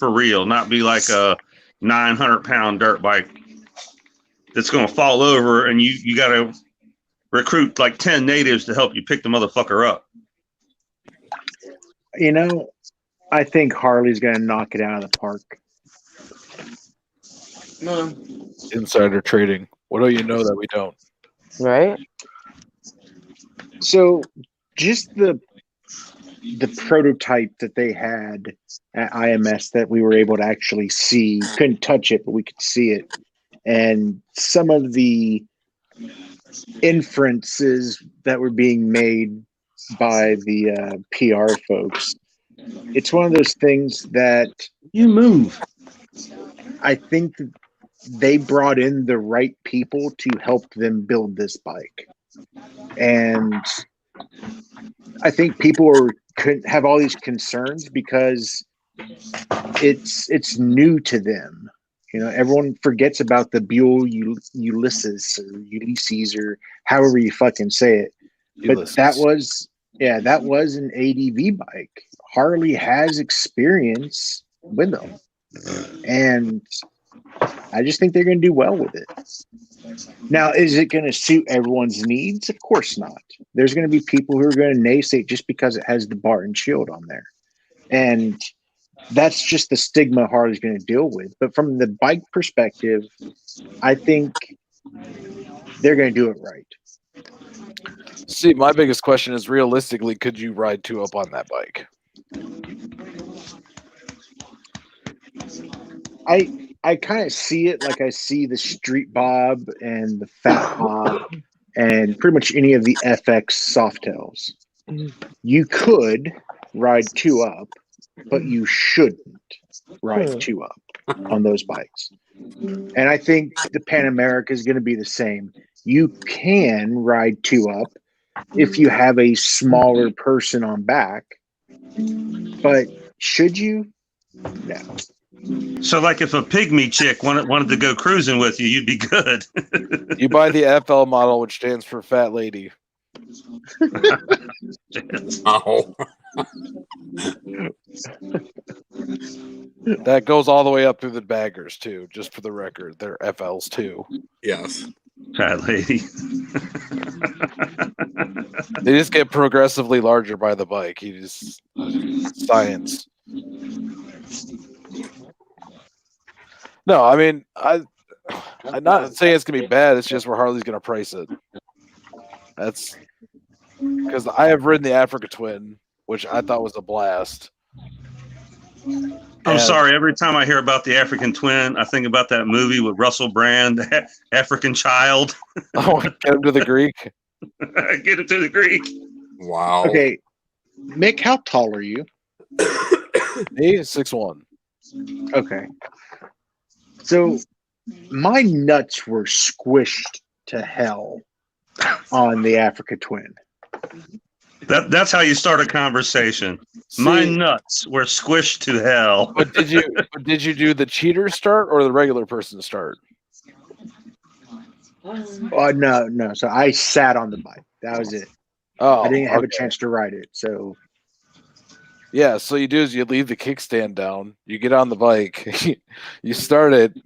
real, not be like a 900-pound dirt bike that's going to fall over and you got to recruit like 10 natives to help you pick the motherfucker up. You know, I think Harley's going to knock it out of the park. Insider trading. What do you know that we don't? Right? So just the prototype that they had at IMS that we were able to actually see, couldn't touch it, but we could see it. And some of the inferences that were being made by the PR folks. It's one of those things that you move. I think they brought in the right people to help them build this bike. And I think people could have all these concerns because it's new to them. You know, everyone forgets about the Buell Ulysses or however you fucking say it. But that was an ADV bike. Harley has experience with them. And I just think they're going to do well with it. Now, is it going to suit everyone's needs? Of course not. There's going to be people who are going to naysay just because it has the bar and shield on there. And that's just the stigma Harley's going to deal with. But from the bike perspective, I think they're going to do it right. See, my biggest question is, realistically, could you ride 2-up on that bike? I kind of see it like I see the Street Bob and the Fat Bob and pretty much any of the FX Softails. You could ride 2-up, but you shouldn't ride 2-up on those bikes. And I think the Pan America is going to be the same. You can ride 2-up if you have a smaller person on back, but should you? No. So, like, if a pygmy chick wanted to go cruising with you, you'd be good. You buy the FL model, which stands for Fat Lady. Oh. That goes all the way up through the baggers, too, just for the record. They're FLs, too. Yes. Fat lady. They just get progressively larger by the bike. You just science. No, I mean, I'm not saying it's gonna be bad. It's just where Harley's gonna price it. That's because I have ridden the Africa Twin, which I thought was a blast. I'm sorry. Every time I hear about the African Twin, I think about that movie with Russell Brand, African Child. Oh, get him to the Greek. Get it to the Greek. Wow. Okay, Mick, how tall are you? Me, 6'1". Okay. So my nuts were squished to hell on the Africa Twin. That's how you start a conversation. See, My nuts were squished to hell. But did you do the cheater start or the regular person start? No. So I sat on the bike. That was it. Oh, I didn't have a okay. chance to ride it. So Yeah, so you do is you leave the kickstand down, you get on the bike, you start it,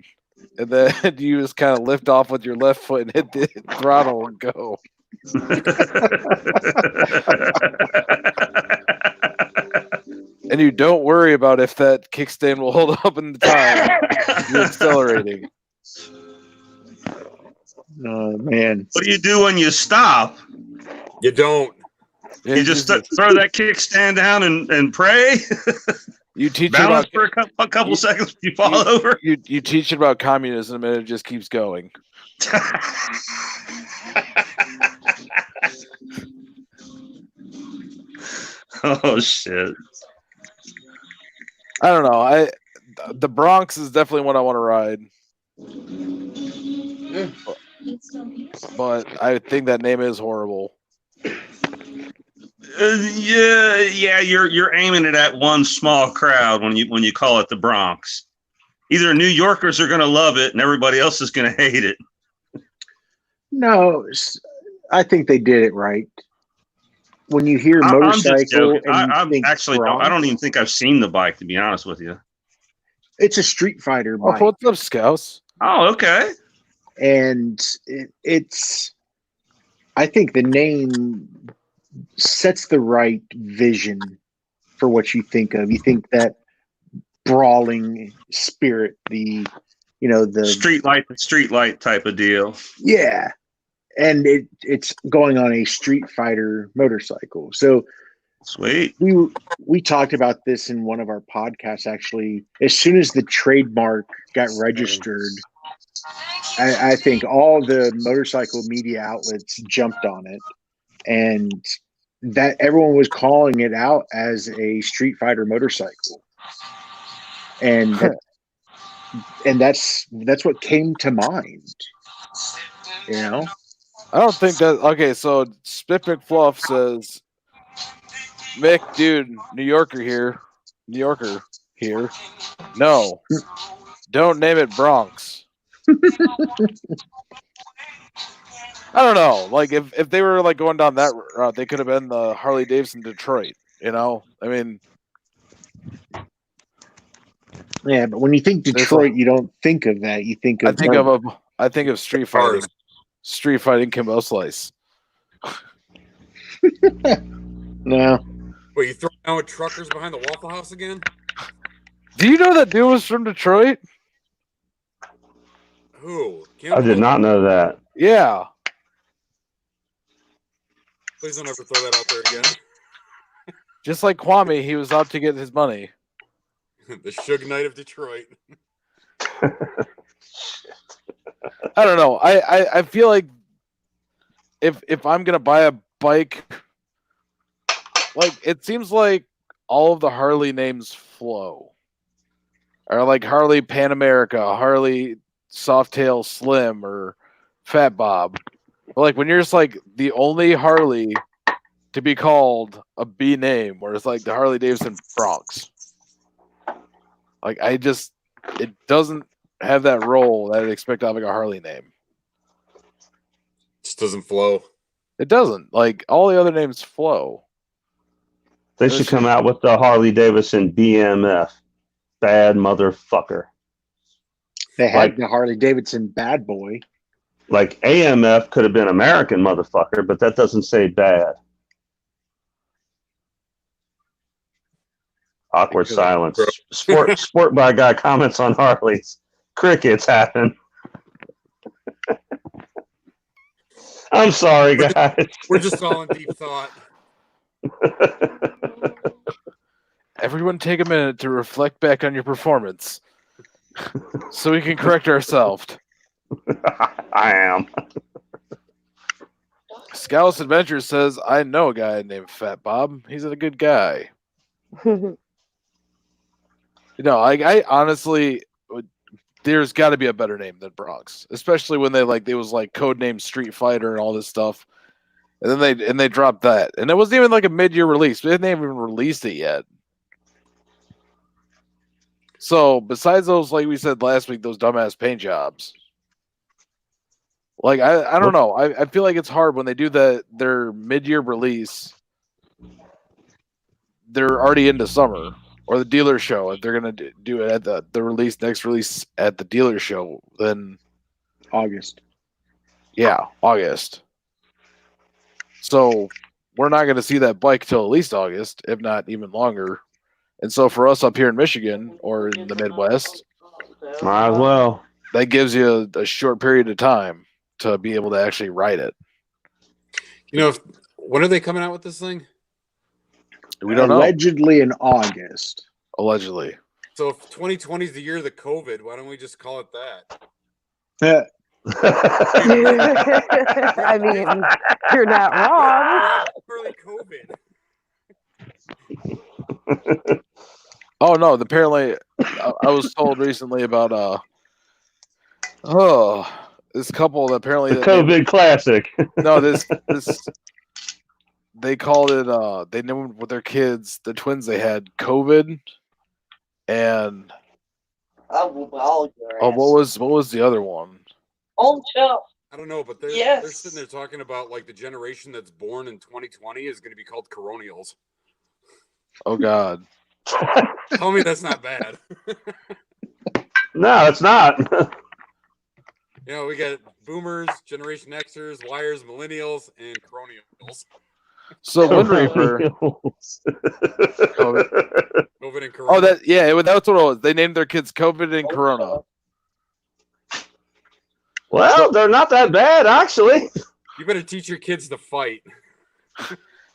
and then you just kind of lift off with your left foot and hit the throttle and go. And you don't worry about if that kickstand will hold up in the time you're accelerating. oh man. What do you do when you stop? You don't. You just throw that kickstand down and pray. You teach balance about for a couple seconds. You fall over. You teach it about communism, and it just keeps going. Oh shit! I don't know. The Bronx is definitely one I want to ride, but I think that name is horrible. Yeah. You're aiming it at one small crowd when you call it the Bronx. Either New Yorkers are going to love it and everybody else is going to hate it. No, I think they did it right. When you hear motorcycle, I don't even think I've seen the bike, to be honest with you. It's a Street Fighter bike. Oh, what's up, Scouts? Oh, okay. And it's, I think the name sets the right vision for what you think of. You think that brawling spirit, the street light type of deal. Yeah. And it's going on a Street Fighter motorcycle. So sweet. We talked about this in one of our podcasts, actually. As soon as the trademark got registered, I think all the motorcycle media outlets jumped on it, and that everyone was calling it out as a Street Fighter motorcycle. And that's what came to mind. You know? I don't think that. Okay, so Spit McFluff says, Mick, dude, New Yorker here. No, don't name it Bronx. I don't know. Like, if they were like going down that route, they could have been the Harley-Davidson Detroit. You know, I mean, Yeah, but when you think Detroit, you don't think of that. You think of I think of street fighting. Street fighting Kimbo Slice. No. Wait, you throwing down with truckers behind the Waffle House again? Do you know that dude was from Detroit? Who? I did not know that. Yeah. Please don't ever throw that out there again. Just like Kwame, he was out to get his money. The Suge Knight of Detroit. I don't know. I feel like if I'm gonna buy a bike, like it seems like all of the Harley names flow. Or like Harley Pan America, Harley Softail Slim, or Fat Bob. But like when you're just like the only Harley to be called a B name, where it's like the Harley-Davidson Bronx. Like it doesn't have that role that I'd expect out of like a Harley name. Just doesn't flow. It doesn't. Like all the other names flow. They should come out with the Harley-Davidson BMF. Bad motherfucker. They had the Harley-Davidson Bad Boy. Like AMF could have been American motherfucker, but that doesn't say bad. Awkward silence. Sport by guy comments on Harleys. Crickets happen. I'm sorry, guys. We're just all in deep thought. Everyone take a minute to reflect back on your performance so we can correct ourselves. I am. Scouts Adventures says, I know a guy named Fat Bob. He's a good guy. I honestly, there's got to be a better name than Bronx, especially when it was like codename Street Fighter and all this stuff, and then they dropped that, and it wasn't even like a mid-year release. They hadn't even released it yet. So besides those, like we said last week, those dumbass paint jobs, like I don't know. I feel like it's hard when they do their mid-year release. They're already into summer. Or the dealer show. If they're gonna do it at the next release at the dealer show, then August. Yeah, August. So we're not gonna see that bike till at least August, if not even longer. And so for us up here in Michigan or in the Midwest, might as well. That gives you a short period of time to be able to actually ride it. When are they coming out with this thing? We don't know. Allegedly in August. Allegedly. So if 2020 is the year of the COVID, why don't we just call it that? I mean, you're not wrong. Early COVID. Oh no! Apparently, I was told recently about this couple that apparently the COVID classic. No, this they called it. They named with their kids, the twins they had, COVID, and what was the other one? I don't know, but they're sitting there talking about like the generation that's born in 2020 is going to be called Coronials. Oh God! Tell me that's not bad. No, it's not. We got Boomers, Generation Xers, Yers, Millennials, and Coronials. So Wind Reaper, COVID and Corona. That's what it was. They named their kids COVID and Corona. Well, they're not that bad, actually. You better teach your kids to fight.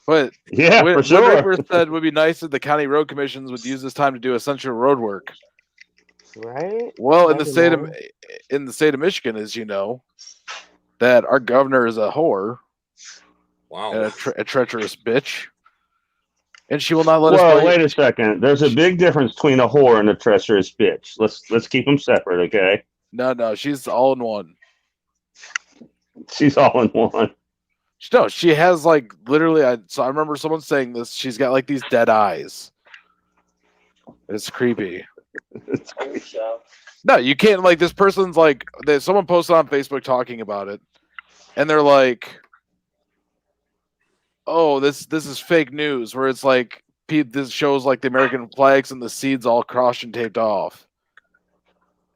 But yeah, for sure. Wind Reaper said it would be nice if the county road commissions would use this time to do essential road work. Right. Well, in the state of Michigan, as you know, that our governor is a whore. Wow. And a treacherous bitch. And she will not let us. Well, wait a second. There's a big difference between a whore and a treacherous bitch. Let's keep them separate, okay? No, she's all in one. She's all in one. No, she has like literally. I remember someone saying this. She's got like these dead eyes. It's creepy. It's creepy. No, you can't. Like this person's like. Someone posted on Facebook talking about it, and they're like, "Oh, this is fake news." Where it's like this shows like the American flags and the seeds all crossed and taped off.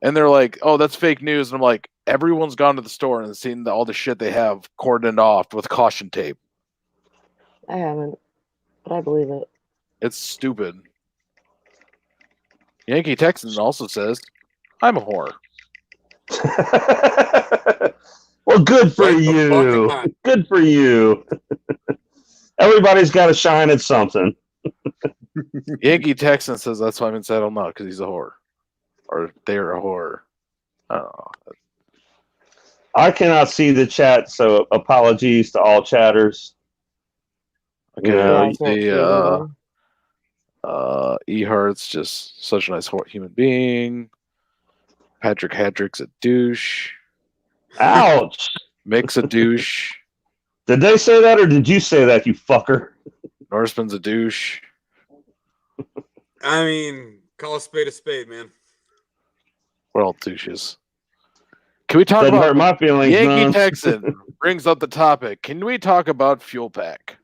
And they're like, "Oh, that's fake news." And I'm like, everyone's gone to the store and seen all the shit they have cordoned off with caution tape. I haven't, but I believe it. It's stupid. Yankee Texan also says, "I'm a whore." Well, good for Right the you. fuck on. Good for you. Everybody's got to shine at something. Yankee Texan says that's why I'm inside. I don't know, because he's a whore, or they're a whore. I don't know. I cannot see the chat, so apologies to all chatters. Okay, Yeah, I can't see it either. Ehart's just such a nice human being. Patrick Hadrick's a douche. Ouch. Mick's a douche. Did they say that, or did you say that, you fucker? Norseman's a douche. I mean, call a spade, man. We're all douches. Can we talk Doesn't about hurt my feelings, Yankee none. Texan brings up the topic. Can we talk about fuel pack?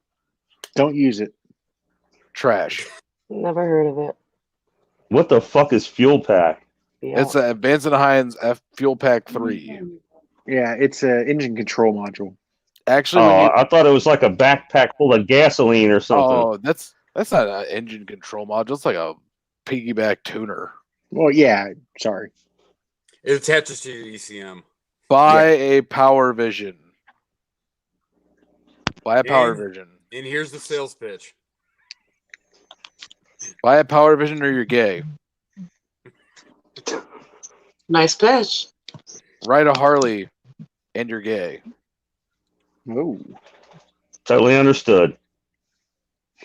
Don't use it. Trash. Never heard of it. What the fuck is fuel pack? Yeah. It's a Vance & Hines F Fuel Pack 3. Yeah, it's an engine control module. Actually, Oh, when you, I thought it was like a backpack full of gasoline or something. oh, that's not an engine control module. It's like a piggyback tuner. Well, yeah, sorry. It attaches to your ECM. Buy a Power Vision. Buy a Power Vision. And here's the sales pitch. Buy a Power Vision or you're gay. Nice pitch. Ride a Harley and you're gay. Oh, Totally understood.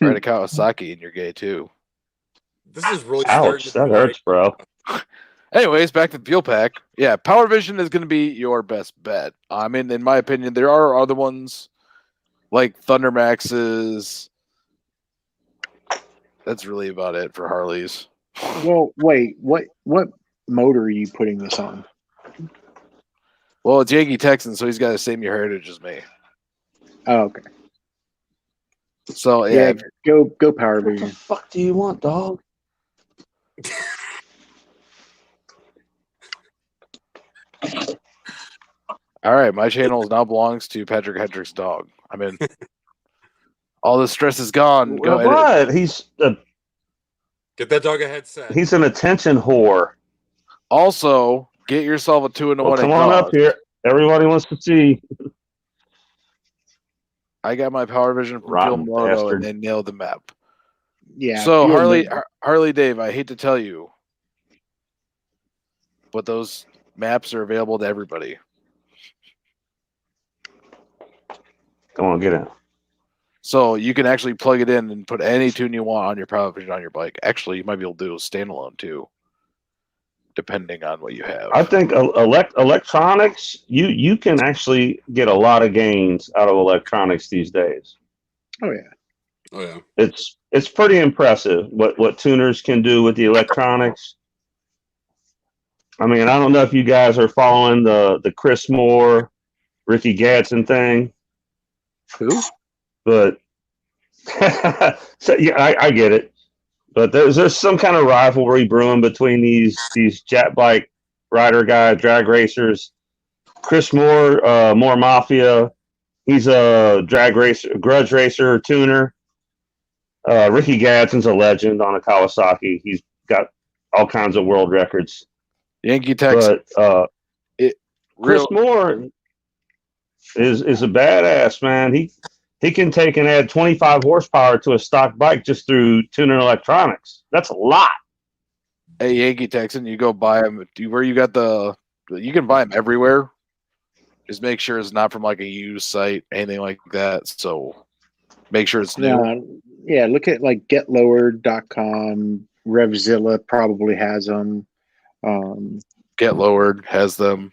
Ride a Kawasaki and you're gay too. This is really starting Ouch, to that be hurts, bro. Anyways, back to the fuel pack. Yeah, Power Vision is going to be your best bet. I mean, in my opinion, there are other ones like Thunder Maxes. That's really about it for Harleys. well, wait. What motor are you putting this on? Well, it's Yankee Texan, so he's got the same heritage as me. Oh, okay. So Yeah, yeah, go Power What the Vision. fuck do you want, dog? all right. My channel now belongs to Patrick Hedrick's dog. I mean, all the stress is gone. Go edit. What? He's Get that dog a headset. he's an attention whore. Also, get yourself a 2-in-1 Well, come on up here. Everybody wants to see. I got my Power Vision from Rotten Fuel Moto, bastard. and they nailed the map. Yeah. So fuel Harley Dave, I hate to tell you, but those maps are available to everybody. Come on, get in. So you can actually plug it in and put any tune you want on your Power Vision on your bike. Actually, you might be able to do a standalone too, depending on what you have. I think electronics, you can actually get a lot of gains out of electronics these days. Oh yeah. Oh yeah. It's pretty impressive what tuners can do with the electronics. I mean, I don't know if you guys are following the Chris Moore, Ricky Gadsden thing. Who? But so yeah, I get it. But there's some kind of rivalry brewing between these jet bike rider guys, drag racers. Chris Moore, Moore Mafia, he's a drag racer, grudge racer, tuner. Ricky Gadsden's a legend on a Kawasaki. He's got all kinds of world records. Yankee Texas. But Chris Moore is a badass, man. He can take and add 25 horsepower to a stock bike just through tuning electronics. That's a lot. Hey, Yankee Texan, you go buy them. Where you got you can buy them everywhere. Just make sure it's not from like a used site, anything like that. So make sure it's new. Yeah, look at like getlowered.com. Revzilla probably has them. Get Lowered has them.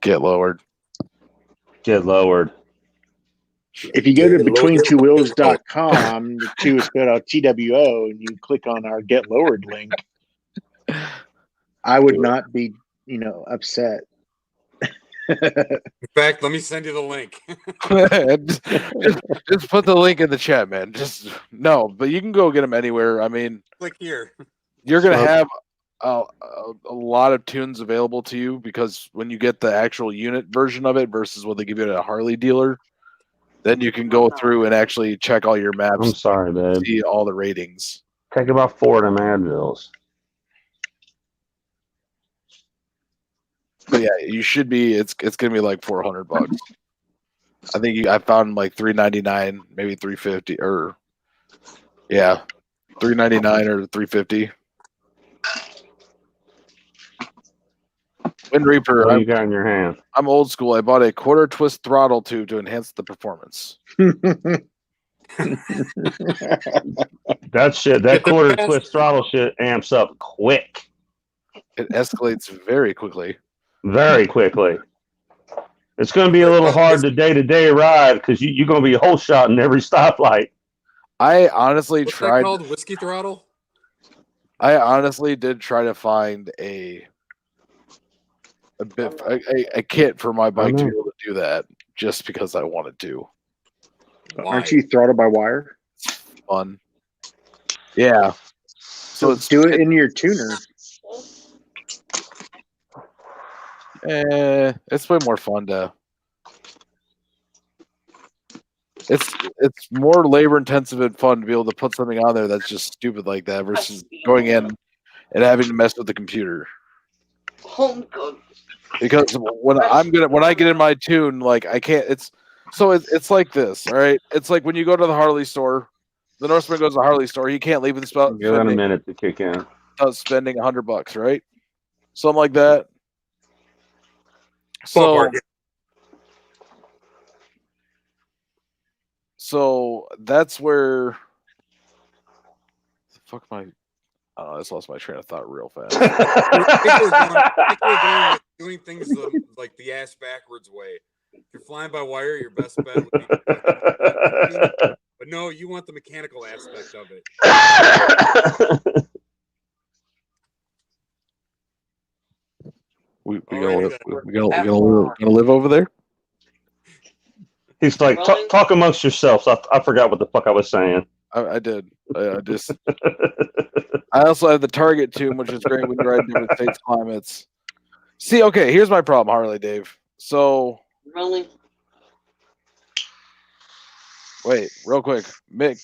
Get Lowered. Get lowered. If you go to betweentwowheels.com, the two is spelled out TWO, and you click on our Get Lowered link, I would not be, upset. In fact, let me send you the link. just put the link in the chat, man. But you can go get them anywhere. I mean, Click here. you're gonna have a lot of tunes available to you, because when you get the actual unit version of it versus what they give you at a Harley dealer, then you can go through and actually check all your maps. I'm sorry, babe. See all the ratings. Take about 4 of them Advils. But yeah, you should be. It's gonna be like $400. I think I found like $399, maybe $350, or yeah, $399 or $350. Wind Reaper. What do you got in your hand? I'm old school. I bought a quarter twist throttle tube to enhance the performance. That shit, that quarter twist throttle shit amps up quick. It escalates very quickly. Very quickly. It's going to be a little hard to day-to-day ride because you're going to be whole shot in every stoplight. I honestly What's tried. that called? Whiskey throttle? I honestly did try to find a kit for my bike to be able to do that, just because I wanted to. Why? Aren't you throttled by wire? Fun. Yeah. So do it in your tuner. It's way more fun to. It's more labor intensive and fun to be able to put something on there that's just stupid like that versus going in and having to mess with the computer. Because when I get in my tune, like I can't. It's like this, all right? It's like when you go to the Harley store, the Northman goes to the Harley store. He can't leave without Give it a minute to kick in. Spending $100, right? Something like that. So that's where the fuck am I? I don't know. I just lost my train of thought real fast. I think we're going with doing things like the ass backwards way. If you're flying by wire, your best bet would be. But no, you want the mechanical aspect of it. We gonna live over there? He's like, talk amongst yourselves. I forgot what the fuck I was saying. I did. I just. I also have the Target tune, which is great when you're in different states, climates. See, okay, here's my problem, Harley Dave. So. Really? Wait, real quick, Mick.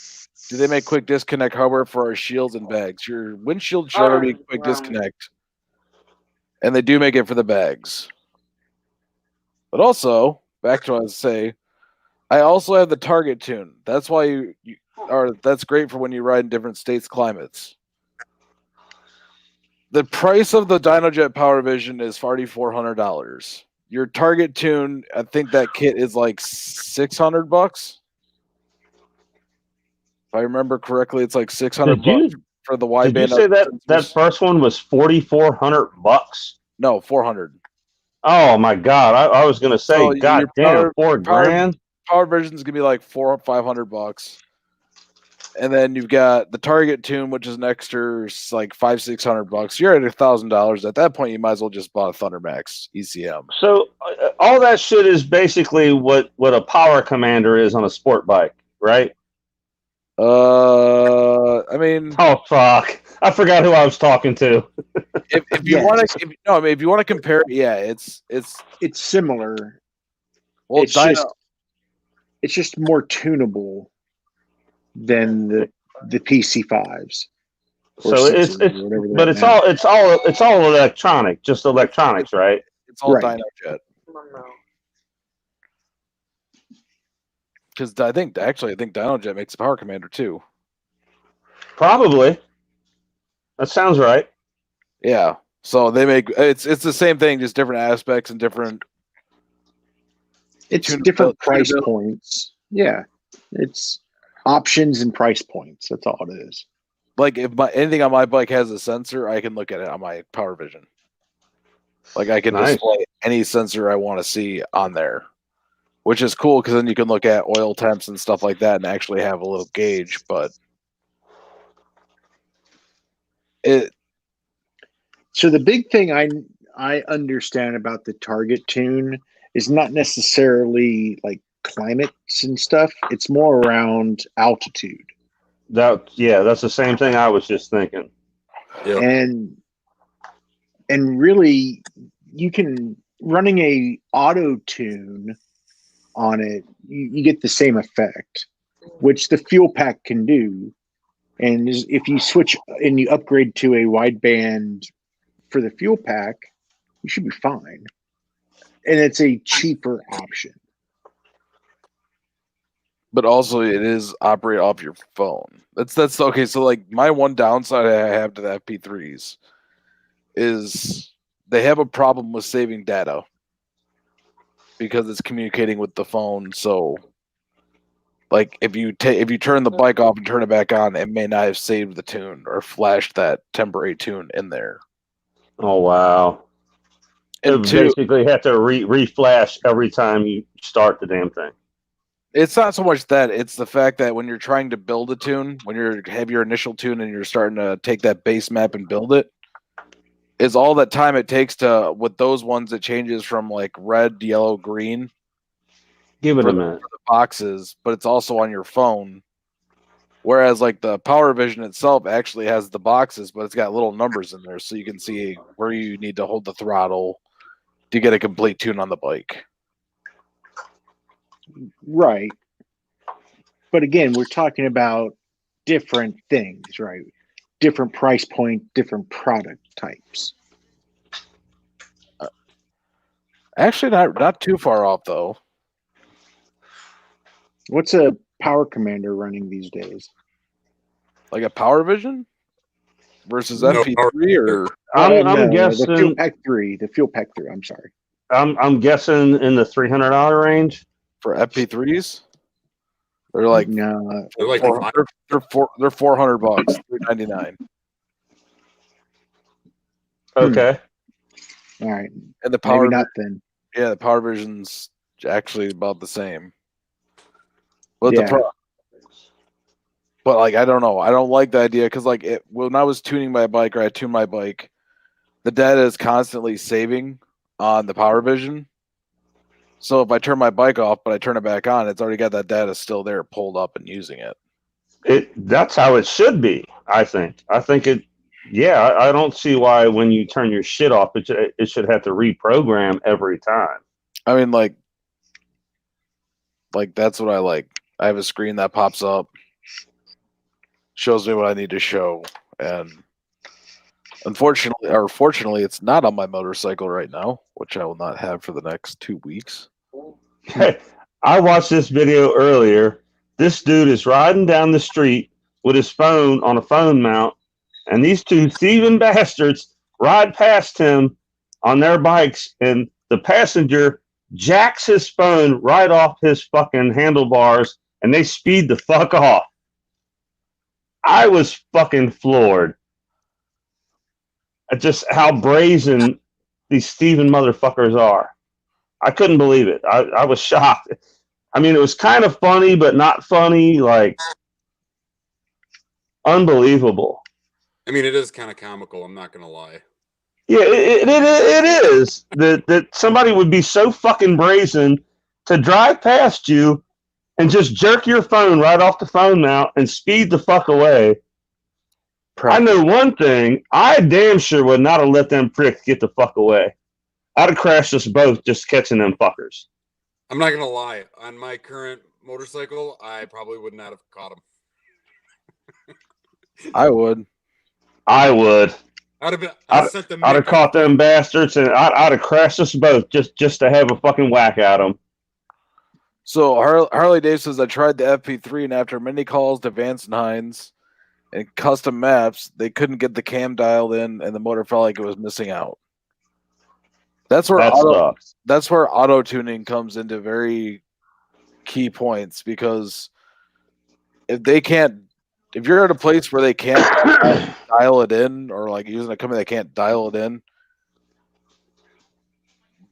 Do they make quick disconnect hardware for our shields and bags? Your windshield should already be quick disconnect. And they do make it for the bags. But also, back to what I was saying, I also have the Target tune. That's why that's great for when you ride in different states, climates. The price of the DynoJet Power Vision is $4,400. Your Target tune, I think that kit is like $600. If I remember correctly, it's like $600 for the wideband. Did you say that first one was $4,400? No, $400. Oh my god! I was gonna say, so god damn, $4,000. Power version's gonna be like $400 or $500, and then you've got the Target tune, which is an extra like $500-$600. You're at $1,000. At that point, you might as well just bought a Thunder Max ECM. So all that shit is basically what a Power Commander is on a sport bike, right? I mean, oh fuck! I forgot who I was talking to. if you want to, if you want to compare, yeah, it's similar. Well, it's just more tunable than the PC5s. So it's all electronic, just electronics, right? It's all DynoJet. Because I think DynoJet makes a Power Commander too. Probably. That sounds right. Yeah. So they make it's the same thing, just different aspects and different. It's different price points. Yeah, it's options and price points. That's all it is. Like if anything on my bike has a sensor, I can look at it on my Power Vision. Like I can display any sensor I want to see on there. Which is cool because then you can look at oil temps and stuff like that and actually have a little gauge. But so the big thing I understand about the Target tune is not necessarily like climates and stuff. It's more around altitude. That's the same thing I was just thinking. Yep. And And really, you can running a auto tune on it, you get the same effect, which the fuel pack can do. And if you switch and you upgrade to a wideband for the fuel pack, you should be fine. And it's a cheaper option. But also, it is operate off your phone. That's okay. So, like, my one downside I have to the FP3s is they have a problem with saving data because it's communicating with the phone. So, like, if you turn the bike off and turn it back on, it may not have saved the tune or flashed that temporary tune in there. Oh wow! And You two, basically have to reflash every time you start the damn thing. it's not so much that, it's the fact that when you're trying to build a tune, when you have your initial tune and you're starting to take that base map and build it, is all that time it takes to, with those ones, it changes from like red, yellow, green. Give it for a the, minute. for the boxes, but it's also on your phone. Whereas like the Power Vision itself actually has the boxes, but it's got little numbers in there, so you can see where you need to hold the throttle to get a complete tune on the bike. Right. But again, we're talking about different things, right? Different price point, different product types. Actually, not too far off though. What's a Power Commander running these days? Like a Power Vision versus No, FP3, or I'm The Fuel guessing. Pack 3. The Fuel Pack 3. I'm sorry. I'm guessing in the $300 range. for FP3s, they're like No. they're like they're $400, $399, Okay. All right. and the Maybe Power not then. Yeah, the Power Vision's actually about the same. But Yeah. but like, I don't know. I don't like the idea because like when I was tuning my bike or I tuned my bike, the data is constantly saving on the Power Vision. So if I turn my bike off but I turn it back on, it's already got that data still there pulled up and using it. That's how it should be. I think it. Yeah, I don't see why when you turn your shit off, it should have to reprogram every time. I mean, like that's what I like. I have a screen that pops up, shows me what I need to show, and fortunately, it's not on my motorcycle right now, which I will not have for the next 2 weeks. Hey, I watched this video earlier. This dude is riding down the street with his phone on a phone mount, and these two thieving bastards ride past him on their bikes, and the passenger jacks his phone right off his fucking handlebars, and they speed the fuck off. I was fucking floored at just how brazen these thieving motherfuckers are. I couldn't believe it. I was shocked. I mean, it was kind of funny, but not funny. Like, unbelievable. I mean, it is kind of comical. I'm not gonna lie. Yeah, it is that somebody would be so fucking brazen to drive past you and just jerk your phone right off the phone mount and speed the fuck away. I know one thing. I damn sure would not have let them pricks get the fuck away. I'd have crashed us both just catching them fuckers. I'm not gonna lie. On my current motorcycle, I probably would not have caught him. I would. I'd I'd sent the have caught them bastards, and I'd have crashed us both just to have a fucking whack at them. So Harley-Davidson says, I tried the FP3, and after many calls to Vance and Hines and custom maps, they couldn't get the cam dialed in, and the motor felt like it was missing out. That's where auto tuning comes into very key points, because if you're at a place where they can't dial it in, or like using a company that can't dial it in,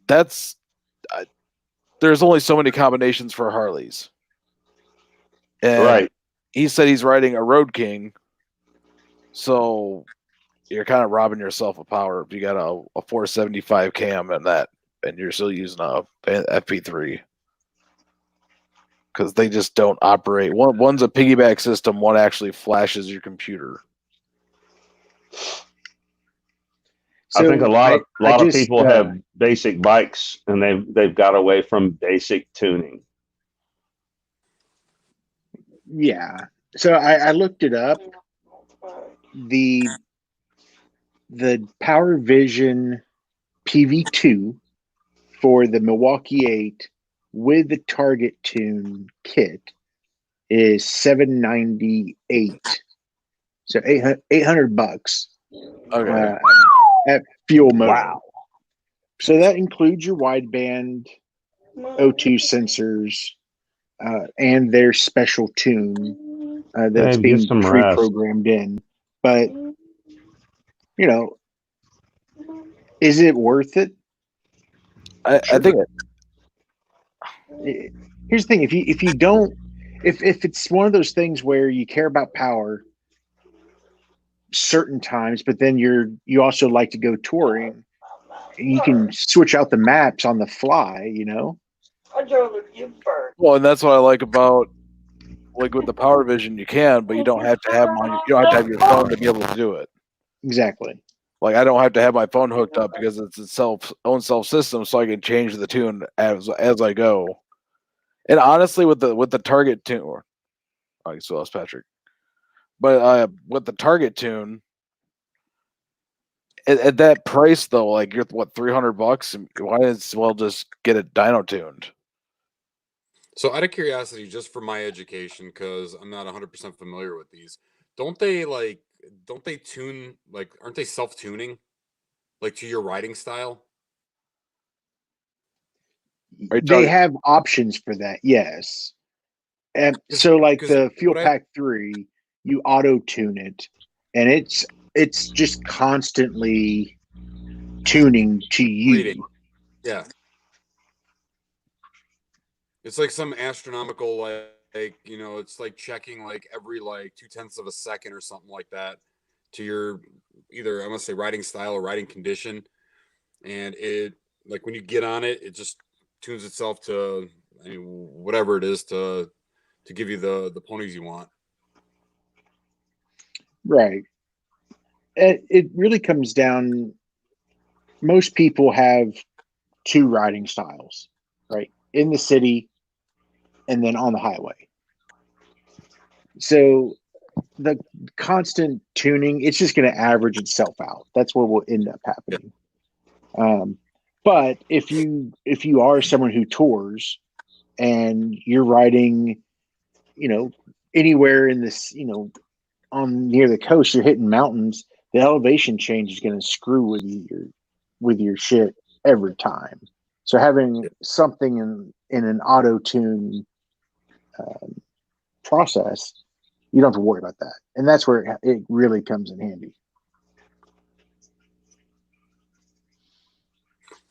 there's only so many combinations for Harleys. And right. He said he's riding a Road King, so you're kind of robbing yourself of power if you got a 475 cam and you're still using a FP3, because they just don't operate. One's a piggyback system, one actually flashes your computer. I think a lot of just, people have basic bikes and they've got away from basic tuning. Yeah. So I looked it up. The Power Vision PV2 for the Milwaukee 8 with the Target Tune kit is $798. So $800 Okay. at Fuel Moto. Wow. So that includes your wideband O2 sensors and their special tune that's Hey, get being some rest. pre-programmed in. But is it worth it? I think Here's the thing: if you don't, if it's one of those things where you care about power certain times, but then you also like to go touring, you can switch out the maps on the fly. well, and that's what I like about like with the Power Vision. You can, but you don't have to have you don't have to have your phone to be able to do it. Exactly. Like I don't have to have my phone hooked up because it's its own self system, so I can change the tune as I go. And honestly, with the Target tune, I still lost Patrick, but with the Target tune, at that price though, like you're what $300, why as well just get it dyno tuned? So, out of curiosity, just for my education, because I'm not 100% familiar with these, don't they tune, like, aren't they self-tuning, like, to your riding style? They have options for that, yes. And so, like the Fuel Pack 3, you auto tune it, and it's just constantly tuning to you. Reading. Yeah. It's like some astronomical, like it's like checking like every like 0.2 of a second or something like that to your either I must say riding style or riding condition, and it like when you get on it, it just tunes itself to whatever it is to give you the ponies you want. Right. It really comes down. Most people have two riding styles, right? In the city and then on the highway. So the constant tuning, it's just going to average itself out. That's what will end up happening. But if you are someone who tours and you're riding, anywhere in this, on near the coast, you're hitting mountains, the elevation change is going to screw with your shit every time. So having something in an auto tune process, you don't have to worry about that, and that's where it really comes in handy.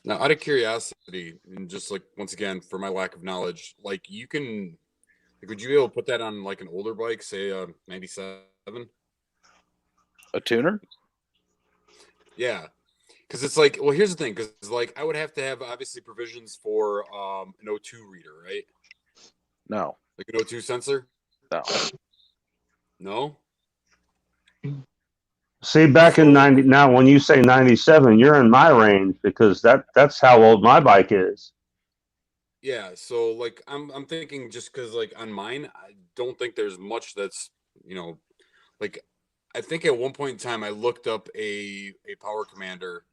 Now, out of curiosity, and just like once again for my lack of knowledge, like you can, like, would you be able to put that on like an older bike, say a 97? A tuner? Yeah, because it's like, well, here's the thing, because like I would have to have obviously provisions for an O2 reader, right? No. Like an O2 sensor? No. No? See, back in 90, now when you say 97, you're in my range because that's how old my bike is. Yeah, so like I'm thinking just because like on mine, I don't think there's much that's like I think at one point in time I looked up a Power Commander,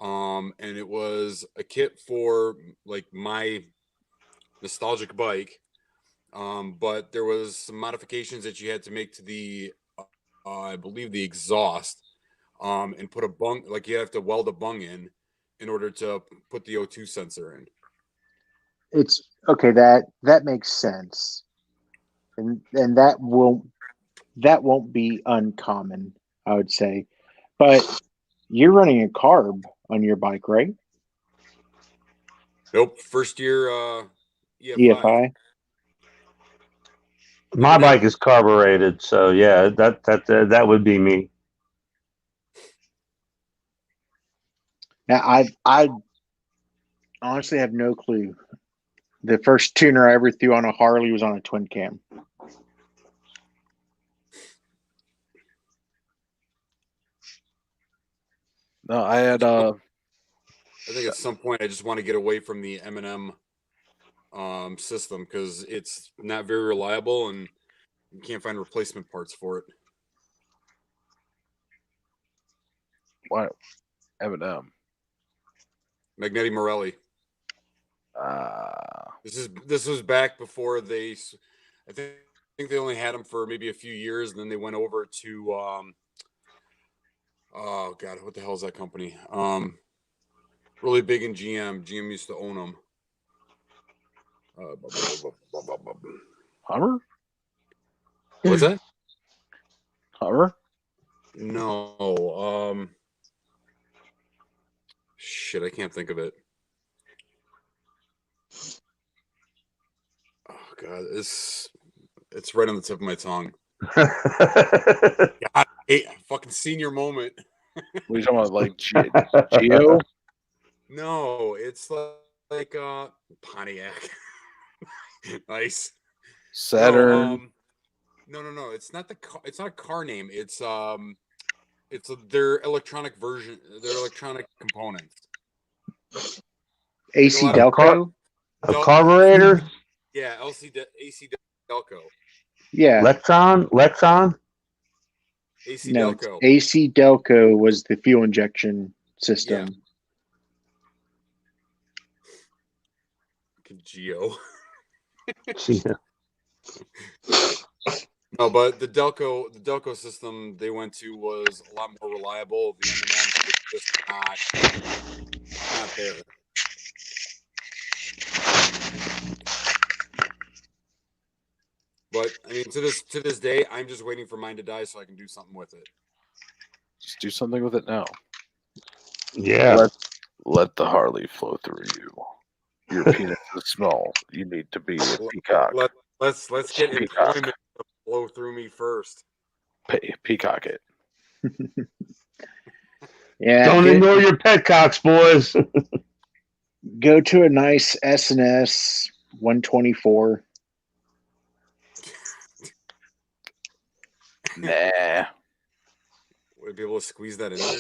and it was a kit for like my nostalgic bike, but there was some modifications that you had to make to the I believe the exhaust, and put a bung, like you have to weld a bung in order to put the O2 sensor in. It's okay. That makes sense, and that won't be uncommon, I would say. But you're running a carb on your bike, right? Nope. First year EFI. My bike is carbureted, so yeah, that would be me. Now I honestly have no clue. The first tuner I ever threw on a Harley was on a twin cam. No, I had I think at some point I just want to get away from the M&M system because it's not very reliable and you can't find replacement parts for it. what M&M. Magneti Morelli. This was back before they. I think they only had them for maybe a few years, and then they went over to. Oh God, what the hell is that company? Really big in GM. GM used to own them. Hummer? What's that? Hummer? No. Shit, I can't think of it. Oh God, it's right on the tip of my tongue. God, fucking senior moment. What are you talking about? Like Geo? No, it's like Pontiac. Nice. Saturn. No. It's not the car. It's not a car name. It's their electronic version. Their electronic components. AC Like a lot Delco. A carburetor. Yeah, AC Delco. Yeah. Lectron. AC No, Delco. AC Delco was the fuel injection system. Geo. Yeah. No, but the Delco system they went to was a lot more reliable. The M&M was just not there. But I mean, to this day, I'm just waiting for mine to die so I can do something with it. Just do something with it now. Yeah. Let the Harley flow through you. Your penis is small. You need to be a peacock. Let's get employment to flow through me first. Peacock it. Yeah. Don't ignore your petcocks, boys. Go to a nice S&S 124. Nah. Would I be able to squeeze that in there?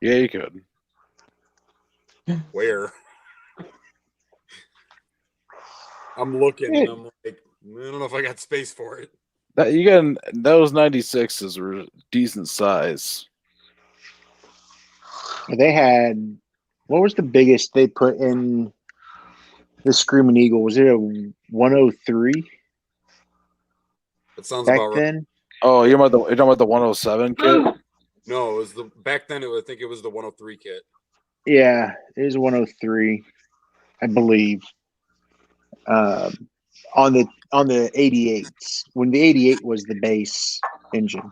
Yeah, you could. Where? I'm looking and I'm like, I don't know if I got space for it. Those 96s were decent size. They had, what was the biggest they put in the Screaming Eagle? Was it a 103? That sounds back about right. then? Oh, you're talking about the 107 kit? No, it was back then. I think it was the 103 kit. Yeah, it was a 103, I believe. On the 88s, when the 88 was the base engine.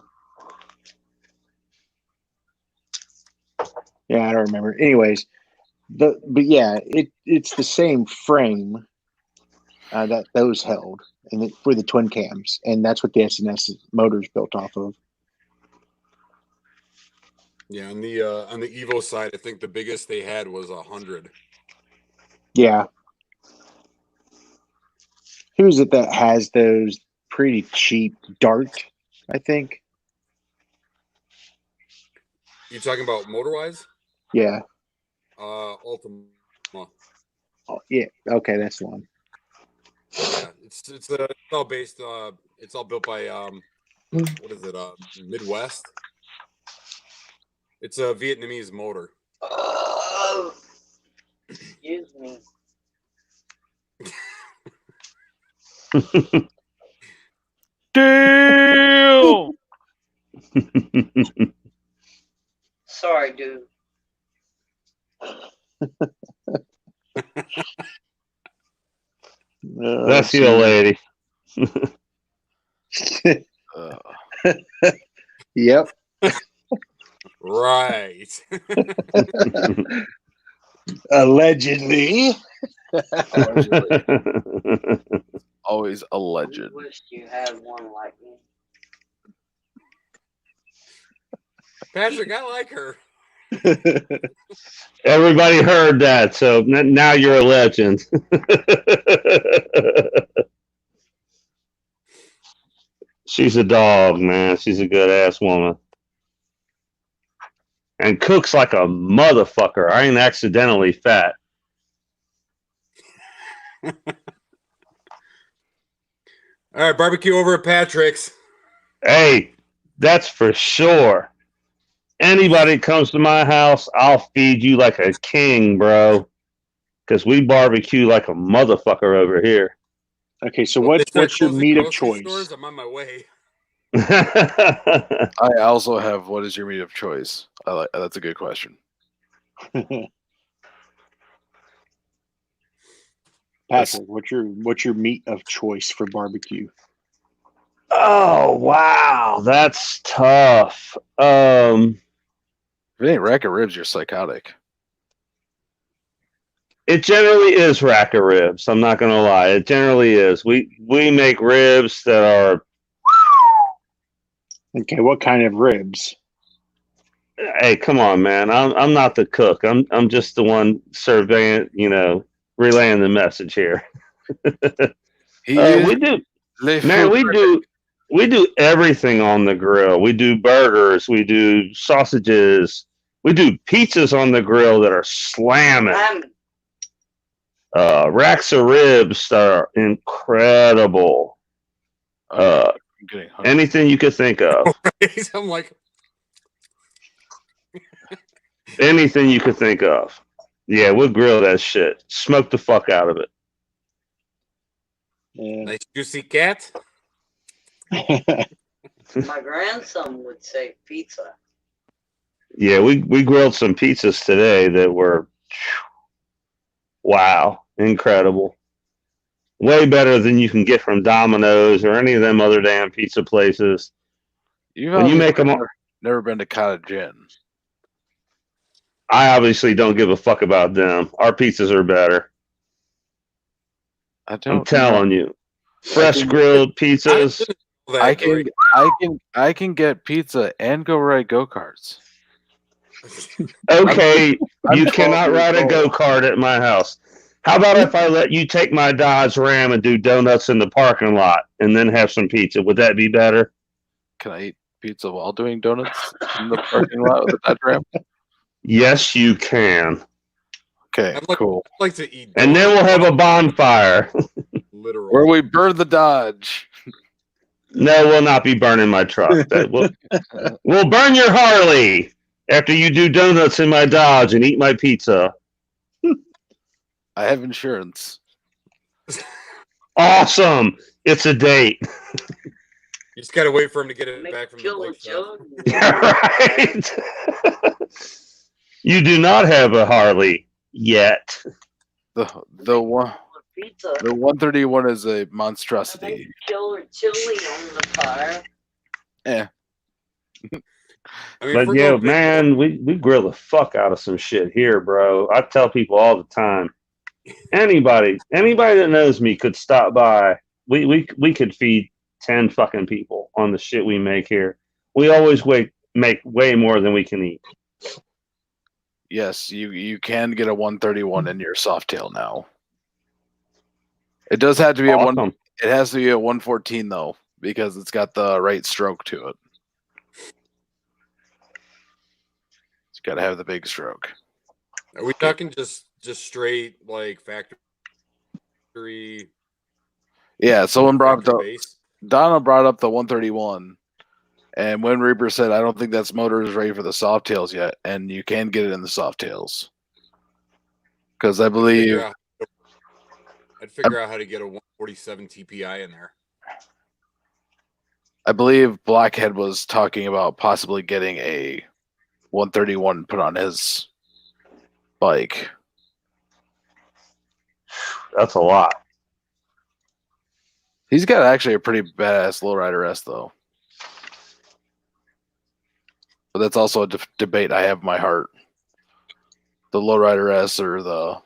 Yeah, I don't remember. Anyways, but yeah, it's the same frame that those held, and for the twin cams, and that's what the S&S motor's built off of. Yeah, on the Evo side, I think the biggest they had was 100. Yeah. Who is it that has those pretty cheap Dart, I think? You talking about motor-wise? Yeah. Ultima. Oh, yeah. Okay, that's the one. Yeah, it's all based. It's all built by what is it? Midwest. It's a Vietnamese motor. Excuse me. Deal! Sorry, dude. That's your lady. Yep. Right. Allegedly. Always alleged. I wish you had one like me. Patrick, I like her. Everybody heard that, so now you're a legend. She's a dog, man. She's a good ass woman. and cooks like a motherfucker. I ain't accidentally fat. All right, barbecue over at Patrick's. Hey, that's for sure. Anybody comes to my house, I'll feed you like a king, bro. Because we barbecue like a motherfucker over here. Okay, so Well, they start what's your closing meat of grocery choice? stores, I'm on my way. I also have what is your meat of choice? That's a good question. Patrick, what's your meat of choice for barbecue? Oh, wow. That's tough. If it ain't rack of ribs, you're psychotic. It generally is rack of ribs. I'm not gonna lie. It generally is. We make ribs that are. Okay, what kind of ribs? Hey, come on, man. I'm not the cook. I'm just the one surveying. Relaying the message here. We do, man. We do everything on the grill. We do burgers. We do sausages. We do pizzas on the grill that are slamming. Racks of ribs that are incredible. Anything you could think of. I'm like, anything you could think of. Yeah, we'll grill that shit. Smoke the fuck out of it. Yeah. nice juicy cat. My grandson would say pizza. Yeah, we grilled some pizzas today that were, wow, incredible. Way better than you can get from Domino's or any of them other damn pizza places. When you make them, never been to Cottage Inn. I obviously don't give a fuck about them. Our pizzas are better. I'm telling you, fresh grilled pizzas. I can get pizza and go ride go-karts. Okay, you cannot ride a go-kart at my house. How about if I let you take my Dodge Ram and do donuts in the parking lot and then have some pizza? Would that be better? Can I eat pizza while doing donuts in the parking lot with the Dodge Ram? Yes, you can. Okay, cool. I'd like to eat donuts. And then we'll have a bonfire. Literal. Where we burn the Dodge. No, we'll not be burning my truck. We'll burn your Harley after you do donuts in my Dodge and eat my pizza. I have insurance. Awesome. It's a date. You just gotta wait for him to get it back from the bike shop. Right. You do not have a Harley yet. The 131 is a monstrosity. Chili on the fire. Yeah. I mean, But yeah, man, we grill the fuck out of some shit here, bro. I tell people all the time. Anybody that knows me could stop by. We could feed 10 fucking people on the shit we make here. We always make way more than we can eat. Yes, you can get a 131 in your Softail now. It does have to be Awesome. It has to be a 114 though, because it's got the right stroke to it. It's got to have the big stroke. Are we talking just straight like factory? Yeah, someone brought up Donna brought up the 131, and when Reaper said, "I don't think that's motor is ready for the Softails yet," and you can get it in the Softails because I believe I'd figure out how to get a 147 TPI in there. I believe Blackhead was talking about possibly getting a 131 put on his bike. That's a lot. He's got actually a pretty badass lowrider S though. But that's also a debate I have in my heart. The lowrider S or the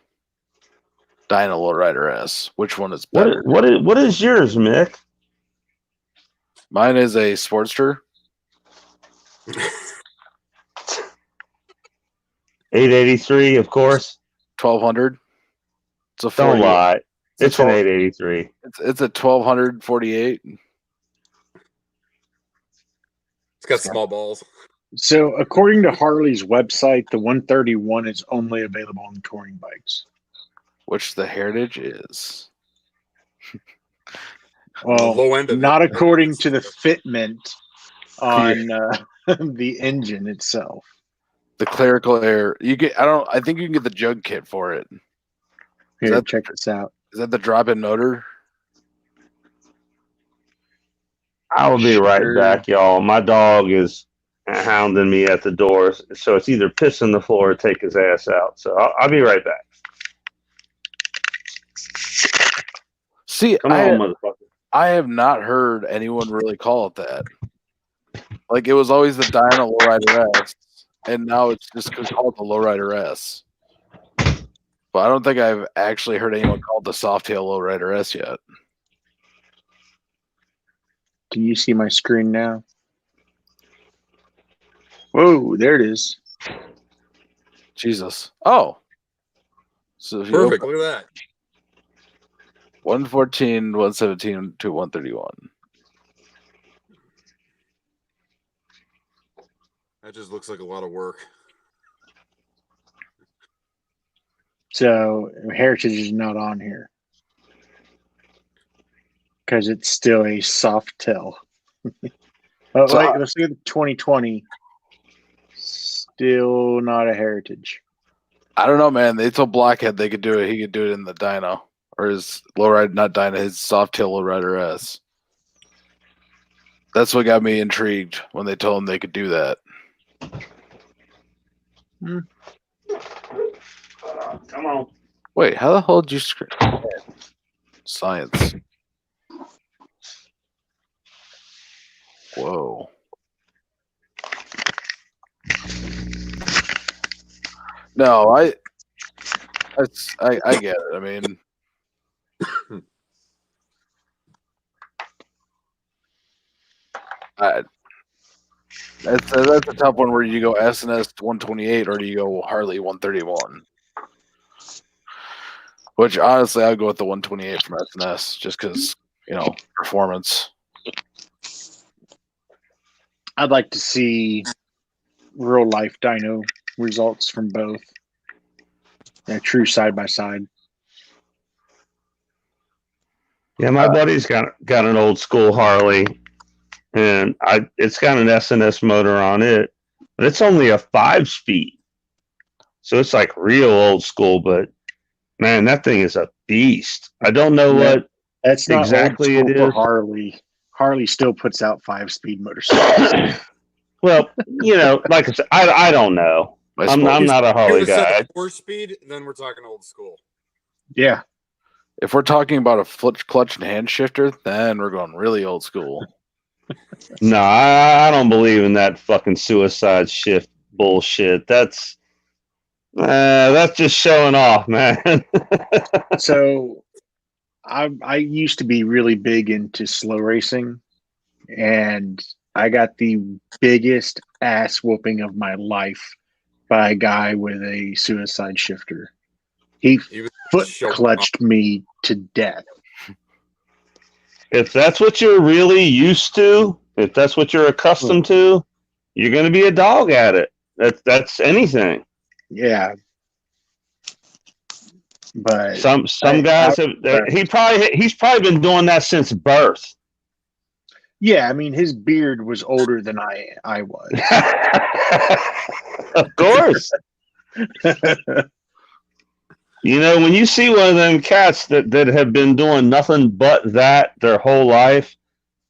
Dyna lowrider S. Which one is better? What is yours, Mick? Mine is a Sportster. 883, of course. 1200. It's a Don't lie. It's an 883. It's a 1248. It's got small balls. So, according to Harley's website, the 131 is only available on touring bikes. Which the Heritage is. Well, low end of not it. according to the fitment on the engine itself. The clerical error. I think you can get the jug kit for it. Here, check this out. Is that the drop-in motor? I will be right back, y'all. My dog is hounding me at the door, so it's either piss in the floor or take his ass out. So I'll be right back. See, Come on, motherfucker. I have not heard anyone really call it that. Like, it was always the Dyna Lowrider S, and now it's just called the Lowrider S. But I don't think I've actually heard anyone call it the Softail Lowrider S yet. Can you see my screen now? Whoa, there it is. Jesus. Oh. So if you Perfect. Look at that. 114, 117 to 131. That just looks like a lot of work. So Heritage is not on here because it's still a soft tail. Let's look at the 2020. Still not a Heritage. I don't know, man. They told Blockhead they could do it. He could do it in the Dyno. Or his lowrider, not Dyna, his Softail Lowrider S. That's what got me intrigued when they told him they could do that. Come on. Wait, how the hell did you scream? Science. Whoa. No, I get it. I mean, that's a tough one. Where you go SNS 128 or do you go Harley 131? Which honestly, I'd go with the 128 from SNS just because performance. I'd like to see real life dyno results from both. A true side by side. Yeah, my buddy's got an old school Harley, and it's got an SNS motor on it, but it's only a 5-speed, so it's like real old school. But man, that thing is a beast. I don't know what that's not exactly old school it is. For Harley. Harley still puts out 5-speed motorcycles. Well, like I said, I don't know. I'm not a Harley guy. 4-speed, then we're talking old school. Yeah. If we're talking about a foot clutch and hand shifter, then we're going really old school. No, I don't believe in that fucking suicide shift bullshit. That's just showing off, man. So I used to be really big into slow racing, and I got the biggest ass whooping of my life by a guy with a suicide shifter. He foot clutched me to death. If that's what you're really used to, if that's what you're accustomed to, you're going to be a dog at it. That's anything. Yeah. But some guys he's probably been doing that since birth. Yeah, I mean his beard was older than I was. Of course. When you see one of them cats that have been doing nothing but that their whole life,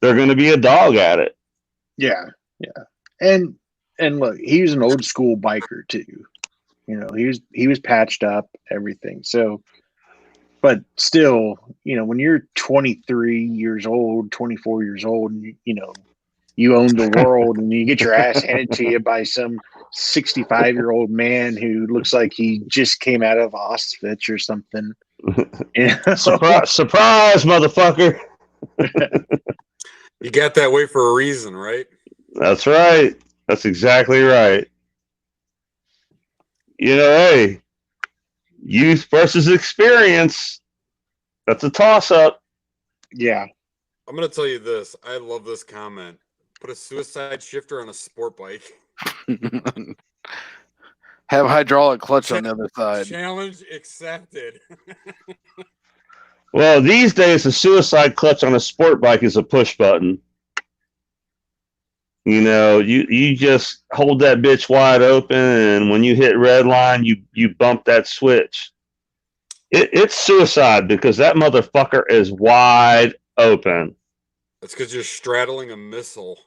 they're going to be a dog at it. Yeah, yeah. And look, he was an old school biker too. He was patched up, everything. So, but still, when you're 23 years old, 24 years old, and you own the world, and you get your ass handed to you by some 65-year-old man who looks like he just came out of Auschwitz or something. Surprise, motherfucker. You got that way for a reason, right? That's right. That's exactly right. Hey, youth versus experience. That's a toss-up. Yeah. I'm going to tell you this. I love this comment. Put a suicide shifter on a sport bike. Have hydraulic clutch on the other side. Challenge accepted. Well, these days, the suicide clutch on a sport bike is a push button. You know, you just hold that bitch wide open, and when you hit red line, you bump that switch. It's suicide because that motherfucker is wide open. That's because you're straddling a missile.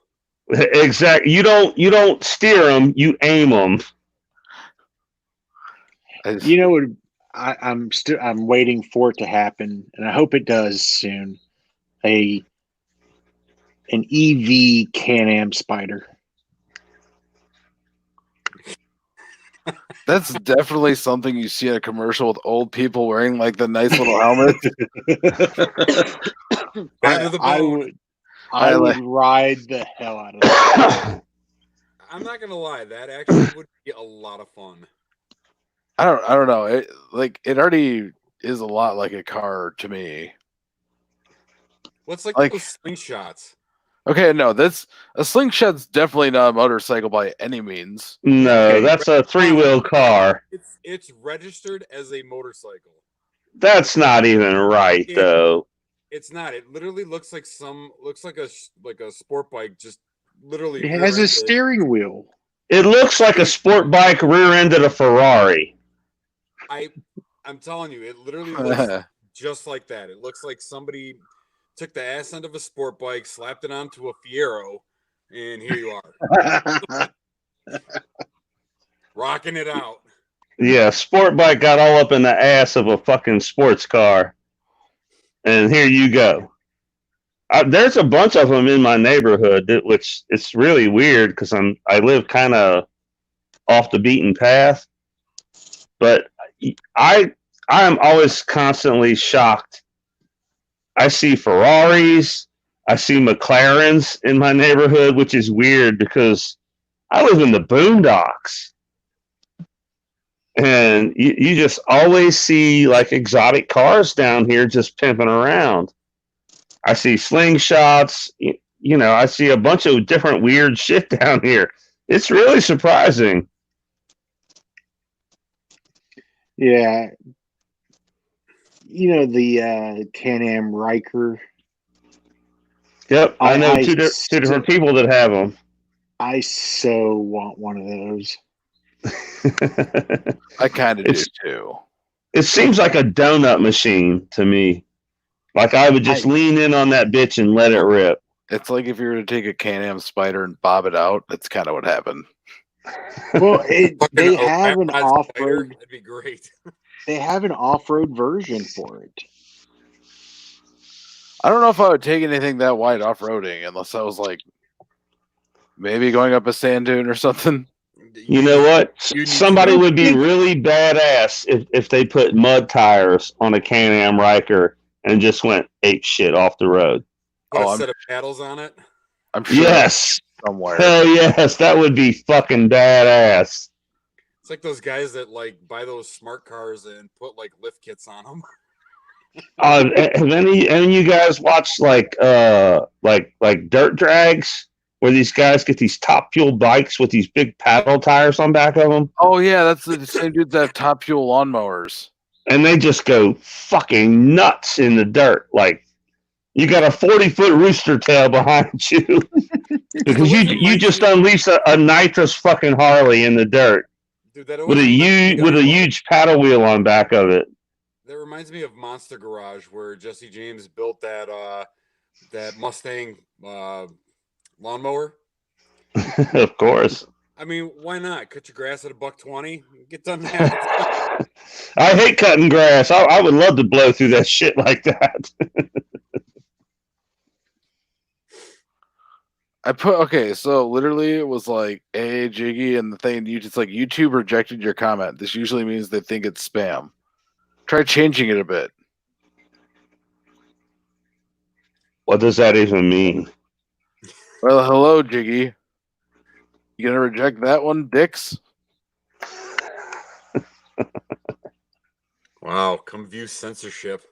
Exactly. You don't steer them, you aim them. You know what? I'm waiting for it to happen, and I hope it does soon. An EV Can-Am Spider. That's definitely something you see in a commercial with old people wearing like the nice little helmets. I would ride the hell out of that. I'm not gonna lie, that actually would be a lot of fun. I don't know. It already is a lot like a car to me. What's like those slingshots? Okay, no, that's a slingshot's definitely not a motorcycle by any means. No, that's a 3-wheel car. It's registered as a motorcycle. That's not even right, though. It's not. It literally looks like a sport bike. Just literally. It has a steering wheel. It looks like a sport bike rear-ended a Ferrari. I'm telling you, it literally looks just like that. It looks like somebody took the ass end of a sport bike, slapped it onto a Fiero, and here you are. Rocking it out. Yeah, sport bike got all up in the ass of a fucking sports car. And here you go. There's a bunch of them in my neighborhood, which it's really weird because I live kind of off the beaten path. But I am always constantly shocked. I see Ferraris, I see McLarens in my neighborhood, which is weird because I live in the boondocks. And you just always see like exotic cars down here just pimping around. I see slingshots, you know, I see a bunch of different weird shit down here. It's really surprising. Yeah. You know, the Can-Am Riker. Yep, I know two different people that have them. I so want one of those. I kind of do too. It seems like a donut machine to me. Like I would just lean in on that bitch and let it rip. It's like if you were to take a Can-Am Spider and bob it out. That's kind of what happened. Well, they have an off-road. That'd be great. They have an off-road version for it. I don't know if I would take anything that wide off-roading unless I was like maybe going up a sand dune or something. You know what? Somebody would be really badass if they put mud tires on a Can-Am Riker and just went ape shit off the road. Put a set of paddles on it. I'm sure. Yes. Somewhere. Hell yes, that would be fucking badass. It's like those guys that like buy those smart cars and put like lift kits on them. Have any of you guys watched like dirt drags where these guys get these top fuel bikes with these big paddle tires on back of them? Oh yeah, that's the same dudes that have top fuel lawnmowers. And they just go fucking nuts in the dirt. Like you got a 40-foot rooster tail behind you because you just unleashed a nitrous fucking Harley in the dirt. Dude, that with a huge paddle wheel on back of it. That reminds me of Monster Garage, where Jesse James built that Mustang lawnmower. Of course. I mean, why not? Cut your grass at $1.20. Get done that. I hate cutting grass. I would love to blow through that shit like that. So literally it was like, hey, Jiggy, and the thing, it's like YouTube rejected your comment. This usually means they think it's spam. Try changing it a bit. What does that even mean? Well, hello, Jiggy. You gonna reject that one, dicks? Wow, come view censorship.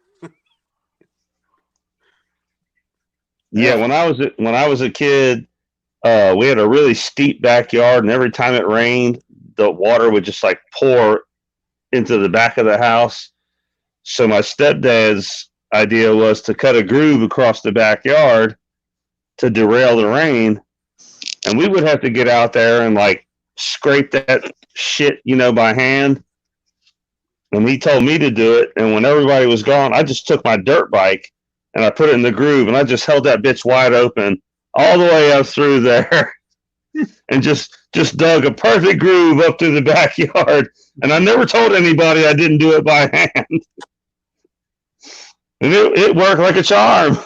Yeah, when I was a kid, We had a really steep backyard, and every time it rained, the water would just like pour into the back of the house. So my stepdad's idea was to cut a groove across the backyard to derail the rain, and we would have to get out there and like scrape that shit, by hand. And he told me to do it, and when everybody was gone, I just took my dirt bike and I put it in the groove, and I just held that bitch wide open all the way up through there, and just dug a perfect groove up through the backyard. And I never told anybody I didn't do it by hand. And it worked like a charm.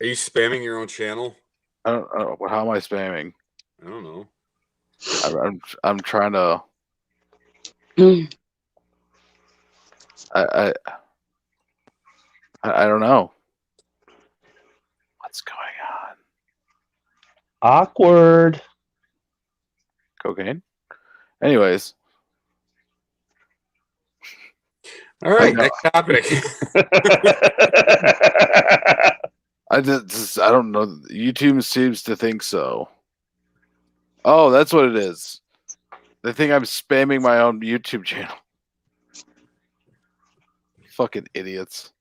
Are you spamming your own channel? I don't know. How am I spamming? I don't know. I'm trying to. I don't know what's going on. Awkward. Cocaine. Anyways, All right, next topic. I don't know. YouTube seems to think so. Oh, that's what it is. They think I'm spamming my own YouTube channel. Fucking idiots.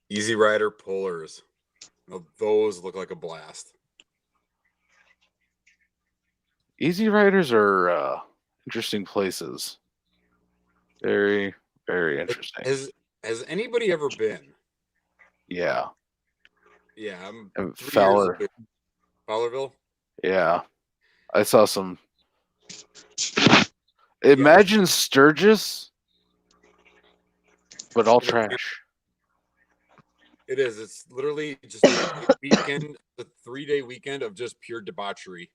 Easy Rider pullers. Now, those look like a blast. Easy Riders are interesting places. Very, very interesting. Has anybody ever been? Yeah. Yeah, I'm Fowlerville. Yeah, I saw some. Imagine Sturgis, but all trash. It is. It's literally just a weekend, a 3-day weekend of just pure debauchery.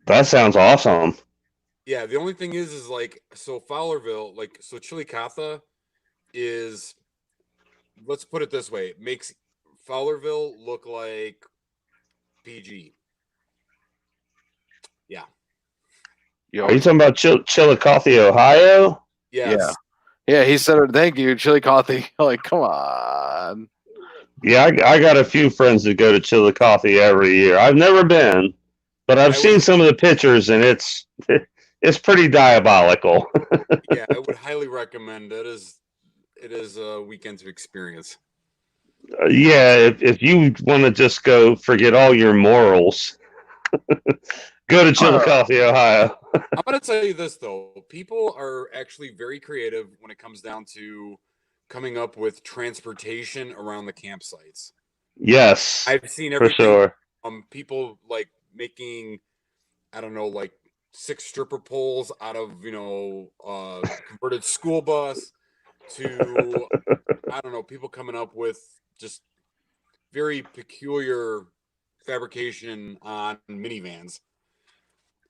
That sounds awesome. Yeah, the only thing is like, so Fowlerville, so Chillicothe is, let's put it this way, it makes Fowlerville look like PG. Yeah. Are you talking about Chillicothe, Ohio? Yes. Yeah, he said, thank you, Chillicothe. Like, come on. Yeah, I got a few friends that go to Chillicothe every year. I've never been, but I've seen some of the pictures, and it's pretty diabolical. Yeah, I would highly recommend it. It is a weekend to experience. Yeah, if you want to just go forget all your morals, go to Chillicothe, Ohio. I'm going to tell you this, though. People are actually very creative when it comes down to coming up with transportation around the campsites. Yes, I've seen everything. For sure. People like making, I don't know, like 6 stripper poles out of, converted school bus to, I don't know, people coming up with just very peculiar fabrication on minivans.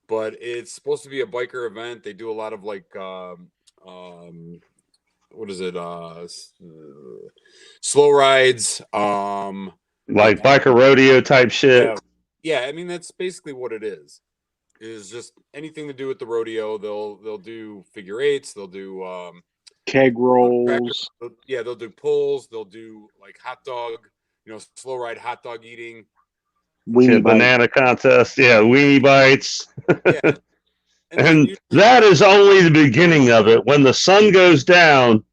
But it's supposed to be a biker event. They do a lot of like, what is it? Slow rides. Like biker rodeo type shit. Yeah, I mean that's basically what it is. Is just anything to do with the rodeo. They'll do figure eights. They'll do keg rolls. They'll do pulls. They'll do like hot dog. Slow ride hot dog eating. Banana contest. Yeah, weenie bites. Yeah. And that is only the beginning of it. When the sun goes down,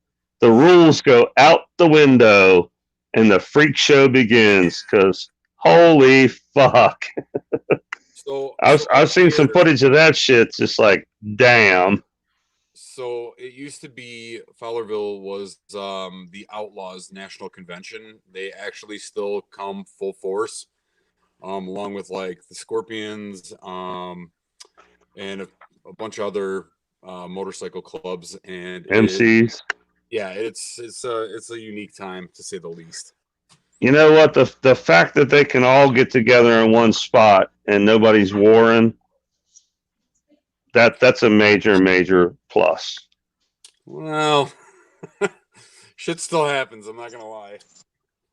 the rules go out the window and the freak show begins. Because holy fuck. So I've seen some footage of that shit. Just like, damn. So it used to be Fowlerville was the Outlaws National Convention. They actually still come full force, along with like the Scorpions, and a bunch of other motorcycle clubs and MCs. It's a unique time to say the least. You know what? The fact that they can all get together in one spot and nobody's warring, that's a major plus. Well, shit still happens. I'm not gonna lie.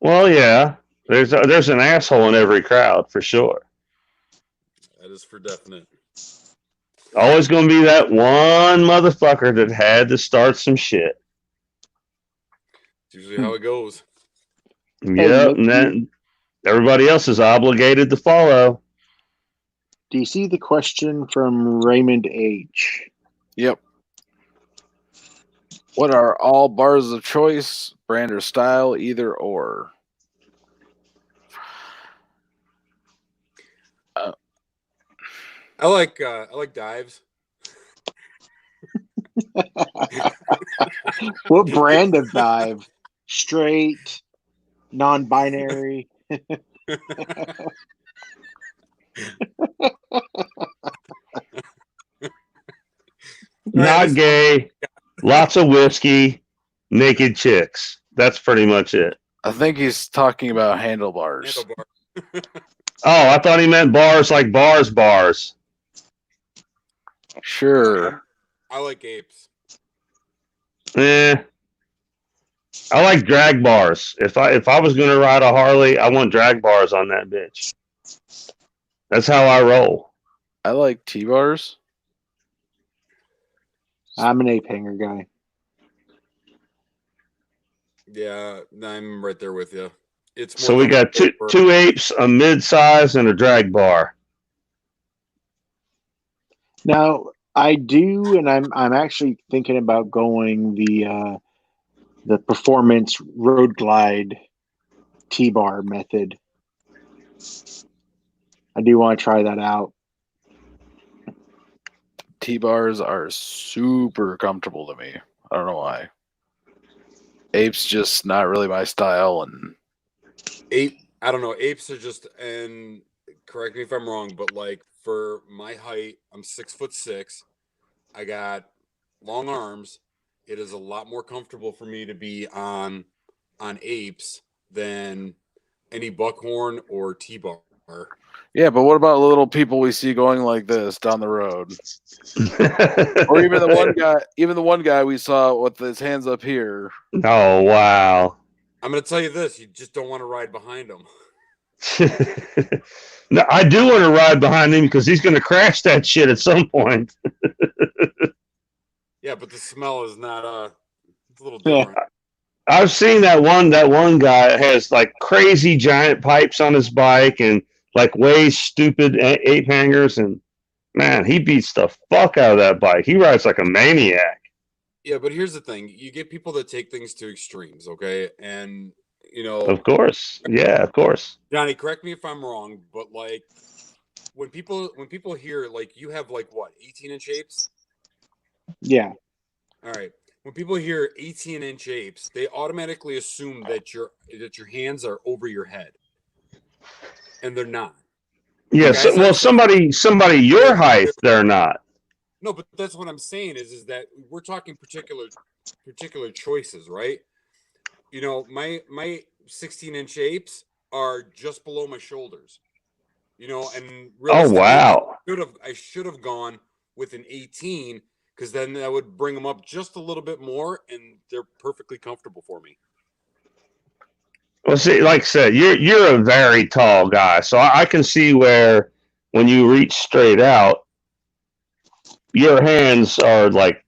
Well, yeah, there's an asshole in every crowd for sure. That is for definite. Always going to be that one motherfucker that had to start some shit. It's usually how it goes. Yep, Mick, and then everybody else is obligated to follow. do you see the question from Raymond H? Yep. What are all bars of choice, brand or style, either or? I like dives. What brand of dive? Straight, non-binary. Not gay, lots of whiskey, naked chicks. That's pretty much it. I think he's talking about handlebars. Handlebar. Oh, I thought he meant bars like bars. Sure. I like apes. I like drag bars. If I was going to ride a Harley, I want drag bars on that bitch. That's how I roll. I like T-bars. I'm an ape hanger guy. Yeah, I'm right there with you. It's more So we got two apes, a mid-size, and a drag bar. Now I do, and I'm actually thinking about going the performance road glide T-bar method. I do want to try that out. T-bars are super comfortable to me. I don't know why. Ape's just not really my style, and I don't know. Apes are just, and correct me if I'm wrong, but like for my height, I'm 6'6". I got long arms. It is a lot more comfortable for me to be on apes than any buckhorn or T-bar. yeah, but what about little people we see going like this down the road? Or even the one guy we saw with his hands up here. Oh, wow. I'm going to tell you this. You just don't want to ride behind him. No, I do want to ride behind him because he's going to crash that shit at some point. Yeah, but the smell is not it's a little different. I've seen that one guy has like crazy giant pipes on his bike and like way stupid ape hangers, and man, he beats the fuck out of that bike. He rides like a maniac. Yeah, but here's the thing. You get people that take things to extremes, okay? And, you know... Of course. Yeah, of course. Johnny, correct me if I'm wrong, but, like, when people hear, like, you have, like, what, 18-inch apes? Yeah. All right. When people hear 18-inch apes, they automatically assume that your hands are over your head. And they're not. Yes. Yeah, well, somebody your height, they're not. No, but that's what I'm saying is that we're talking particular choices, right? You know, my 16-inch apes are just below my shoulders. You know, and oh wow, I should have gone with an 18 because then that would bring them up just a little bit more, and they're perfectly comfortable for me. Well, see, like I said, you're a very tall guy, so I can see where when you reach straight out, your hands are like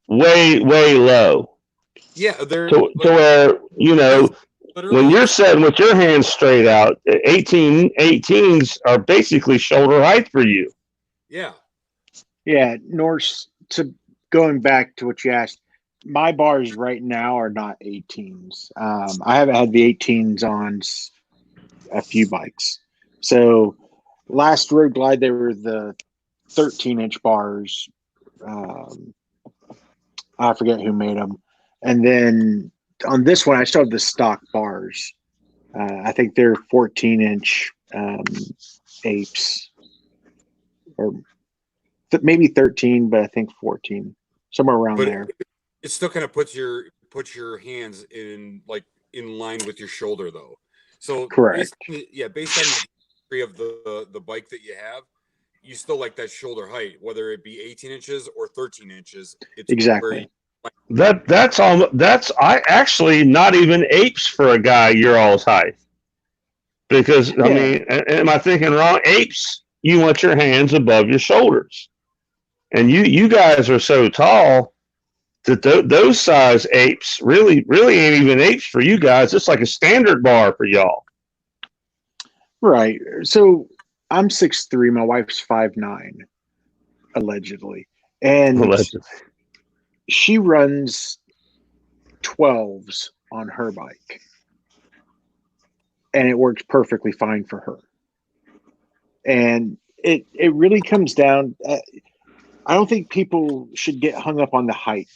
way low. Yeah, they're to where, you know, when you're sitting with your hands straight out, 18s are basically shoulder height for you. Yeah. Yeah, Norse, to going back to what you asked, my bars right now are not 18s. I haven't had the 18s on a few bikes. So last road glide, they were the 13-inch bars. I forget who made them. And then on this one, I still have the stock bars. I think they're 14-inch apes, or maybe 13, but I think 14, somewhere around there. It still kind of puts your hands in line with your shoulder, though. So correct. Based on the history of the bike that you have, you still like that shoulder height, whether it be 18 inches or 13 inches. It's exactly. That's I actually not even apes for a guy your all's height. Because I mean, am I thinking wrong? Apes, you want your hands above your shoulders. And you guys are so tall that those size apes really ain't even apes for you guys. It's like a standard bar for y'all. Right. So I'm 6'3", my wife's 5'9", allegedly. And Allegedly. she runs 12s on her bike. And it works perfectly fine for her. And it really comes down, I don't think people should get hung up on the height.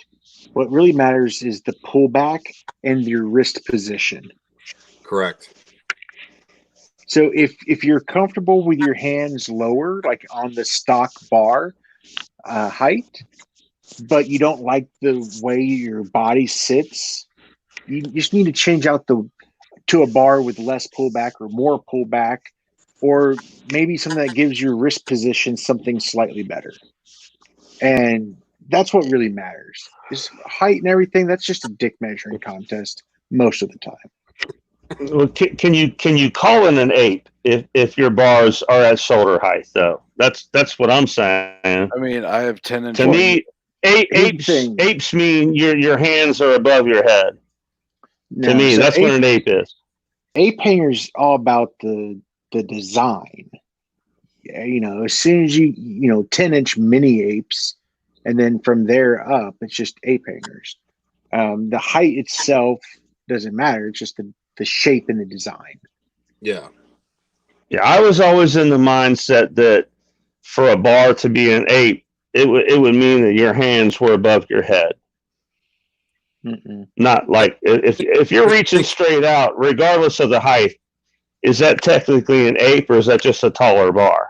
What really matters is the pullback and your wrist position. Correct. So if you're comfortable with your hands lower, like on the stock bar height, but you don't like the way your body sits, you just need to change out to a bar with less pullback or more pullback, or maybe something that gives your wrist position something slightly better. And that's what really matters. Is height and everything. That's just a dick measuring contest most of the time. Well, can you call it an ape if your bars are at shoulder height though? That's what I'm saying. I mean, I have 10 inch. To me, apes mean your hands are above your head. No, to me, so that's what an ape is. Ape hanger's all about the design. Yeah, as soon as you 10-inch mini apes, and then from there up, it's just ape hangers. The height itself doesn't matter. It's just the shape and the design. Yeah. Yeah, I was always in the mindset that for a bar to be an ape, it would mean that your hands were above your head. Mm-mm. Not like if you're reaching straight out, regardless of the height, is that technically an ape or is that just a taller bar?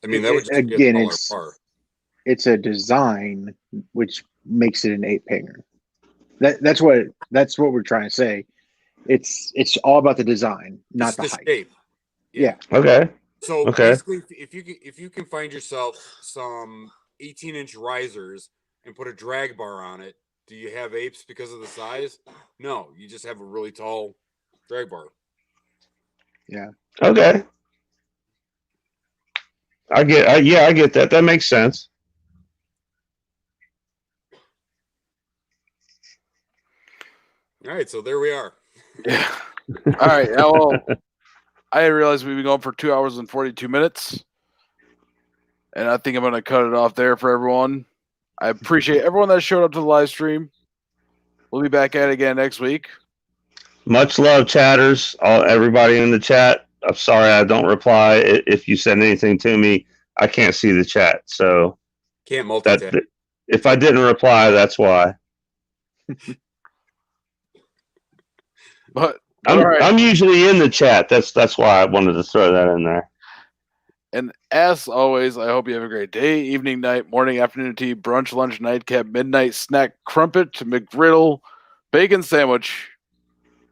I mean, that would just be a taller bar. It's a design which makes it an ape hanger. That's what we're trying to say. It's all about the design, not the height. Shape. Yeah. Okay. So basically, if you can find yourself some 18-inch risers and put a drag bar on it, do you have apes because of the size? No, you just have a really tall drag bar. Yeah. Okay. I get that. That makes sense. All right, so there we are. Yeah. All right. Well, I realized we've been going for 2 hours and 42 minutes. And I think I'm going to cut it off there for everyone. I appreciate everyone that showed up to the live stream. We'll be back at it again next week. Much love, chatters. Everybody in the chat. I'm sorry I don't reply. If you send anything to me, I can't see the chat. So can't multitask. If I didn't reply, that's why. But I'm usually in the chat. That's why I wanted to throw that in there. And as always, I hope you have a great day, evening, night, morning, afternoon tea, brunch, lunch, nightcap, midnight snack, crumpet, McGriddle, bacon sandwich.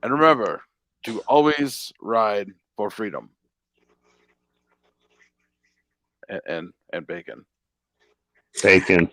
And remember to always ride for freedom. And bacon. Bacon.